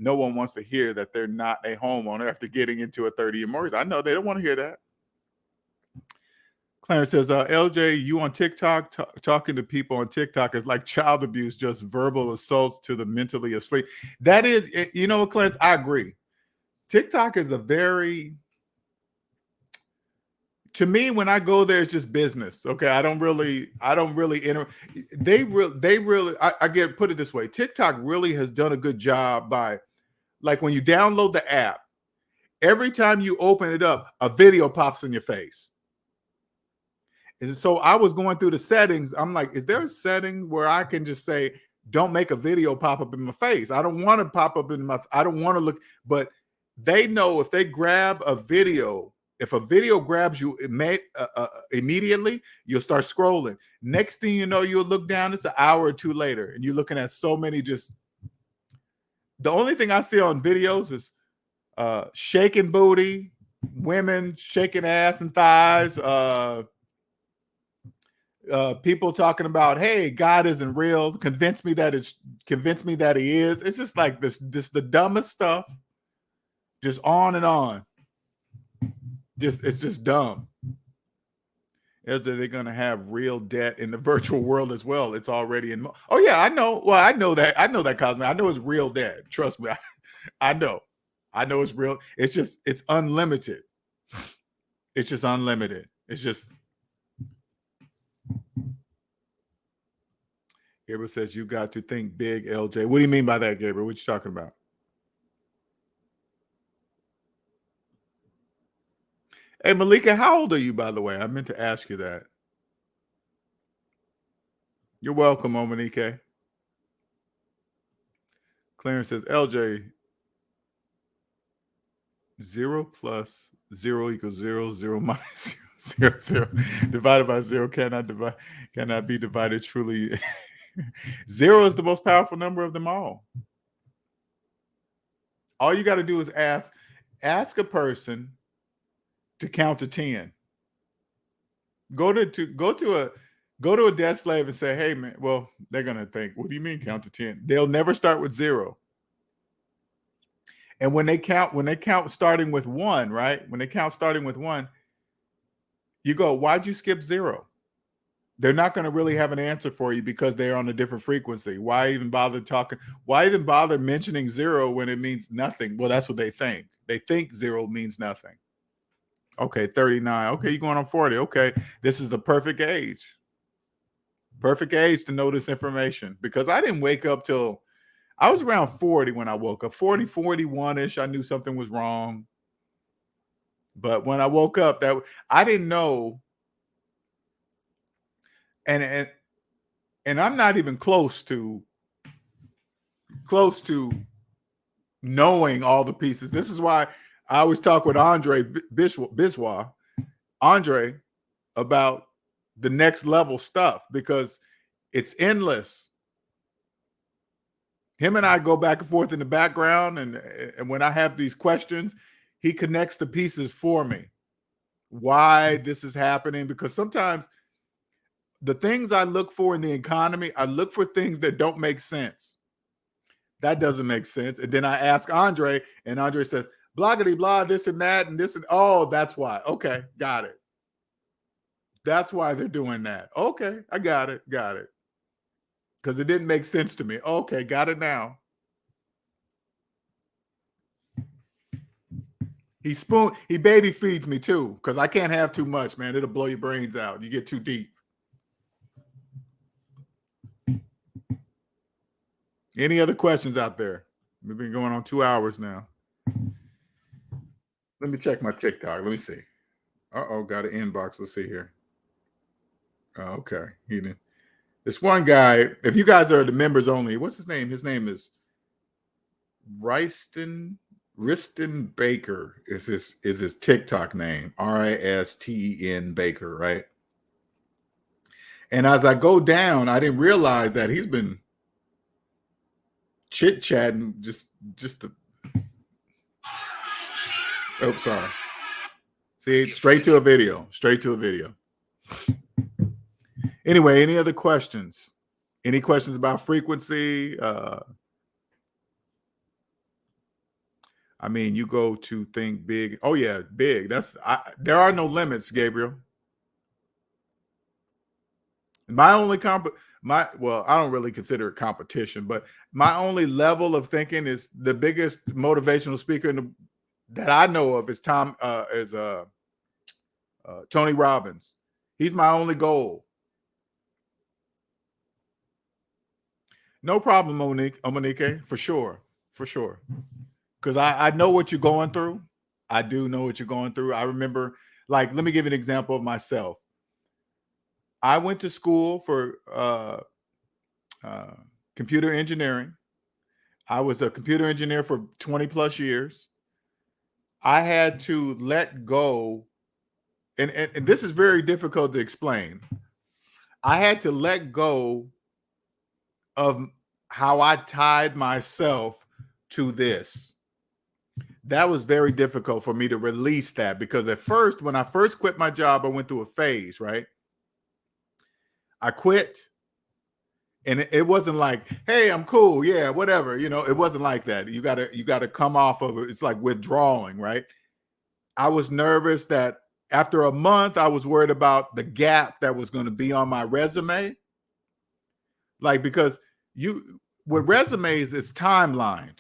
Speaker 2: No one wants to hear that they're not a homeowner after getting into a 30-year mortgage. I know they don't want to hear that. Clarence says, LJ, you on TikTok, talking to people on TikTok is like child abuse, just verbal assaults to the mentally asleep. That is, you know what, Clarence, I agree. TikTok is a very, to me, when I go there, it's just business. Okay. I don't really I get, put it this way. TikTok really has done a good job by, like, when you download the app, every time you open it up, a video pops in your face. And so I was going through the settings. I'm like, is there a setting where I can just say, don't make a video pop up in my face? I don't want to pop up in my, I don't want to look, but they know if they grab a video, if a video grabs you immediately, you'll start scrolling. Next thing you know, you'll look down, it's an hour or two later, and you're looking at so many just, the only thing I see on videos is shaking booty, women shaking ass and thighs, people talking about, hey, God isn't real. Convince me that he is. It's just like this the dumbest stuff. Just on and on. It's just dumb. They're gonna have real debt in the virtual world as well. It's already in. Oh yeah, I know. Well, I know that, Cosme. I know it's real debt. Trust me. I know it's real. It's unlimited. It's just unlimited. It's just. Gabriel says, you got to think big, LJ. What do you mean by that, Gabriel? What you talking about? Hey, Malika, how old are you, by the way? I meant to ask you that. You're welcome, Monique. Clarence says, LJ, 0 plus 0 equals 0, 0 minus 0, 0. Divided by 0 cannot be divided truly. 0 is the most powerful number of them all. All you got to do is ask a person to count to 10. Go to a desk slave and say, hey man, well, they're gonna think, what do you mean count to 10? They'll never start with 0. And when they count starting with 1, right? When they count starting with 1, you go, why'd you skip 0? They're not going to really have an answer for you because they're on a different frequency. Why even bother talking? Why even bother mentioning 0 when it means nothing? Well, that's what they think. They think 0 means nothing. Okay, 39. Okay, you're going on 40. Okay, this is the perfect age. Perfect age to know this information, because I didn't wake up till I was around 40 when I woke up. 40, 41-ish. I knew something was wrong. But when I woke up, that I didn't know. And I'm not even close to knowing all the pieces. This is why I always talk with Andre Biswa, Andre, about the next level stuff, because it's endless. Him and I go back and forth in the background, and when I have these questions, he connects the pieces for me. Why this is happening, because sometimes the things I look for in the economy, I look for things that don't make sense. That doesn't make sense. And then I ask Andre, and Andre says, bloggity blah, this and that, and this, and oh, that's why. Okay, got it. That's why they're doing that. Okay, I got it. Because it didn't make sense to me. Okay, got it now. He baby feeds me too, because I can't have too much, man. It'll blow your brains out. You get too deep. Any other questions out there? We've been going on 2 hours now. Let me check my TikTok. Let me see. Uh-oh, got an inbox. Let's see here. Oh, okay. This one guy, if you guys are the members only, what's his name? His name is Riston Baker is his TikTok name. Risten Baker, right? And as I go down, I didn't realize that he's been chit-chatting just the oops, sorry. See, straight to a video. Anyway, any other questions? Any questions about frequency? I mean, you go to think big. Oh yeah, big. There are no limits, Gabriel. My only well, I don't really consider it competition, but my only level of thinking is the biggest motivational speaker that I know of is Tony Robbins. He's my only goal. No problem, Monique, for sure. Because I know what you're going through. I do know what you're going through. I remember, like, let me give you an example of myself. I went to school for computer engineering. I was a computer engineer for 20 plus years. I had to let go, and this is very difficult to explain. I had to let go of how I tied myself to this. That was very difficult for me to release that, because at first, when I first quit my job, I went through a phase, right? I quit, and it wasn't like, hey, I'm cool, yeah, whatever. It wasn't like that. You gotta come off of it. It's like withdrawing, right? I was nervous that after a month, I was worried about the gap that was going to be on my resume. Like, because with resumes, it's timelined.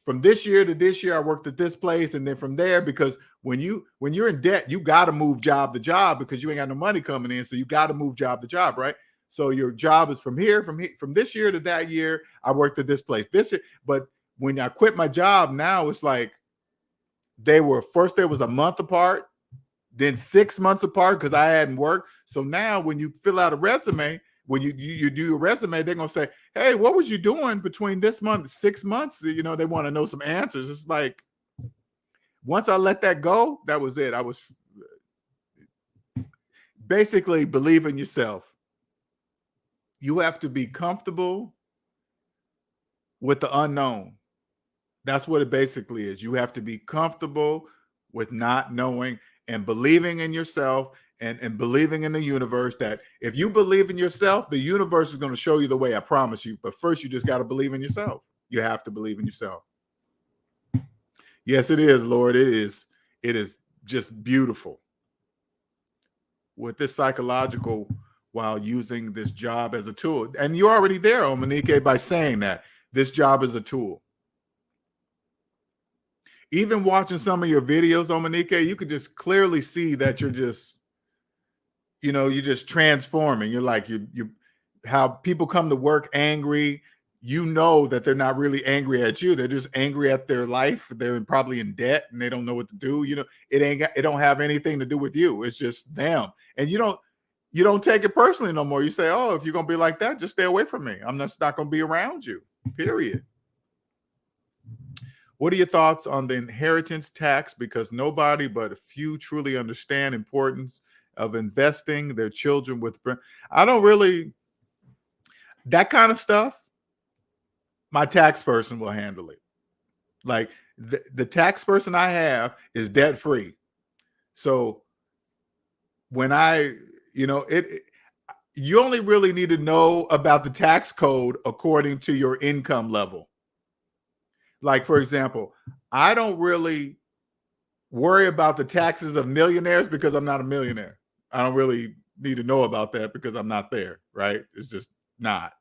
Speaker 2: From this year to this year, I worked at this place, and then from there, because when you're in debt, you got to move job to job because you ain't got no money coming in, so you got to move job to job, right? So your job is from this year to that year, I worked at this place. But when I quit my job, now it's like there was a month apart, then 6 months apart because I hadn't worked. So now when you fill out a resume, when you do your resume, they're gonna say, hey, what was you doing between this month, 6 months? They want to know some answers. It's like, once I let that go, that was it. I was basically, believe in yourself. You have to be comfortable with the unknown. That's what it basically is. You have to be comfortable with not knowing, and believing in yourself, and believing in the universe, that if you believe in yourself, the universe is going to show you the way, I promise you. But first, you just got to believe in yourself. You have to believe in yourself. Yes, it is, Lord. It is just beautiful. With this psychological, while using this job as a tool. And you're already there, Monique, by saying that this job is a tool. Even watching some of your videos, Monique, you could just clearly see that you're just, you're just transforming. You're like, you how people come to work angry, that they're not really angry at you. They're just angry at their life. They're probably in debt and they don't know what to do. It don't have anything to do with you. It's just them. And you don't take it personally no more. You say, oh, if you're going to be like that, just stay away from me. I'm just not going to be around you, period. What are your thoughts on the inheritance tax? Because nobody but a few truly understand importance of investing their children with. I don't really, that kind of stuff, my tax person will handle it. Like the tax person I have is debt free. So when you only really need to know about the tax code according to your income level. Like, for example, I don't really worry about the taxes of millionaires because I'm not a millionaire. I don't really need to know about that because I'm not there, right? It's just not.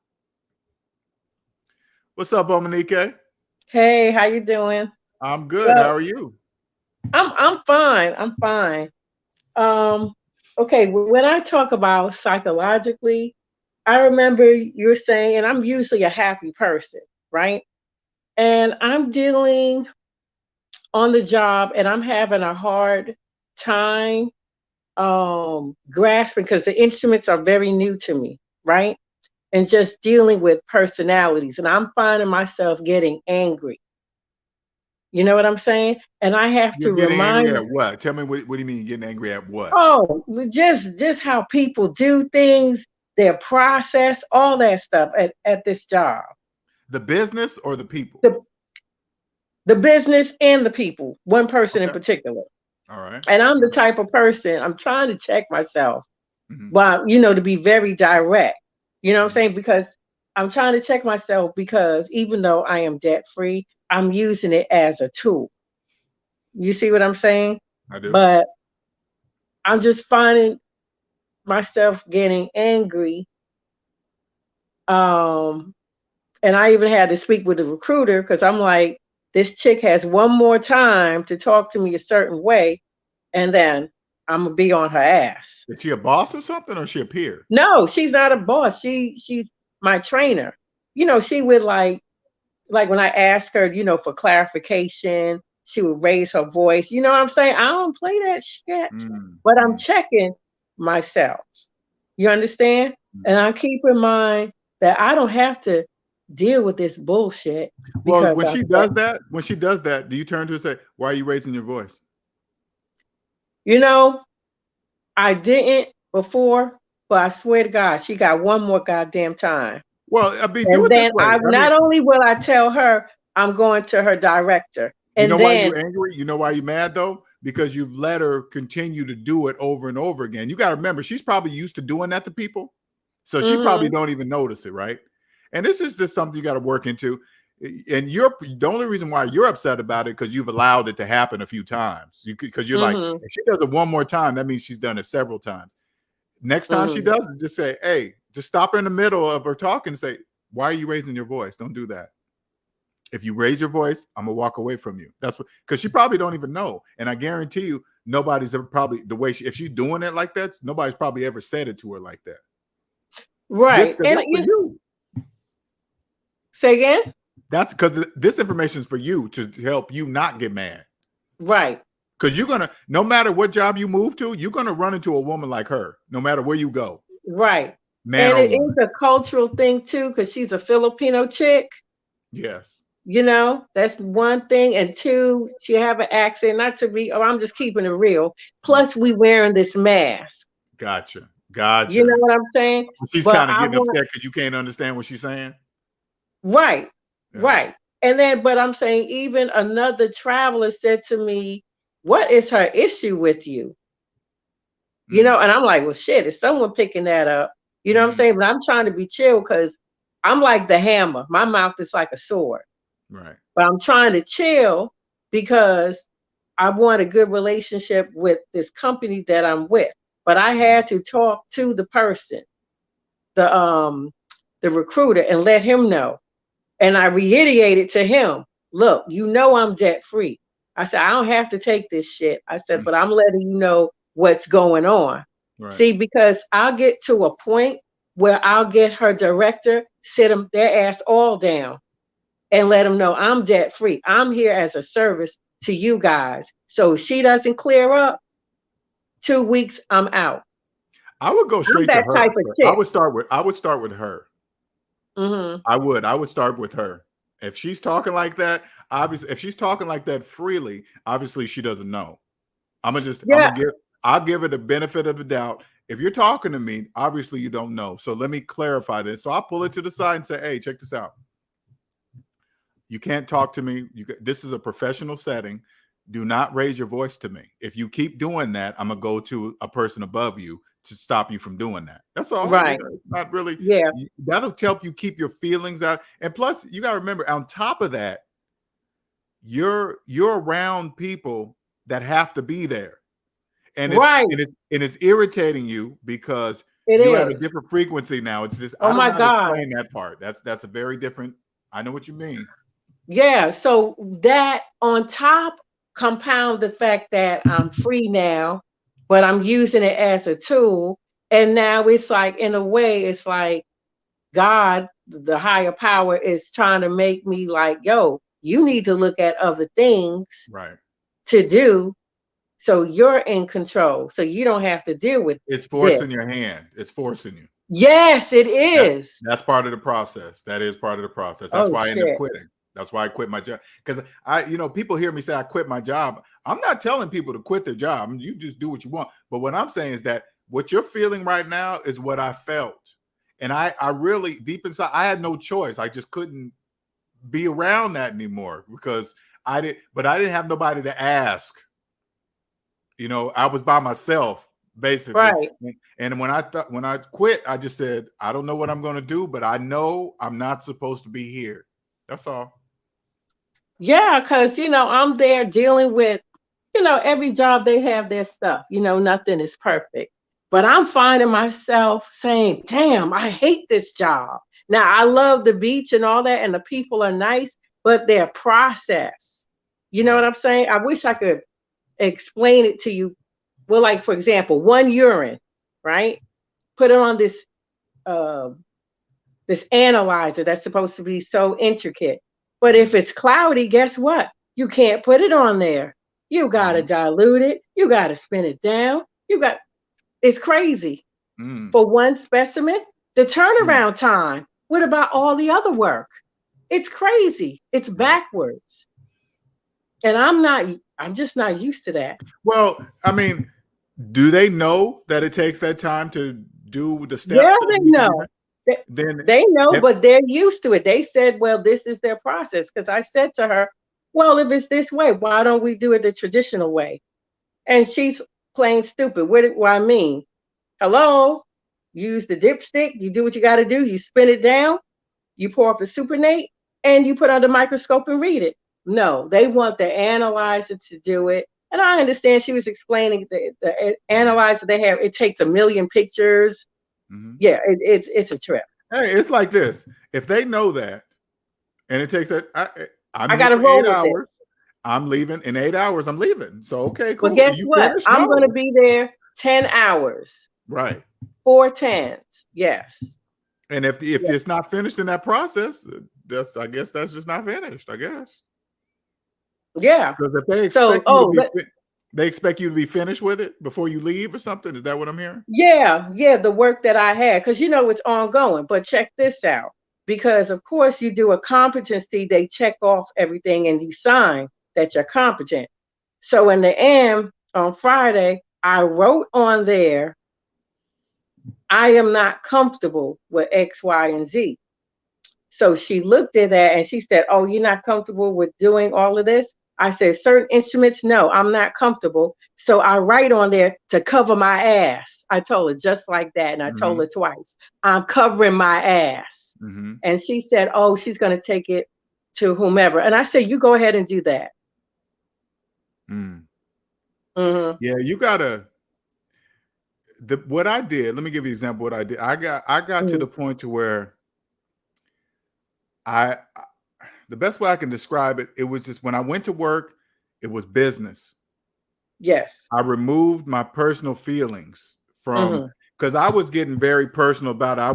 Speaker 2: What's up, Monique?
Speaker 5: Hey, how you doing?
Speaker 2: I'm good. How are you?
Speaker 5: I'm fine. I'm fine. Okay, when I talk about psychologically, I remember you're saying, and I'm usually a happy person, right? And I'm dealing on the job and I'm having a hard time grasping, because the instruments are very new to me, right? And just dealing with personalities. And I'm finding myself getting angry. You know what I'm saying? And I have
Speaker 2: You're
Speaker 5: to
Speaker 2: getting
Speaker 5: remind.
Speaker 2: angry at what? Tell me, what do you mean getting angry at what?
Speaker 5: Oh, just how people do things, their process, all that stuff at this job.
Speaker 2: The business or the people?
Speaker 5: The business and the people, one person in particular.
Speaker 2: All right.
Speaker 5: And I'm the type of person, I'm trying to check myself, but to be very direct. You know what I'm saying? Because I'm trying to check myself, because even though I am debt free, I'm using it as a tool. You see what I'm saying?
Speaker 2: I do.
Speaker 5: But I'm just finding myself getting angry And I even had to speak with the recruiter because I'm like, this chick has one more time to talk to me a certain way, and then I'm gonna be on her ass.
Speaker 2: Is she a boss or something, or is she a peer?
Speaker 5: No, she's not a boss. She's my trainer. You know, she would like when I asked her, you know, for clarification, she would raise her voice. You know what I'm saying? I don't play that shit, but I'm checking myself. You understand? And I keep in mind that I don't have to deal with this bullshit.
Speaker 2: Well, when she does that, do you turn to her and say, "Why are you raising your voice?"
Speaker 5: You know, I didn't before, but I swear to God, she got one more goddamn time.
Speaker 2: Well, I mean, do
Speaker 5: And
Speaker 2: it this
Speaker 5: then
Speaker 2: way.
Speaker 5: not only will I tell her, I'm going to her director. And
Speaker 2: you know
Speaker 5: then,
Speaker 2: why you're angry? You know why you're mad though? Because you've let her continue to do it over and over again. You got to remember, she's probably used to doing that to people. So she probably don't even notice it, right? And this is just something you got to work into. And the only reason why you're upset about it because you've allowed it to happen a few times. Because you're like, if she does it one more time, that means she's done it several times. Next time she does it, just say, hey, just stop her in the middle of her talking and say, why are you raising your voice? Don't do that. If you raise your voice, I'm gonna walk away from you. That's what, because she probably don't even know. And I guarantee you, nobody's ever probably the way if she's doing it like that, nobody's probably ever said it to her like that.
Speaker 5: Right.
Speaker 2: And you.
Speaker 5: Say again?
Speaker 2: That's because this information is for you to help you not get mad.
Speaker 5: Right.
Speaker 2: Because you're gonna, no matter what job you move to, you're gonna run into a woman like her, no matter where you go.
Speaker 5: Right.
Speaker 2: Man,
Speaker 5: and it is a cultural thing too, because she's a Filipino chick.
Speaker 2: Yes.
Speaker 5: You know, that's one thing. And two, she have an accent, not to be, I'm just keeping it real. Plus, we wearing this mask.
Speaker 2: Gotcha.
Speaker 5: You know what I'm saying?
Speaker 2: She's kind of getting upset because you can't understand what she's saying.
Speaker 5: Right. Yes. Right. And then, but I'm saying even another traveler said to me, what is her issue with you? You know, and I'm like, well, shit, is someone picking that up? You know what I'm saying? But I'm trying to be chill because I'm like the hammer. My mouth is like a sword.
Speaker 2: Right.
Speaker 5: But I'm trying to chill because I want a good relationship with this company that I'm with. But I had to talk to the person, the recruiter, and let him know. And I reiterated to him, look, you know I'm debt free. I said, I don't have to take this shit. I said, but I'm letting you know what's going on. Right. See, because I'll get to a point where I'll get her director, sit them their ass all down and let them know I'm debt free. I'm here as a service to you guys. So if she doesn't clear up, 2 weeks, I'm out.
Speaker 2: I would go straight to her.
Speaker 5: Type of chick.
Speaker 2: I would start with her. I would start with her. If she's talking like that, obviously, if she's talking like that freely, obviously she doesn't know. I'll give her the benefit of the doubt. If you're talking to me, obviously you don't know. So let me clarify this. So I'll pull it to the side and say, hey, check this out. You can't talk to me. This is a professional setting. Do not raise your voice to me. If you keep doing that, I'm going to go to a person above you to stop you from doing that. That's all.
Speaker 5: Right.
Speaker 2: It's not really.
Speaker 5: Yeah.
Speaker 2: That'll help you keep your feelings out. And plus, you got to remember, on top of that, you're around people that have to be there. And it's irritating you because you have a different frequency now. It's just, I don't know how to explain that part. That's a very different, I know what you mean.
Speaker 5: Yeah. So that on top compound the fact that I'm free now, but I'm using it as a tool. And now it's like, in a way, it's like God, the higher power, is trying to make me like, yo, you need to look at other things to do. So you're in control. So you don't have to deal with
Speaker 2: it. It's forcing your hand. It's forcing you.
Speaker 5: Yes, it is.
Speaker 2: That's part of the process. That is part of the process. That's why I ended up quitting. That's why I quit my job. Because people hear me say I quit my job. I'm not telling people to quit their job. I mean, you just do what you want. But what I'm saying is that what you're feeling right now is what I felt. And I really, deep inside, I had no choice. I just couldn't be around that anymore because I didn't have nobody to ask. I was by myself, basically.
Speaker 5: Right.
Speaker 2: And when I quit, I just said, I don't know what I'm going to do, but I know I'm not supposed to be here. That's all.
Speaker 5: Yeah, because, I'm there dealing with, every job they have their stuff. Nothing is perfect. But I'm finding myself saying, damn, I hate this job. Now, I love the beach and all that, and the people are nice, but their process, you know what I'm saying? I wish I could explain it to you. Well, like, for example, one urine, right? Put it on this this analyzer that's supposed to be so intricate. But if it's cloudy, guess what? You can't put it on there. You got to dilute it. You got to spin it down. It's crazy. For one specimen, the turnaround time. What about all the other work? It's crazy. It's backwards. And I'm just not used to that.
Speaker 2: Well, I mean, do they know that it takes that time to do the steps?
Speaker 5: Yeah, they know. They know, but they're used to it. They said, well, this is their process. Because I said to her, well, if it's this way, why don't we do it the traditional way? And she's plain stupid. What do I mean? Hello? Use the dipstick. You do what you got to do. You spin it down. You pour off the supernate, and you put under the microscope and read it. No, they want the analyzer to do it. And I understand she was explaining the analyzer they have. It takes 1 million pictures. Yeah, it's a trip.
Speaker 2: Hey, it's like this. If they know that, and it takes that, I
Speaker 5: got to roll
Speaker 2: 8
Speaker 5: with
Speaker 2: hours.
Speaker 5: it.
Speaker 2: I'm leaving in 8 hours. I'm leaving. So okay, cool.
Speaker 5: But guess what? I'm going to be there 10 hours.
Speaker 2: Right.
Speaker 5: 4 10s. Yes.
Speaker 2: And if it's not finished in that process, I guess that's just not finished. I guess.
Speaker 5: Yeah.
Speaker 2: Because if they expect you to be finished with it before you leave or something. Is that what I'm hearing?
Speaker 5: Yeah, the work that I had, because it's ongoing. But check this out, because of course you do a competency, they check off everything and you sign that you're competent. So in the end, on Friday, I wrote on there, I am not comfortable with X, Y, and Z. So she looked at that and she said, oh, you're not comfortable with doing all of this? I said, certain instruments, no, I'm not comfortable. So I write on there to cover my ass. I told her just like that. And I told her twice, I'm covering my ass. And she said, oh, she's going to take it to whomever. And I said, you go ahead and do that.
Speaker 2: Yeah, you got to. What I did, let me give you an example of what I did. I got to the point to where the best way I can describe it, it was just when I went to work, it was business.
Speaker 5: Yes.
Speaker 2: I removed my personal feelings from, because I was getting very personal about it. I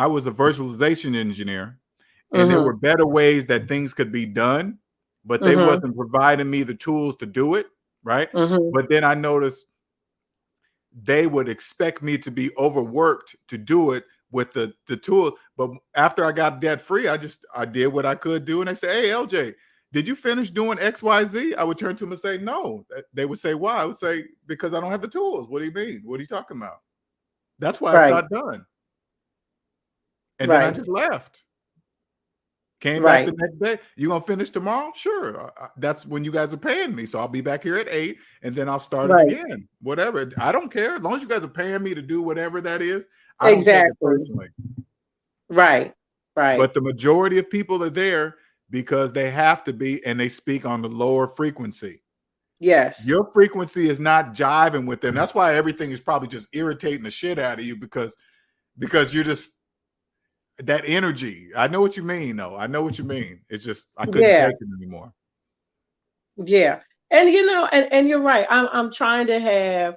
Speaker 2: was a virtualization engineer, and there were better ways that things could be done, but they wasn't providing me the tools to do it, right? But then I noticed they would expect me to be overworked to do it with the tool. But after I got debt free, I did what I could do. And they say, hey, LJ, did you finish doing X, Y, Z? I would turn to them and say, no. They would say, why? I would say, because I don't have the tools. What do you mean? What are you talking about? That's why it's not done. And then I just left. Came back the next day. You gonna finish tomorrow? Sure. That's when you guys are paying me. So I'll be back here at 8, and then I'll start it again. Whatever. I don't care. As long as you guys are paying me to do whatever that is, I don't take it personally.
Speaker 5: Right.
Speaker 2: But the majority of people are there because they have to be, and they speak on the lower frequency.
Speaker 5: Yes.
Speaker 2: Your frequency is not jiving with them. That's why everything is probably just irritating the shit out of you, because you're just that energy. I know what you mean, though. I know what you mean. It's just I couldn't take it anymore.
Speaker 5: Yeah. And and you're right. I'm trying to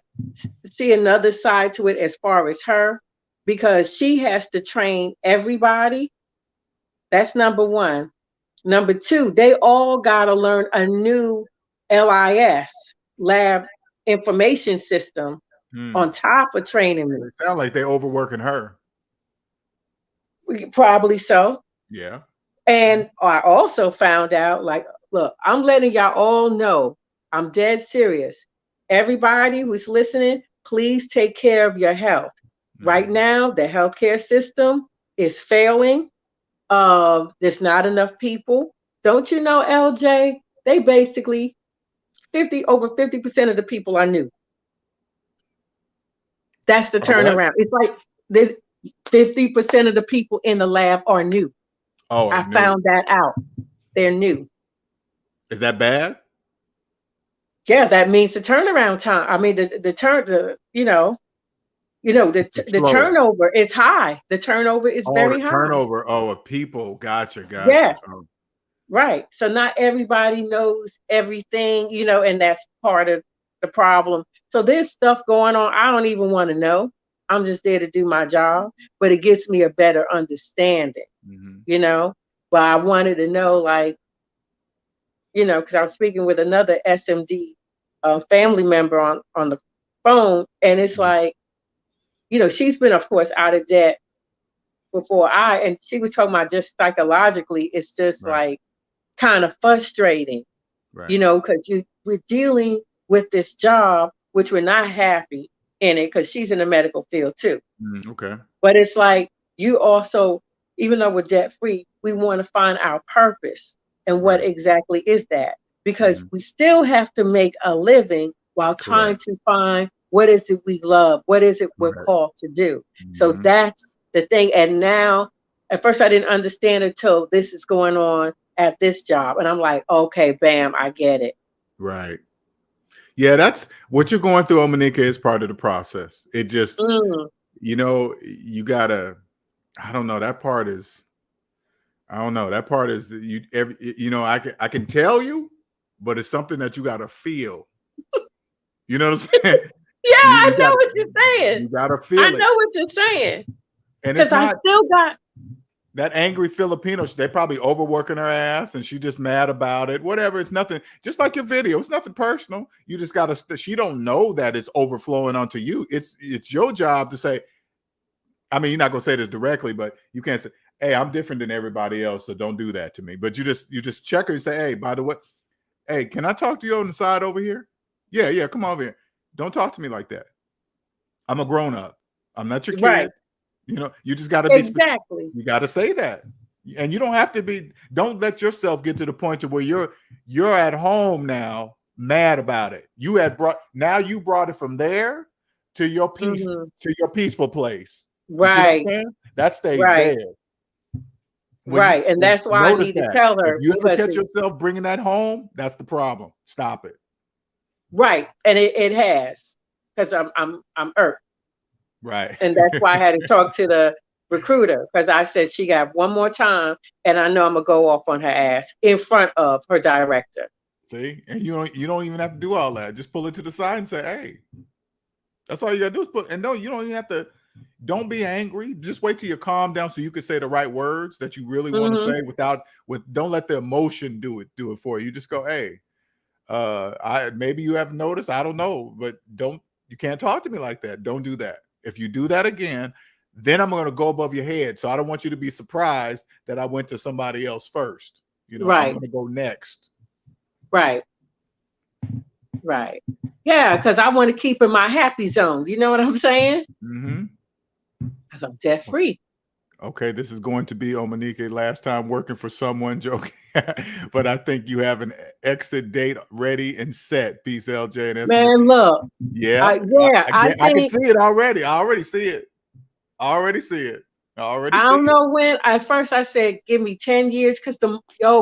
Speaker 5: see another side to it as far as her, because she has to train everybody. That's number one. Number two, they all got to learn a new LIS, lab information system, on top of training me.
Speaker 2: It sounds like they're overworking her.
Speaker 5: Probably so.
Speaker 2: Yeah.
Speaker 5: And I also found out, like, look, I'm letting y'all all know, I'm dead serious. Everybody who's listening, please take care of your health. Right now, the healthcare system is failing. There's not enough people. Don't you know, LJ? They basically over 50% of the people are new. That's the turnaround. It's like there's 50% of the people in the lab are new.
Speaker 2: Oh,
Speaker 5: I found that out. They're new.
Speaker 2: Is that bad?
Speaker 5: Yeah, that means the turnaround time. I mean, you know, the
Speaker 2: It's
Speaker 5: the
Speaker 2: slower.
Speaker 5: turnover is high. The turnover is
Speaker 2: Oh,
Speaker 5: very
Speaker 2: the
Speaker 5: high.
Speaker 2: turnover. Oh, of people. Gotcha.
Speaker 5: Yes.
Speaker 2: Oh,
Speaker 5: Right. So not everybody knows everything, you know, and that's part of the problem. So there's stuff going on I don't even want to know. I'm just there to do my job, but it gives me a better understanding, you know. But I wanted to know, like, you know, because I was speaking with another SMD family member on the phone, and it's like, you know, she's been, of course, out of debt before and she was talking about just psychologically, it's just
Speaker 2: right.
Speaker 5: like kind of frustrating, you
Speaker 2: Right.
Speaker 5: know, because we're dealing with this job, which we're not happy in it, because she's in the medical field too.
Speaker 2: Okay.
Speaker 5: But it's like you also, even though we're debt free, we want to find our purpose. And what
Speaker 2: Right.
Speaker 5: exactly is that? Because
Speaker 2: Mhm.
Speaker 5: we still have to make a living while trying
Speaker 2: Correct.
Speaker 5: to find what is it we love, what is it we're
Speaker 2: Right.
Speaker 5: called to do. So
Speaker 2: Mhm.
Speaker 5: that's the thing. And now, at first, I didn't understand until this is going on at this job. And I'm like, okay, bam, I get it.
Speaker 2: Right. Yeah, that's what you're going through, Omanika, is part of the process. It just,
Speaker 5: Mm,
Speaker 2: you know, you gotta, I don't know, that part is, I don't know, that part is you know, I can tell you, but it's something that you gotta feel. You know what I'm saying?
Speaker 5: yeah, I
Speaker 2: You
Speaker 5: know
Speaker 2: gotta,
Speaker 5: what you're saying.
Speaker 2: you gotta
Speaker 5: I
Speaker 2: feel it.
Speaker 5: know what you're saying.
Speaker 2: And it's
Speaker 5: Because I
Speaker 2: not
Speaker 5: still got,
Speaker 2: that angry Filipino, they probably overworking her ass and she just mad about it. Whatever, it's nothing. Just like your video, it's nothing personal. You just gotta. She don't know that it's overflowing onto you. It's your job to say. I mean, you're not gonna say this directly, but you can't say, "Hey, I'm different than everybody else, so don't do that to me." But you just check her and say, "Hey, by the way, hey, can I talk to you on the side over here? Yeah, come on over here. Don't talk to me like that. I'm a grown up. I'm not your
Speaker 5: right,
Speaker 2: kid. You know, you just got to be.
Speaker 5: exactly.
Speaker 2: You got to say that, and you don't have to be. Don't let yourself get to the point to where you're at home now, mad about it. You brought it from there to your
Speaker 5: Hmm.
Speaker 2: peaceful place. You see what I'm
Speaker 5: Right,
Speaker 2: saying? That stays
Speaker 5: right,
Speaker 2: there.
Speaker 5: right. And
Speaker 2: When
Speaker 5: that's why I
Speaker 2: notice
Speaker 5: need to
Speaker 2: that
Speaker 5: tell
Speaker 2: if
Speaker 5: her,
Speaker 2: you ever
Speaker 5: because
Speaker 2: catch yourself bringing that home, that's the problem. Stop it.
Speaker 5: right. And it has, because I'm irked.
Speaker 2: Right.
Speaker 5: And that's why I had to talk to the recruiter, because I said she got one more time and I know I'm gonna go off on her ass in front of her director.
Speaker 2: See, and you don't even have to do all that. Just pull it to the side and say, "Hey." That's all you gotta do is put. And no, you don't even have to. Don't be angry. Just wait till you calm down so you can say the right words that you really want to
Speaker 5: Hmm.
Speaker 2: say without. Don't let the emotion do it for you. You just go, "Hey, I maybe you have noticed. I don't know, but don't. You can't talk to me like that. Don't do that. If you do that again, then I'm gonna go above your head. So I don't want you to be surprised that I went to somebody else first. You know, I'm
Speaker 5: Right,
Speaker 2: gonna go next."
Speaker 5: right, right. Yeah, because I want to keep in my happy zone. You know what I'm saying?
Speaker 2: Mm-hmm.
Speaker 5: Because I'm debt free.
Speaker 2: Okay, this is going to be Omanike last time working for someone, joking, but I think you have an exit date ready and set. Peace, LJ and SME.
Speaker 5: Man, look,
Speaker 2: Yeah,
Speaker 5: yeah, I
Speaker 2: I can
Speaker 5: think,
Speaker 2: see it already. I already see it. I already see it. I already
Speaker 5: I
Speaker 2: see
Speaker 5: don't
Speaker 2: it.
Speaker 5: know when. At first, I said, "Give me 10 years," because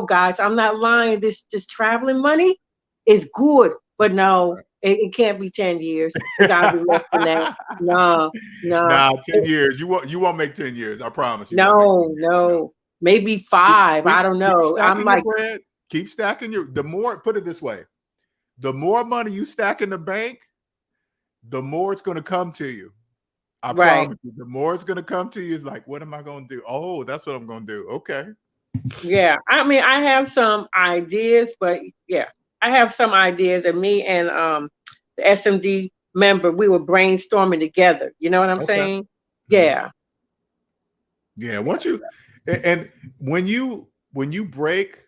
Speaker 5: guys, I'm not lying. This traveling money is good, but no, it can't be 10 years. It gotta be less than that. No, no,
Speaker 2: Now, 10 years. You won't make 10 years. I promise you won't make 10
Speaker 5: no,
Speaker 2: years. No.
Speaker 5: no. Maybe
Speaker 2: Keep,
Speaker 5: 5.
Speaker 2: keep,
Speaker 5: I don't
Speaker 2: keep
Speaker 5: know. I'm
Speaker 2: stacking your
Speaker 5: like,
Speaker 2: bread. Keep stacking the more, put it this way, the more money you stack in the bank, the more it's going to come to you. I
Speaker 5: right.
Speaker 2: promise you, the more it's gonna come to you is like, what am I gonna do? Oh, that's what I'm gonna do. Okay.
Speaker 5: Yeah. I mean, I have some ideas, but yeah, I have some ideas, and me and the SMD member, we were brainstorming together. You know what I'm
Speaker 2: Okay.
Speaker 5: saying?
Speaker 2: Mhm.
Speaker 5: Yeah.
Speaker 2: Yeah. Once you and when you break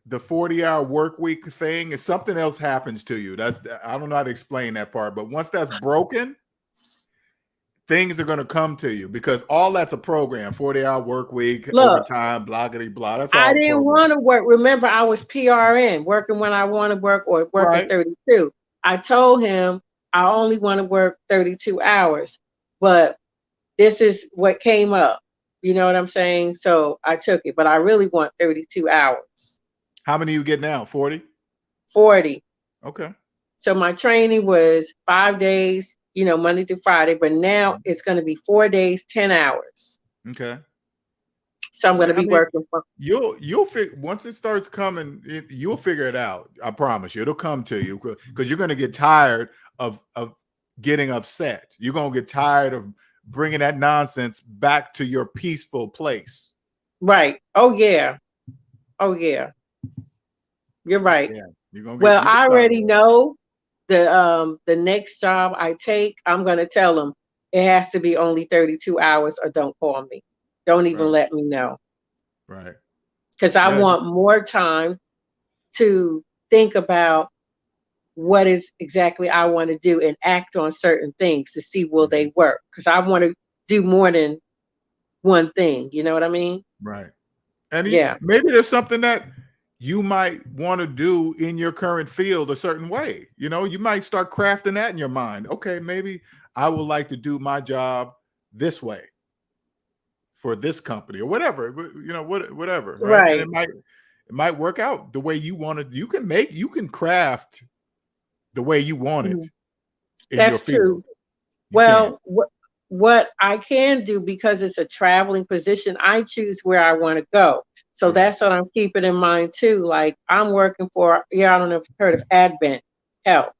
Speaker 2: the 40-hour work week thing, if something else happens to you, I don't know how to explain that part, but once that's broken, things are gonna come to you because all that's a program, 40-hour work week,
Speaker 5: Look,
Speaker 2: overtime, blah blah blah. That's
Speaker 5: I
Speaker 2: all a
Speaker 5: didn't
Speaker 2: program.
Speaker 5: want to work. Remember, I was PRN, working when I want to work, or working
Speaker 2: Right.
Speaker 5: 32. I told him I only want to work 32 hours, but this is what came up. You know what I'm saying? So I took it, but I really want 32 hours,
Speaker 2: How many you get now? 40?
Speaker 5: 40.
Speaker 2: Okay.
Speaker 5: So my training was 5 days, Monday through Friday, but now it's going to be 4 days, 10 hours.
Speaker 2: Okay.
Speaker 5: So I'm going to be working for.
Speaker 2: You'll once it starts coming, you'll figure it out. I promise you, it'll come to you because you're going to get tired of getting upset. You're going to get tired of bringing that nonsense back to your peaceful place.
Speaker 5: Right. Oh yeah. You're right.
Speaker 2: Yeah. You're gonna
Speaker 5: Well, I already know the next job I take, I'm going to tell them it has to be only 32 hours or don't call me. Don't even let me know.
Speaker 2: Right.
Speaker 5: Because I want more time to think about what is exactly I want to do and act on certain things to see will they work. Because I want to do more than one thing. You know what I mean?
Speaker 2: Right. And
Speaker 5: yeah,
Speaker 2: maybe there's something that you might want to do in your current field a certain way. You might start crafting that in your mind. Okay, maybe I would like to do my job this way for this company or whatever, whatever. Right.
Speaker 5: Right.
Speaker 2: And it might work out the way you want it. You can craft the way you want it in
Speaker 5: That's
Speaker 2: your field.
Speaker 5: true. Well, what I can do, because it's a traveling position, I choose where I want to go. So that's what I'm keeping in mind too. Like I'm working for, I don't know if you've heard of Advent Health,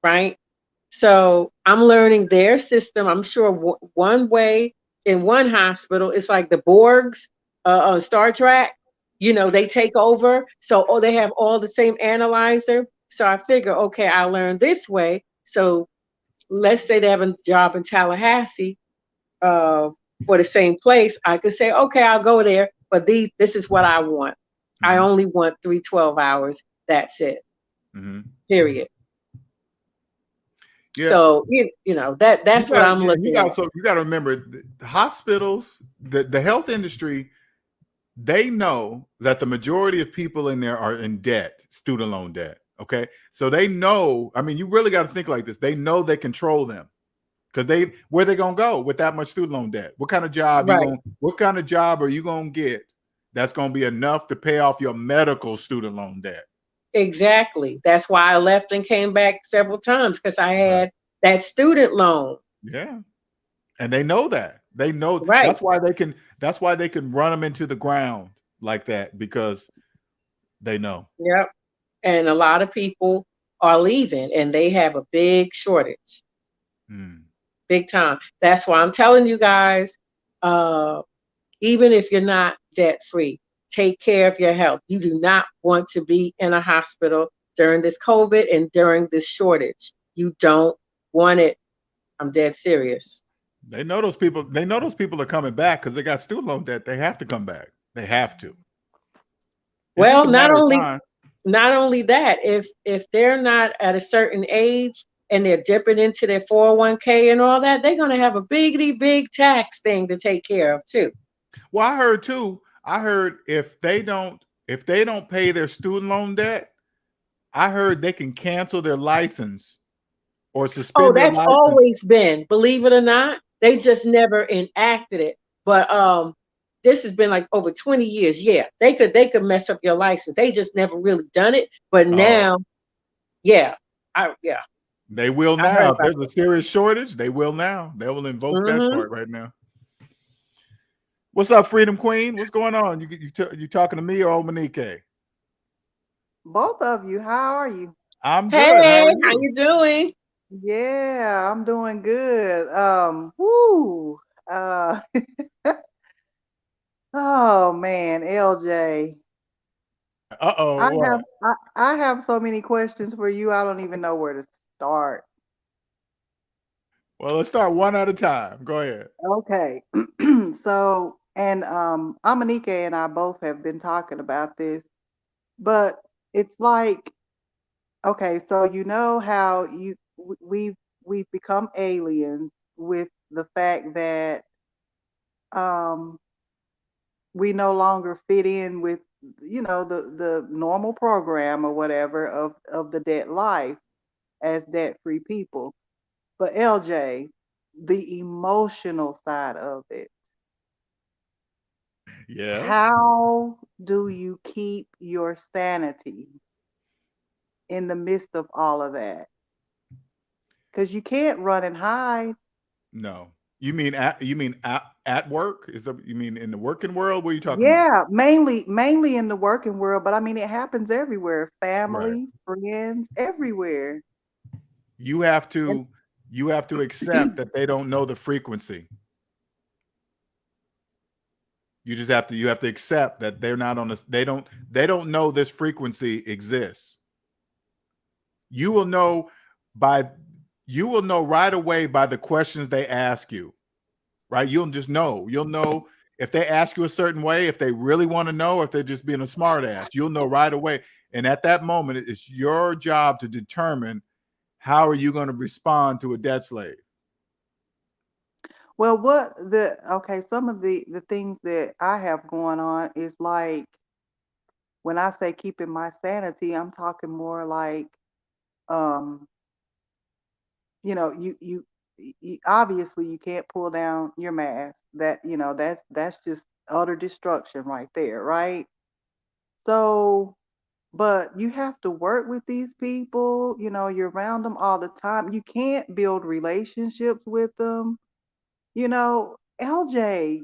Speaker 5: right? So I'm learning their system. I'm sure one way in one hospital, it's like the Borgs on Star Trek. They take over. So they have all the same analyzer. So I figure, okay, I learned this way. So let's say they have a job in Tallahassee for the same place. I could say, okay, I'll go there, but this is what I want. I only want 3 12 hours. That's it. Period. Yeah. So that's what I'm looking at.
Speaker 2: So you got to remember, the hospitals, the health industry, they know that the majority of people in there are in debt, student loan debt. Okay, so they know. I mean, you really got to think like this. They know they control them because where they gonna go with that much student loan debt? What kind of job What kind of job are you gonna get that's gonna be enough to pay off your medical student loan debt?
Speaker 5: Exactly. That's why I left and came back several times, because I had that student loan.
Speaker 2: Yeah. And they know that. They know that's why they can run them into the ground like that, because they know.
Speaker 5: Yep. And a lot of people are leaving and they have a big shortage. Big time. That's why I'm telling you guys, even if you're not debt free, take care of your health. You do not want to be in a hospital during this COVID and during this shortage. You don't want it. I'm dead serious.
Speaker 2: They know those people. They know those people are coming back because they got student loan debt. They have to come back. They have to.
Speaker 5: Well, not only that, if they're not at a certain age and they're dipping into their 401k and all that, they're going to have a big tax thing to take care of too.
Speaker 2: Well, I heard if they don't pay their student loan debt, I heard they can cancel their license or suspend their license.
Speaker 5: Oh, that's always been, believe it or not. They just never enacted it. But this has been like over 20 years. Yeah, they could mess up your license. They just never really done it. But now,
Speaker 2: they will now. If there's a serious shortage, they will now. They will invoke that part right now. What's up, Freedom Queen? What's going on? You talking to me or old Monique?
Speaker 6: Both of you. How are you?
Speaker 2: I'm good.
Speaker 5: Hey, how you doing?
Speaker 6: Yeah, I'm doing good. Oh man, LJ. I have so many questions for you. I don't even know where to start.
Speaker 2: Well, let's start one at a time. Go ahead.
Speaker 6: Okay. So, and Amanike and I both have been talking about this, but it's like, okay, so you know how we've become aliens with the fact that we no longer fit in with the normal program or whatever of the debt life as debt free people. But LJ, the emotional side of it.
Speaker 2: Yeah.
Speaker 6: How do you keep your sanity in the midst of all of that? because you can't run and hide.
Speaker 2: No. You mean at work? You mean in the working world? What are you talking about?
Speaker 6: Yeah, mainly in the working world, but I mean it happens everywhere.
Speaker 2: Right.
Speaker 6: Family, friends, everywhere.
Speaker 2: You have
Speaker 6: And
Speaker 2: to accept that they don't know the frequency. You have to accept that they're not on this. They don't know this frequency exists. You will know right away by the questions they ask you. Right? You'll just know. You'll know if they ask you a certain way, if they really want to know, if they're just being a smart ass. You'll know right away. And at that moment, it's your job to determine how are you going to respond to a debt slave.
Speaker 6: well, some of the things that I have going on is like when I say keeping my sanity, I'm talking more like um you know, you obviously you can't pull down your mask. That, that's just utter destruction right there, right? So, but you have to work with these people, you're around them all the time. You can't build relationships with them. LJ,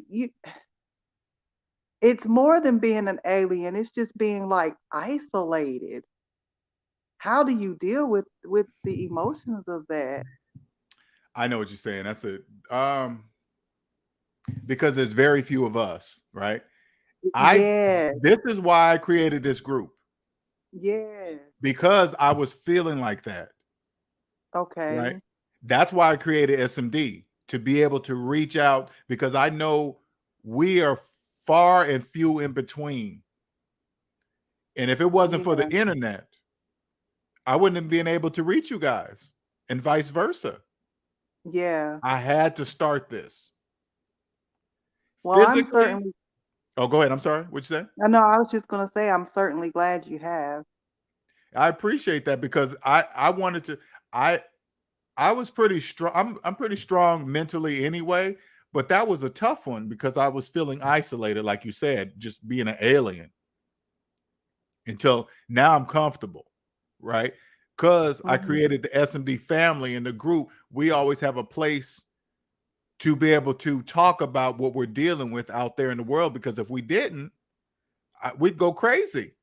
Speaker 6: it's more than being an alien. It's just being like isolated. How do you deal with the emotions of that?
Speaker 2: I know what you're saying. That's because there's very few of us, right?
Speaker 6: Yes,
Speaker 2: This is why I created this group,
Speaker 6: yes.
Speaker 2: because I was feeling like that, right?
Speaker 6: Okay.
Speaker 2: That's why I created SMD, to be able to reach out, because I know we are far and few in between. And if it wasn't for the
Speaker 6: Yeah.
Speaker 2: internet, I wouldn't have been able to reach you guys, and vice versa.
Speaker 6: Yeah.
Speaker 2: I had to start this
Speaker 6: Well, I'm
Speaker 2: physically.
Speaker 6: certainly,
Speaker 2: Oh, go ahead. I'm sorry. What'd you say?
Speaker 6: I know, I was just going to say, I'm certainly glad you have.
Speaker 2: I appreciate that, because I wanted to. I was pretty strong. I'm pretty strong mentally anyway, but that was a tough one because I was feeling isolated, like you said, just being an alien, until now I'm comfortable, right? Because I
Speaker 6: Hmm.
Speaker 2: created the SMD family and the group. We always have a place to be able to talk about what we're dealing with out there in the world, because if we didn't, we'd go crazy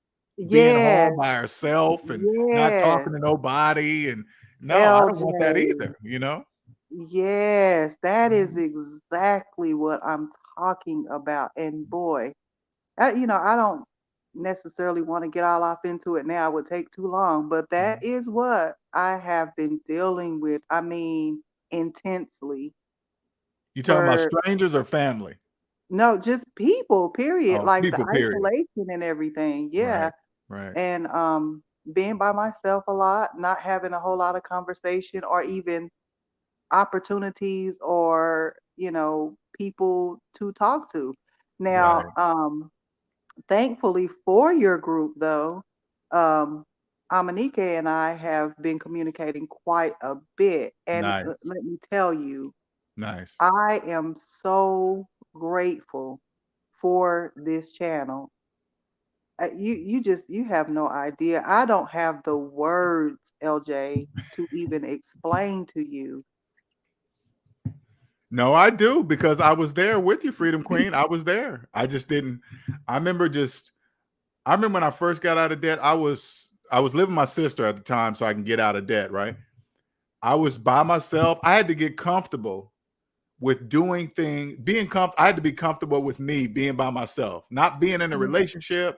Speaker 2: being home
Speaker 6: Yes,
Speaker 2: by ourselves and not
Speaker 6: yes.
Speaker 2: talking to nobody. And no, I don't want that
Speaker 6: LJ.
Speaker 2: either, you know?
Speaker 6: Yes, that is exactly what I'm talking about. And boy, I don't necessarily want to get all off into it now. It would take too long, but that is what I have been dealing with. I mean, intensely
Speaker 2: You talking about
Speaker 6: for
Speaker 2: strangers or family?
Speaker 6: no, just people, period.
Speaker 2: Oh,
Speaker 6: Like the
Speaker 2: people, period.
Speaker 6: isolation and everything. Yeah.
Speaker 2: Right, right.
Speaker 6: And being by myself a lot, not having a whole lot of conversation or even opportunities or, people to talk to. Now,
Speaker 2: Right.
Speaker 6: thankfully for your group though, um Amanike and I have been communicating quite a bit. And
Speaker 2: Nice,
Speaker 6: let me tell you,
Speaker 2: nice.
Speaker 6: I am so grateful for this channel. You have no idea. I don't have the words, LJ, to even explain to you.
Speaker 2: No, I do, because I was there with you, Freedom Queen. I was there. I just didn't. I remember when I first got out of debt. I was living with my sister at the time, so I can get out of debt. Right. I was by myself. I had to get comfortable with doing things, I had to be comfortable with me being by myself, not being in a
Speaker 6: Mhm.
Speaker 2: relationship,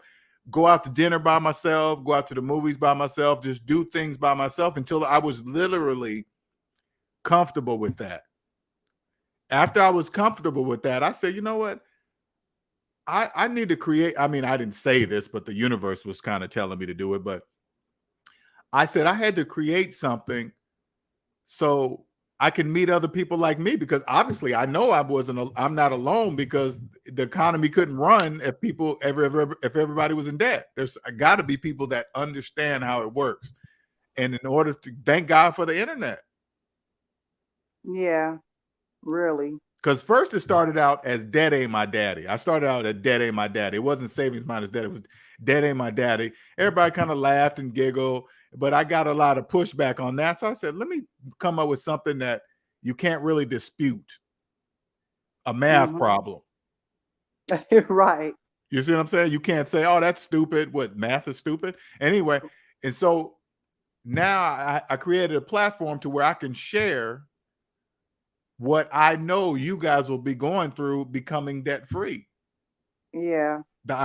Speaker 2: go out to dinner by myself, go out to the movies by myself, just do things by myself until I was literally comfortable with that. After I was comfortable with that, I said, you know what? I need to create. I mean, I didn't say this, but the universe was kind of telling me to do it. But I said I had to create something so I can meet other people like me, because obviously I know I'm not alone, because the economy couldn't run if if everybody was in debt. There's got to be people that understand how it works. And in order to, thank God for the internet.
Speaker 6: Yeah, really.
Speaker 2: Because first it started out as Dead Ain't My Daddy. I started out at Dead Ain't My Daddy. It wasn't Savings Minus Debt. It was Dead Ain't My Daddy. Everybody kind of laughed and giggled. but I got a lot of pushback on that. So I said, let me come up with something that you can't really dispute. A math problem.
Speaker 6: Right.
Speaker 2: You see what I'm saying? You can't say, oh, that's stupid. What, math is stupid? Anyway, and so now I created a platform to where I can share what I know you guys will be going through becoming debt free.
Speaker 6: Yeah.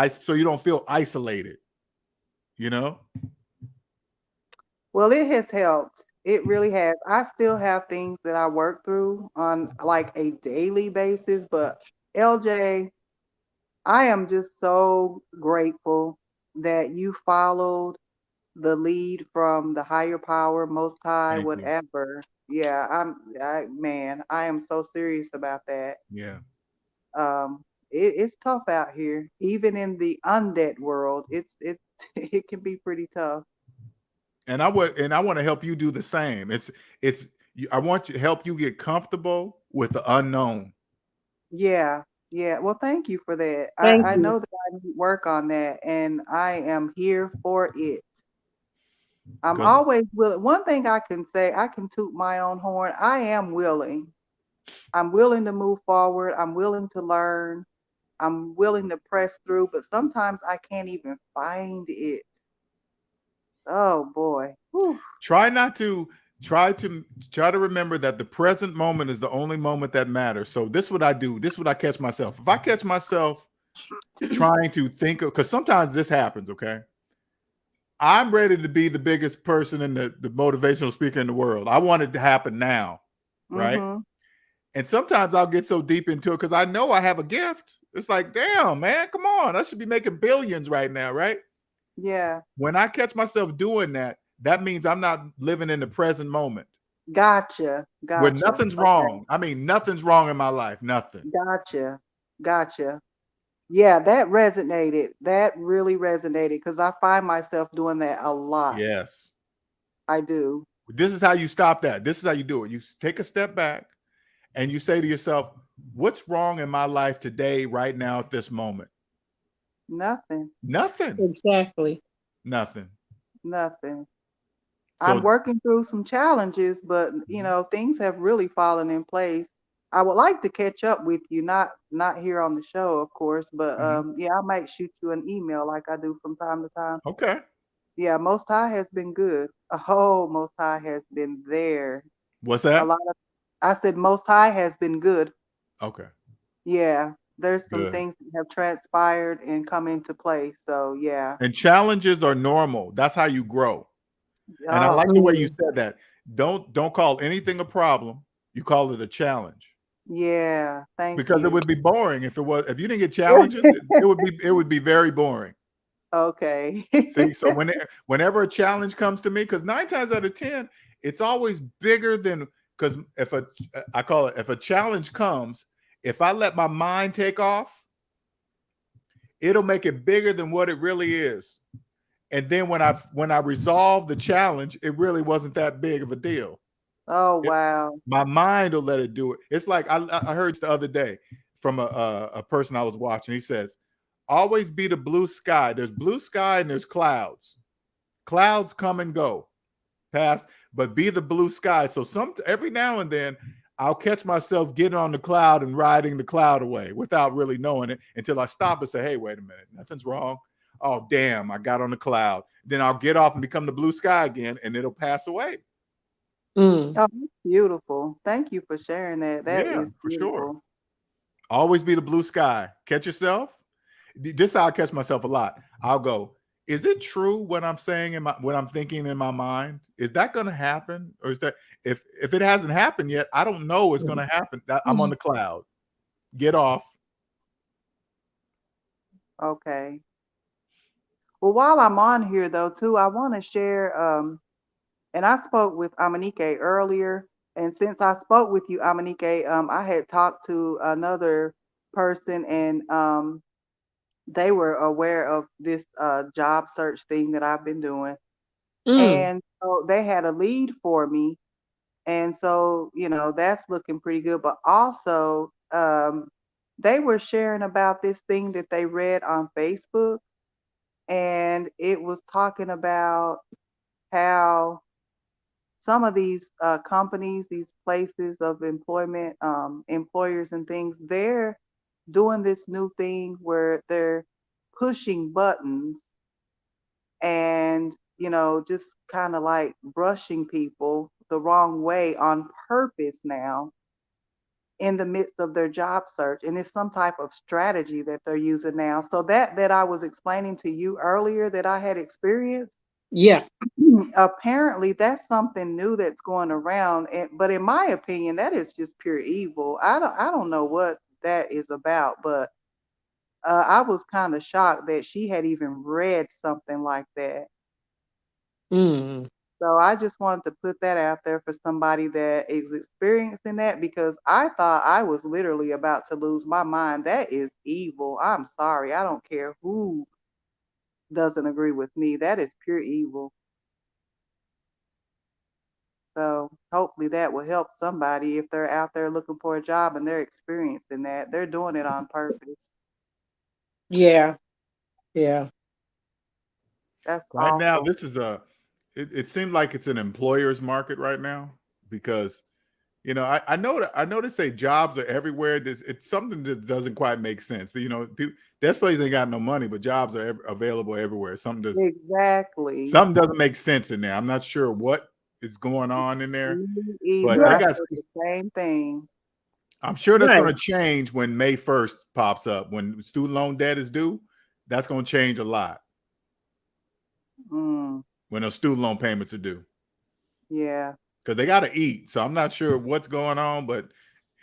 Speaker 2: So you don't feel isolated, you know?
Speaker 6: Well, it has helped. It really has. I still have things that I work through on like a daily basis, but LJ, I am just so grateful that you followed the lead from the higher power, most high,
Speaker 2: Thank you.
Speaker 6: whatever. Yeah, man, I am so serious about that.
Speaker 2: Yeah.
Speaker 6: It's tough out here, even in the undead world. It can be pretty tough.
Speaker 2: And I want to help you do the same. I want to help you get comfortable with the unknown.
Speaker 6: Yeah, yeah. Well, thank you for that.
Speaker 5: Thank
Speaker 6: I
Speaker 5: you.
Speaker 6: know that I need work on that, and I am here for it. I'm
Speaker 2: Good.
Speaker 6: always willing. One thing I can say, I can toot my own horn. I am willing. I'm willing to move forward. I'm willing to learn. I'm willing to press through, but sometimes I can't even find it. Oh boy. Whew.
Speaker 2: Try to remember that the present moment is the only moment that matters. So this is what I do. This is what I catch myself. If I catch myself trying to think of, because sometimes this happens, okay? I'm ready to be the biggest person in the motivational speaker in the world. I want it to happen now, right?
Speaker 6: Mm-hmm.
Speaker 2: And sometimes I'll get so deep into it because I know I have a gift. It's like, damn, man, come on. I should be making billions right now, right?
Speaker 6: Yeah.
Speaker 2: When I catch myself doing that, that means I'm not living in the present moment.
Speaker 6: Gotcha.
Speaker 2: Where
Speaker 6: Gotcha.
Speaker 2: nothing's
Speaker 6: Okay.
Speaker 2: wrong. I mean, nothing's wrong in my life. Nothing.
Speaker 6: Gotcha. Gotcha. Yeah, that resonated. That really resonated because I find myself doing that a lot.
Speaker 2: Yes.
Speaker 6: I do.
Speaker 2: This is how you stop that. This is how you do it. You take a step back and you say to yourself, what's wrong in my life today, right now, at this moment?
Speaker 6: Nothing.
Speaker 2: Nothing.
Speaker 5: Exactly.
Speaker 2: Nothing.
Speaker 6: Nothing. I'm
Speaker 2: So,
Speaker 6: working through some challenges, but things have really fallen in place. I would like to catch up with you, not here on the show, of course, but yeah, I might shoot you an email like I do from time to time.
Speaker 2: okay.
Speaker 6: Yeah, Most High has been good. Oh, Most High has been there.
Speaker 2: What's
Speaker 6: A
Speaker 2: that?
Speaker 6: lot of I said Most High has been good.
Speaker 2: Okay.
Speaker 6: Yeah, there's some
Speaker 2: Good.
Speaker 6: things that have transpired and come into place. So yeah.
Speaker 2: And challenges are normal. That's how you grow. And I
Speaker 6: Oh,
Speaker 2: like the way you
Speaker 5: Mm.
Speaker 2: said that. Don't call anything a problem. You call it a challenge.
Speaker 6: yeah. Thank
Speaker 2: Because it
Speaker 6: you.
Speaker 2: would be boring if you didn't get challenges, it would be very boring.
Speaker 6: Okay.
Speaker 2: See, so whenever a challenge comes to me, because 9 times out of 10, it's always bigger than, because I call it, if a challenge comes, if I let my mind take off, it'll make it bigger than what it really is. And then when I resolve the challenge, it really wasn't that big of a deal.
Speaker 6: Oh wow.
Speaker 2: My mind will let it do it. It's like I heard the other day from a person I was watching. He says, always be the blue sky. There's blue sky and there's clouds. Clouds come and go, pass, but be the blue sky. So every now and then I'll catch myself getting on the cloud and riding the cloud away without really knowing it until I stop and say, hey, wait a minute, nothing's wrong. Oh, damn, I got on the cloud. Then I'll get off and become the blue sky again and it'll pass away.
Speaker 5: Mm.
Speaker 6: Oh, that's beautiful. Thank you for sharing that. That
Speaker 2: Yeah,
Speaker 6: is
Speaker 2: for sure.
Speaker 6: beautiful.
Speaker 2: Always be the blue sky. Catch yourself. This is how I catch myself a lot. I'll go, is it true what I'm saying what I'm thinking in my mind? Is that going to happen? Or is that, if it hasn't happened yet, I don't know it's going to happen. I'm on the cloud. Get off.
Speaker 6: Okay. Well, while I'm on here though, too, I want to share. And I spoke with Amanike earlier, and since I spoke with you, Amanike, I had talked to another person, and they were aware of this job search thing that I've been doing,
Speaker 5: Mm.
Speaker 6: and so they had a lead for me, and so that's looking pretty good. But also, they were sharing about this thing that they read on Facebook, and it was talking about how some of these companies, these places of employment, employers and things, they're doing this new thing where they're pushing buttons and, just kind of like brushing people the wrong way on purpose now in the midst of their job search. And it's some type of strategy that they're using now. So that I was explaining to you earlier that I had experienced,
Speaker 5: Yeah.
Speaker 6: apparently that's something new that's going around. But in my opinion, that is just pure evil. I don't know what that is about, but I was kind of shocked that she had even read something like that.
Speaker 5: Mm.
Speaker 6: So I just wanted to put that out there for somebody that is experiencing that, because I thought I was literally about to lose my mind. That is evil. I'm sorry. I don't care who doesn't agree with me. That is pure evil. So hopefully that will help somebody if they're out there looking for a job and they're experiencing that. They're doing it on purpose.
Speaker 5: Yeah. Yeah.
Speaker 6: That's
Speaker 2: Right now,
Speaker 6: awful.
Speaker 2: this is it seems like it's an employer's market right now because I know they say jobs are everywhere. It's something that doesn't quite make sense. People, that's why they ain't got no money, but jobs are available everywhere.
Speaker 6: Exactly.
Speaker 2: Something doesn't make sense in there. I'm not sure what is going on in there,
Speaker 6: Me
Speaker 2: but
Speaker 6: either.
Speaker 2: they
Speaker 5: But
Speaker 6: I
Speaker 2: got.
Speaker 6: thought the same thing.
Speaker 2: I'm sure that's
Speaker 5: right.
Speaker 2: going to change when May 1st pops up. When student loan debt is due, that's going to change a lot.
Speaker 6: Mm,
Speaker 2: When those student loan payments are due,
Speaker 6: yeah.
Speaker 2: because they got to eat. So I'm not sure what's going on, but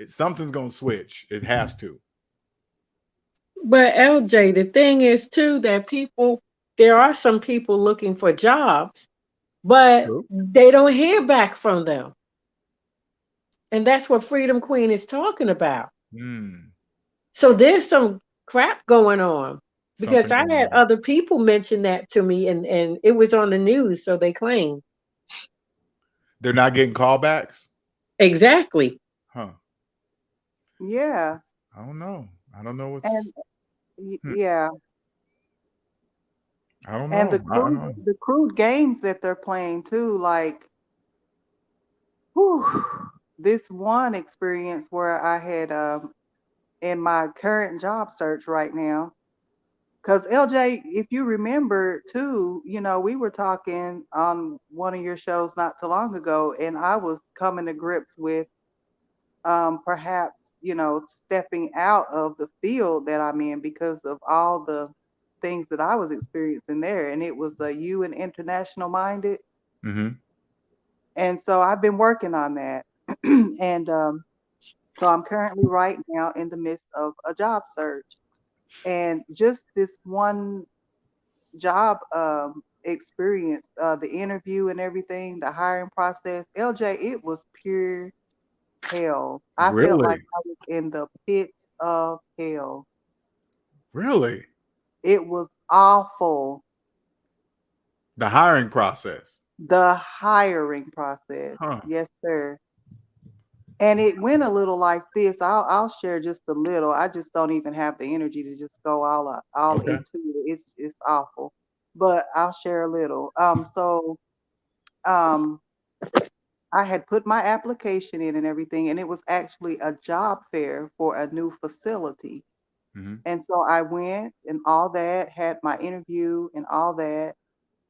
Speaker 2: something's going to switch. It has to.
Speaker 5: But LJ, the thing is too that there are some people looking for jobs, but
Speaker 2: True.
Speaker 5: they don't hear back from them. And that's what Freedom Queen is talking about.
Speaker 2: Hmm.
Speaker 5: So there's some crap going on because
Speaker 2: Something
Speaker 5: I
Speaker 2: going
Speaker 5: had
Speaker 2: on.
Speaker 5: other people mention that to me and it was on the news, so they claim.
Speaker 2: They're not getting callbacks?
Speaker 5: Exactly.
Speaker 2: Huh.
Speaker 6: Yeah.
Speaker 2: I don't know. I don't know
Speaker 6: And
Speaker 2: what's. Hmm.
Speaker 6: yeah.
Speaker 2: I don't
Speaker 6: And
Speaker 2: know. I don't know.
Speaker 6: the crude games that they're playing too, like, whew, this one experience where I had in my current job search right now. Because LJ, if you remember too, we were talking on one of your shows not too long ago, and I was coming to grips with perhaps, stepping out of the field that I'm in because of all the things that I was experiencing there. And it was you and international minded.
Speaker 2: Mm-hmm.
Speaker 6: And so I've been working on that. And so I'm currently right now in the midst of a job search. And just this one job experience, the interview and everything, the hiring process, LJ, it was pure hell. I felt like
Speaker 2: Really?
Speaker 6: I was in the pits of hell.
Speaker 2: Really?
Speaker 6: It was awful.
Speaker 2: The hiring process.
Speaker 6: The hiring process.
Speaker 2: Huh.
Speaker 6: Yes, sir. And it went a little like this. I'll share just a little. I just don't even have the energy to just go all
Speaker 2: Okay.
Speaker 6: into it. It's awful. But I'll share a little. Um I had put my application in and everything, and it was actually a job fair for a new facility.
Speaker 2: Mm-hmm.
Speaker 6: And so I went and all that, had my interview and all that.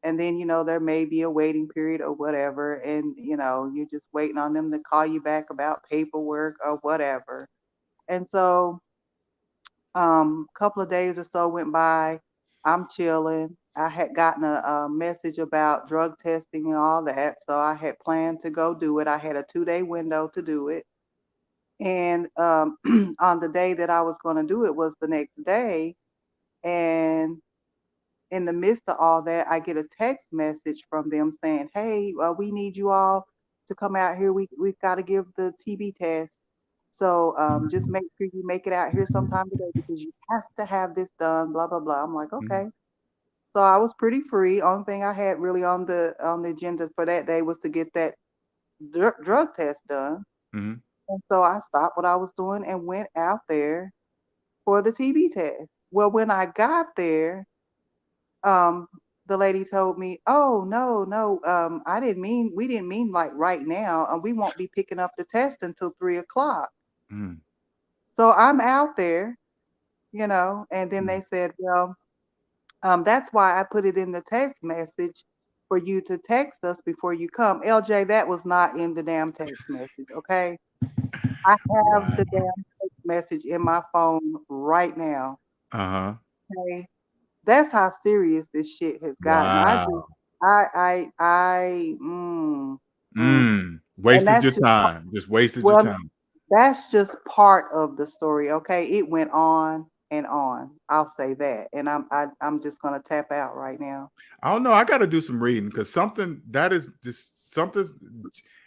Speaker 6: And then, there may be a waiting period or whatever. And, you're just waiting on them to call you back about paperwork or whatever. And so, a couple of days or so went by. I'm chilling. I had gotten a message about drug testing and all that. So I had planned to go do it. I had a 2-day window to do it. And on the day that I was going to do it was the next day. And in the midst of all that, I get a text message from them saying, "Hey, we need you all to come out here. We've got to give the TB test. So just make sure you make it out here sometime today because you have to have this done." Blah blah blah. I'm like,
Speaker 2: Mm-hmm.
Speaker 6: okay. So I was pretty free. Only thing I had really on the agenda for that day was to get that drug test done.
Speaker 2: Mm-hmm.
Speaker 6: And so I stopped what I was doing and went out there for the TB test. Well, when I got there, um, the lady told me, "Oh, no, no, we didn't mean like right now, and we won't be picking up the test until 3 o'clock."
Speaker 2: Mm.
Speaker 6: So I'm out there, and then they said, "Well, that's why I put it in the text message for you to text us before you come." LJ, that was not in the damn text message, okay? I have
Speaker 2: Wow.
Speaker 6: the damn text message in my phone right now.
Speaker 2: Uh-huh.
Speaker 6: Okay? That's how serious this shit has gotten.
Speaker 2: Wow.
Speaker 6: And
Speaker 2: Wasted
Speaker 6: that's
Speaker 2: your
Speaker 6: just
Speaker 2: time. Just wasted your
Speaker 6: well,
Speaker 2: time.
Speaker 6: that's just part of the story, okay? It went on and on. I'll say that, and I'm just gonna tap out right now.
Speaker 2: I don't know. I got to do some reading because something that is just something's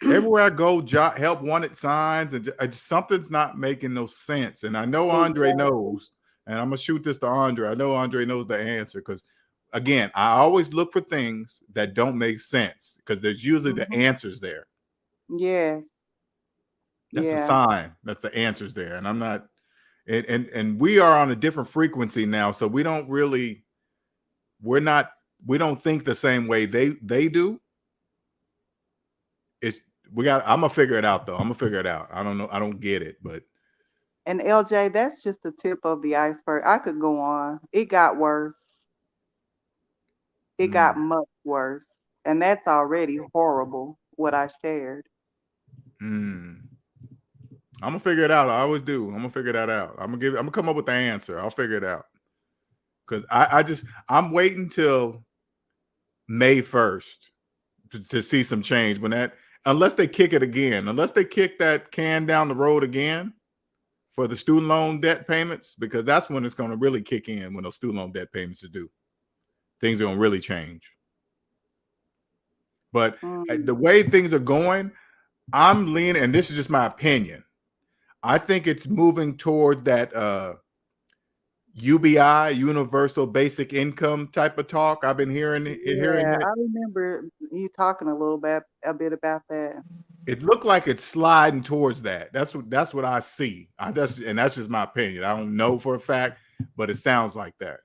Speaker 2: everywhere I go. Help wanted signs and something's not making no sense. And I know Andre
Speaker 6: Exactly.
Speaker 2: knows, and I'm gonna shoot this to Andre. I know Andre knows the answer because, again, I always look for things that don't make sense because there's usually the answers there.
Speaker 6: Yes.
Speaker 2: That's a
Speaker 6: Yeah.
Speaker 2: sign. That's the answers there. And I'm not. And we are on a different frequency now, so we don't really. We don't think the same way they do. I'm gonna figure it out though. I'm gonna figure it out. I don't know. I don't get it, but
Speaker 6: And LJ, that's just the tip of the iceberg. I could go on. It got worse. It got much worse. And that's already horrible, what I shared.
Speaker 2: I'm gonna figure it out. I always do. I'm gonna figure that out. I'm gonna come up with the answer. I'll figure it out. Because I'm waiting till May 1st to see some change. Unless they kick it again, unless they kick that can down the road again for the student loan debt payments, because that's when it's going to really kick in, when those student loan debt payments are due. Things are going to really change. But the way things are going, I'm leaning, and this is just my opinion, I think it's moving toward that UBI, universal basic income type of talk. I've been hearing it.
Speaker 6: I remember you talking a bit about that.
Speaker 2: It looked like it's sliding towards that. That's what I see. And that's just my opinion. I don't know for a fact, but it sounds like that.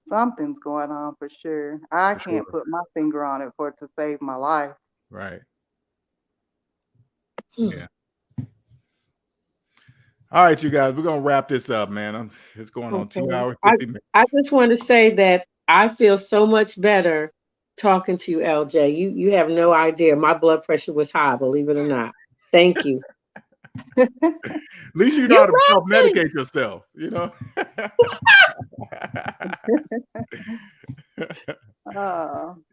Speaker 6: Something's going on for sure. I can't put my finger on it for it to save my life.
Speaker 2: Right. Yeah. All right, you guys, we're gonna wrap this up, man. It's going on 2 hours, 50 minutes.
Speaker 5: I just want to say that I feel so much better talking to you, LJ. You have no idea. My blood pressure was high, believe it or not. Thank you.
Speaker 2: At least you know how to self-medicate yourself, you know.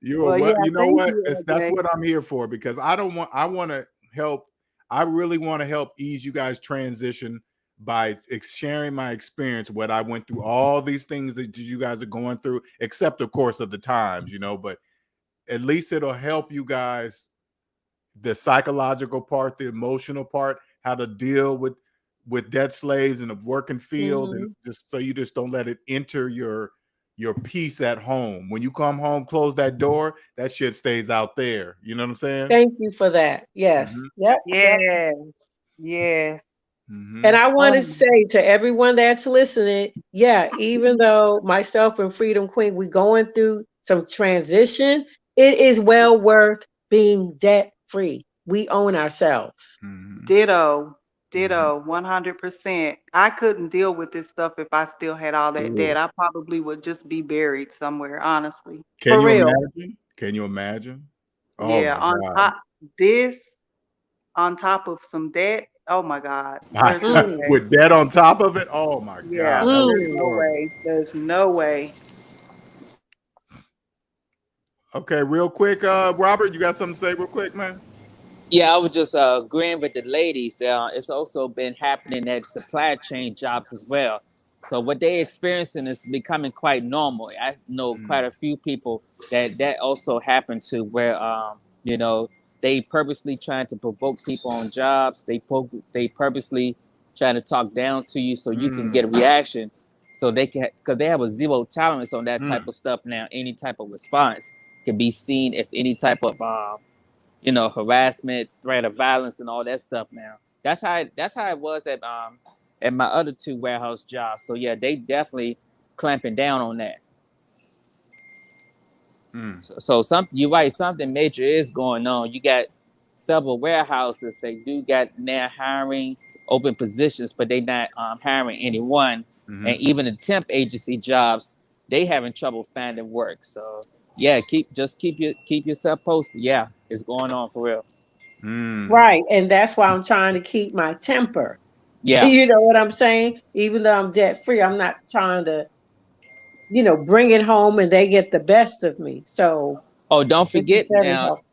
Speaker 2: You know what? That's what I'm here for, because I want to help. I really want to help ease you guys transition by sharing my experience, what I went through, all these things that you guys are going through, except of course of the times, you know, but at least it'll help you guys, the psychological part, the emotional part, how to deal with debt slaves in the working field, and just so you just don't let it enter your peace at home. When you come home, close that door, that shit stays out there. You know what I'm saying?
Speaker 5: Thank you for that. Yes. Yep.
Speaker 6: Yes. Yes.
Speaker 5: And I want to say to everyone that's listening, even though myself and Freedom Queen, we're going through some transition, it is well worth being debt free. We own ourselves.
Speaker 6: Ditto. 100%. I couldn't deal with this stuff if I still had all that debt. I probably would just be buried somewhere, honestly.
Speaker 2: Can you imagine? Can you imagine?
Speaker 6: Yeah, on top of some debt. Oh my God.
Speaker 2: With debt on top of it? Oh my God.
Speaker 6: There's no way. There's no way.
Speaker 2: Okay, real quick, Robert, you got something to say real quick, man?
Speaker 4: Yeah, I was just agreeing with the ladies. It's also been happening at supply chain jobs as well. So what they experiencing is becoming quite normal. I know quite a few people that also happened to, where you know, they purposely trying to provoke people on jobs. They purposely trying to talk down to you so you can get a reaction. So they can, because they have a zero tolerance on that type of stuff now. Any type of response can be seen as any type of harassment, threat of violence, and all that stuff now. That's how it was at my other 2 warehouse jobs. So yeah, they definitely clamping down on that. So you're right, something major is going on. You got several warehouses. They do got now hiring open positions, but they not hiring anyone. And even the temp agency jobs, they having trouble finding work. So yeah, keep yourself posted. Yeah, it's going on for real.
Speaker 5: Right. And that's why I'm trying to keep my temper.
Speaker 4: Yeah.
Speaker 5: You know what I'm saying? Even though I'm debt free, I'm not trying to, bring it home and they get the best of me. So
Speaker 4: Oh, don't
Speaker 5: this is
Speaker 4: forget
Speaker 5: very
Speaker 4: now.
Speaker 5: helpful.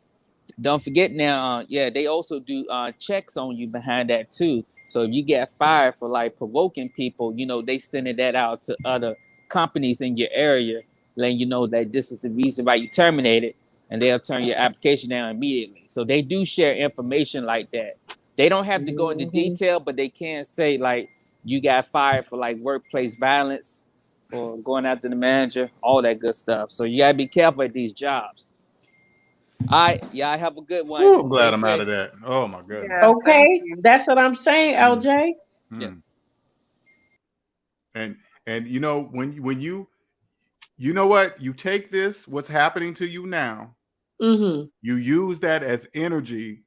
Speaker 4: Don't forget now, yeah, they also do checks on you behind that too. So if you get fired for like provoking people, they sending that out to other companies in your area, letting you know that this is the reason why you terminated, and they'll turn your application down immediately. So they do share information like that. They don't have to go into
Speaker 5: Mhm.
Speaker 4: detail, but they can say like you got fired for like workplace violence, for going after the manager, all that good stuff. So you gotta be careful at these jobs. All right, y'all have a good one.
Speaker 2: Ooh, I'm
Speaker 4: Stay
Speaker 2: glad I'm out
Speaker 4: safe.
Speaker 2: of that. Oh my goodness.
Speaker 6: Yeah, thank
Speaker 5: Okay.
Speaker 6: you.
Speaker 5: That's what I'm saying, LJ.
Speaker 4: Yes.
Speaker 2: And when you know what, you take this, what's happening to you now,
Speaker 5: Mm-hmm.
Speaker 2: you use that as energy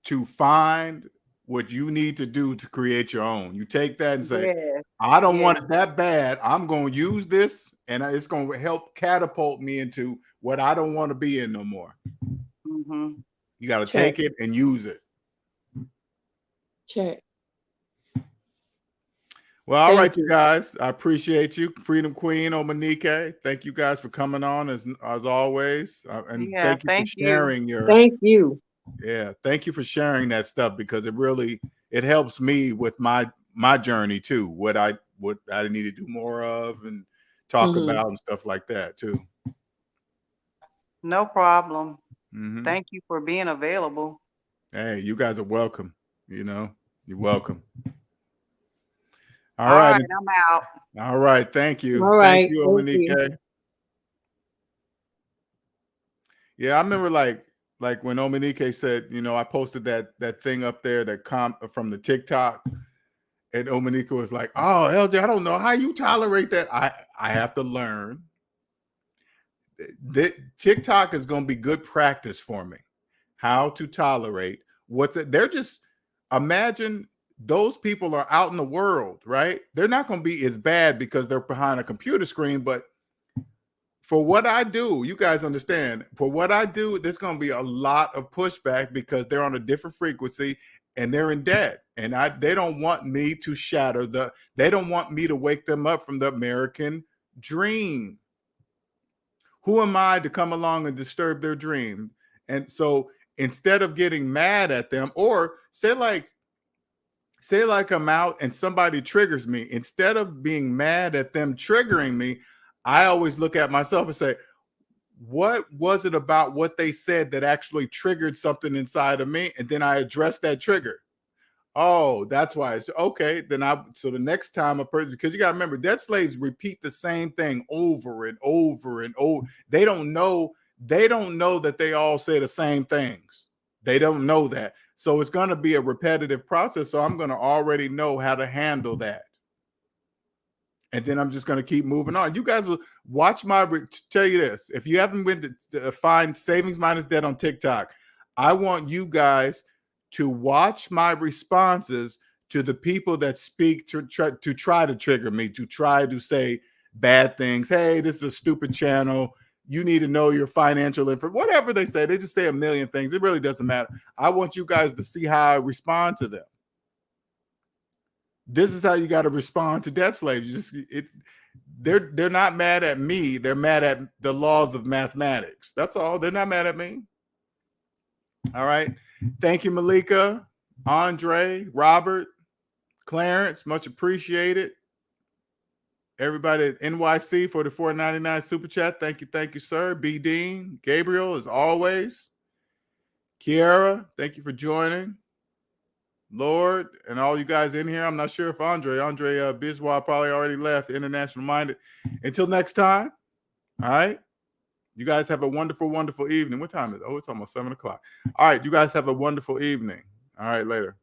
Speaker 2: to find what you need to do to create your own. You take that and say,
Speaker 6: Yes,
Speaker 2: I don't
Speaker 6: yes.
Speaker 2: want it that bad. I'm going to use this, and it's going to help catapult me into what I don't want to be in no more.
Speaker 6: Mm-hmm.
Speaker 2: You got to
Speaker 5: Check.
Speaker 2: take it and use it.
Speaker 5: Check.
Speaker 2: Well, all
Speaker 5: Thank
Speaker 2: right, you
Speaker 5: you.
Speaker 2: guys. I appreciate you, Freedom Queen Omanike. Thank you guys for coming on as always, and
Speaker 6: Yeah,
Speaker 2: thank you for
Speaker 6: thank you.
Speaker 2: sharing your.
Speaker 5: Thank you.
Speaker 2: Yeah, thank you for sharing that stuff, because it helps me with my journey too. What I need to do more of and talk
Speaker 5: Mm-hmm.
Speaker 2: about and stuff like that too.
Speaker 6: No problem.
Speaker 2: Mm-hmm.
Speaker 6: Thank you for being available.
Speaker 2: Hey, you guys are welcome. You're welcome. All
Speaker 6: All
Speaker 2: right.
Speaker 6: right, I'm out.
Speaker 2: All right. Thank you.
Speaker 5: All
Speaker 2: Thank
Speaker 5: right.
Speaker 2: you,
Speaker 5: Thank you.
Speaker 2: Omanike. Yeah, I remember like when Omanike said, I posted that thing up there from the TikTok, and Omanike was like, "Oh, LJ, I don't know how you tolerate that. I have to learn. TikTok is going to be good practice for me. How to tolerate what's it? They're just imagine those people are out in the world, right? They're not going to be as bad because they're behind a computer screen, but for what I do, you guys understand, for what I do, there's going to be a lot of pushback because they're on a different frequency and they're in debt. And they don't want me to they don't want me to wake them up from the American dream. Who am I to come along and disturb their dream? And so instead of getting mad at them, or say like I'm out and somebody triggers me, instead of being mad at them triggering me, I always look at myself and say, what was it about what they said that actually triggered something inside of me? And then I address that trigger. Oh, that's why it's okay. So the next time a person, because you got to remember, debt slaves repeat the same thing over and over and over. They don't know that they all say the same things. They don't know that. So it's going to be a repetitive process. So I'm going to already know how to handle that. And then I'm just going to keep moving on. You guys will watch tell you this. If you haven't been to find Savings Minus Debt on TikTok, I want you guys to watch my responses to the people that speak to try to trigger me, to try to say bad things. Hey, this is a stupid channel. You need to know your financial info. Whatever they say, they just say a million things. It really doesn't matter. I want you guys to see how I respond to them. This is how you got to respond to debt slaves. They're not mad at me. They're mad at the laws of mathematics. That's all. They're not mad at me. All right. Thank you, Malika, Andre, Robert, Clarence. Much appreciated. Everybody at NYC for the $4.99 super chat. Thank you, sir. B. Dean, Gabriel, as always. Kiara, thank you for joining. Lord, and all you guys in here. I'm not sure if Andre Biswa probably already left, international minded. Until next time, all right? You guys have a wonderful, wonderful evening. What time is it? Oh, it's almost 7 o'clock. All right, you guys have a wonderful evening. All right, later.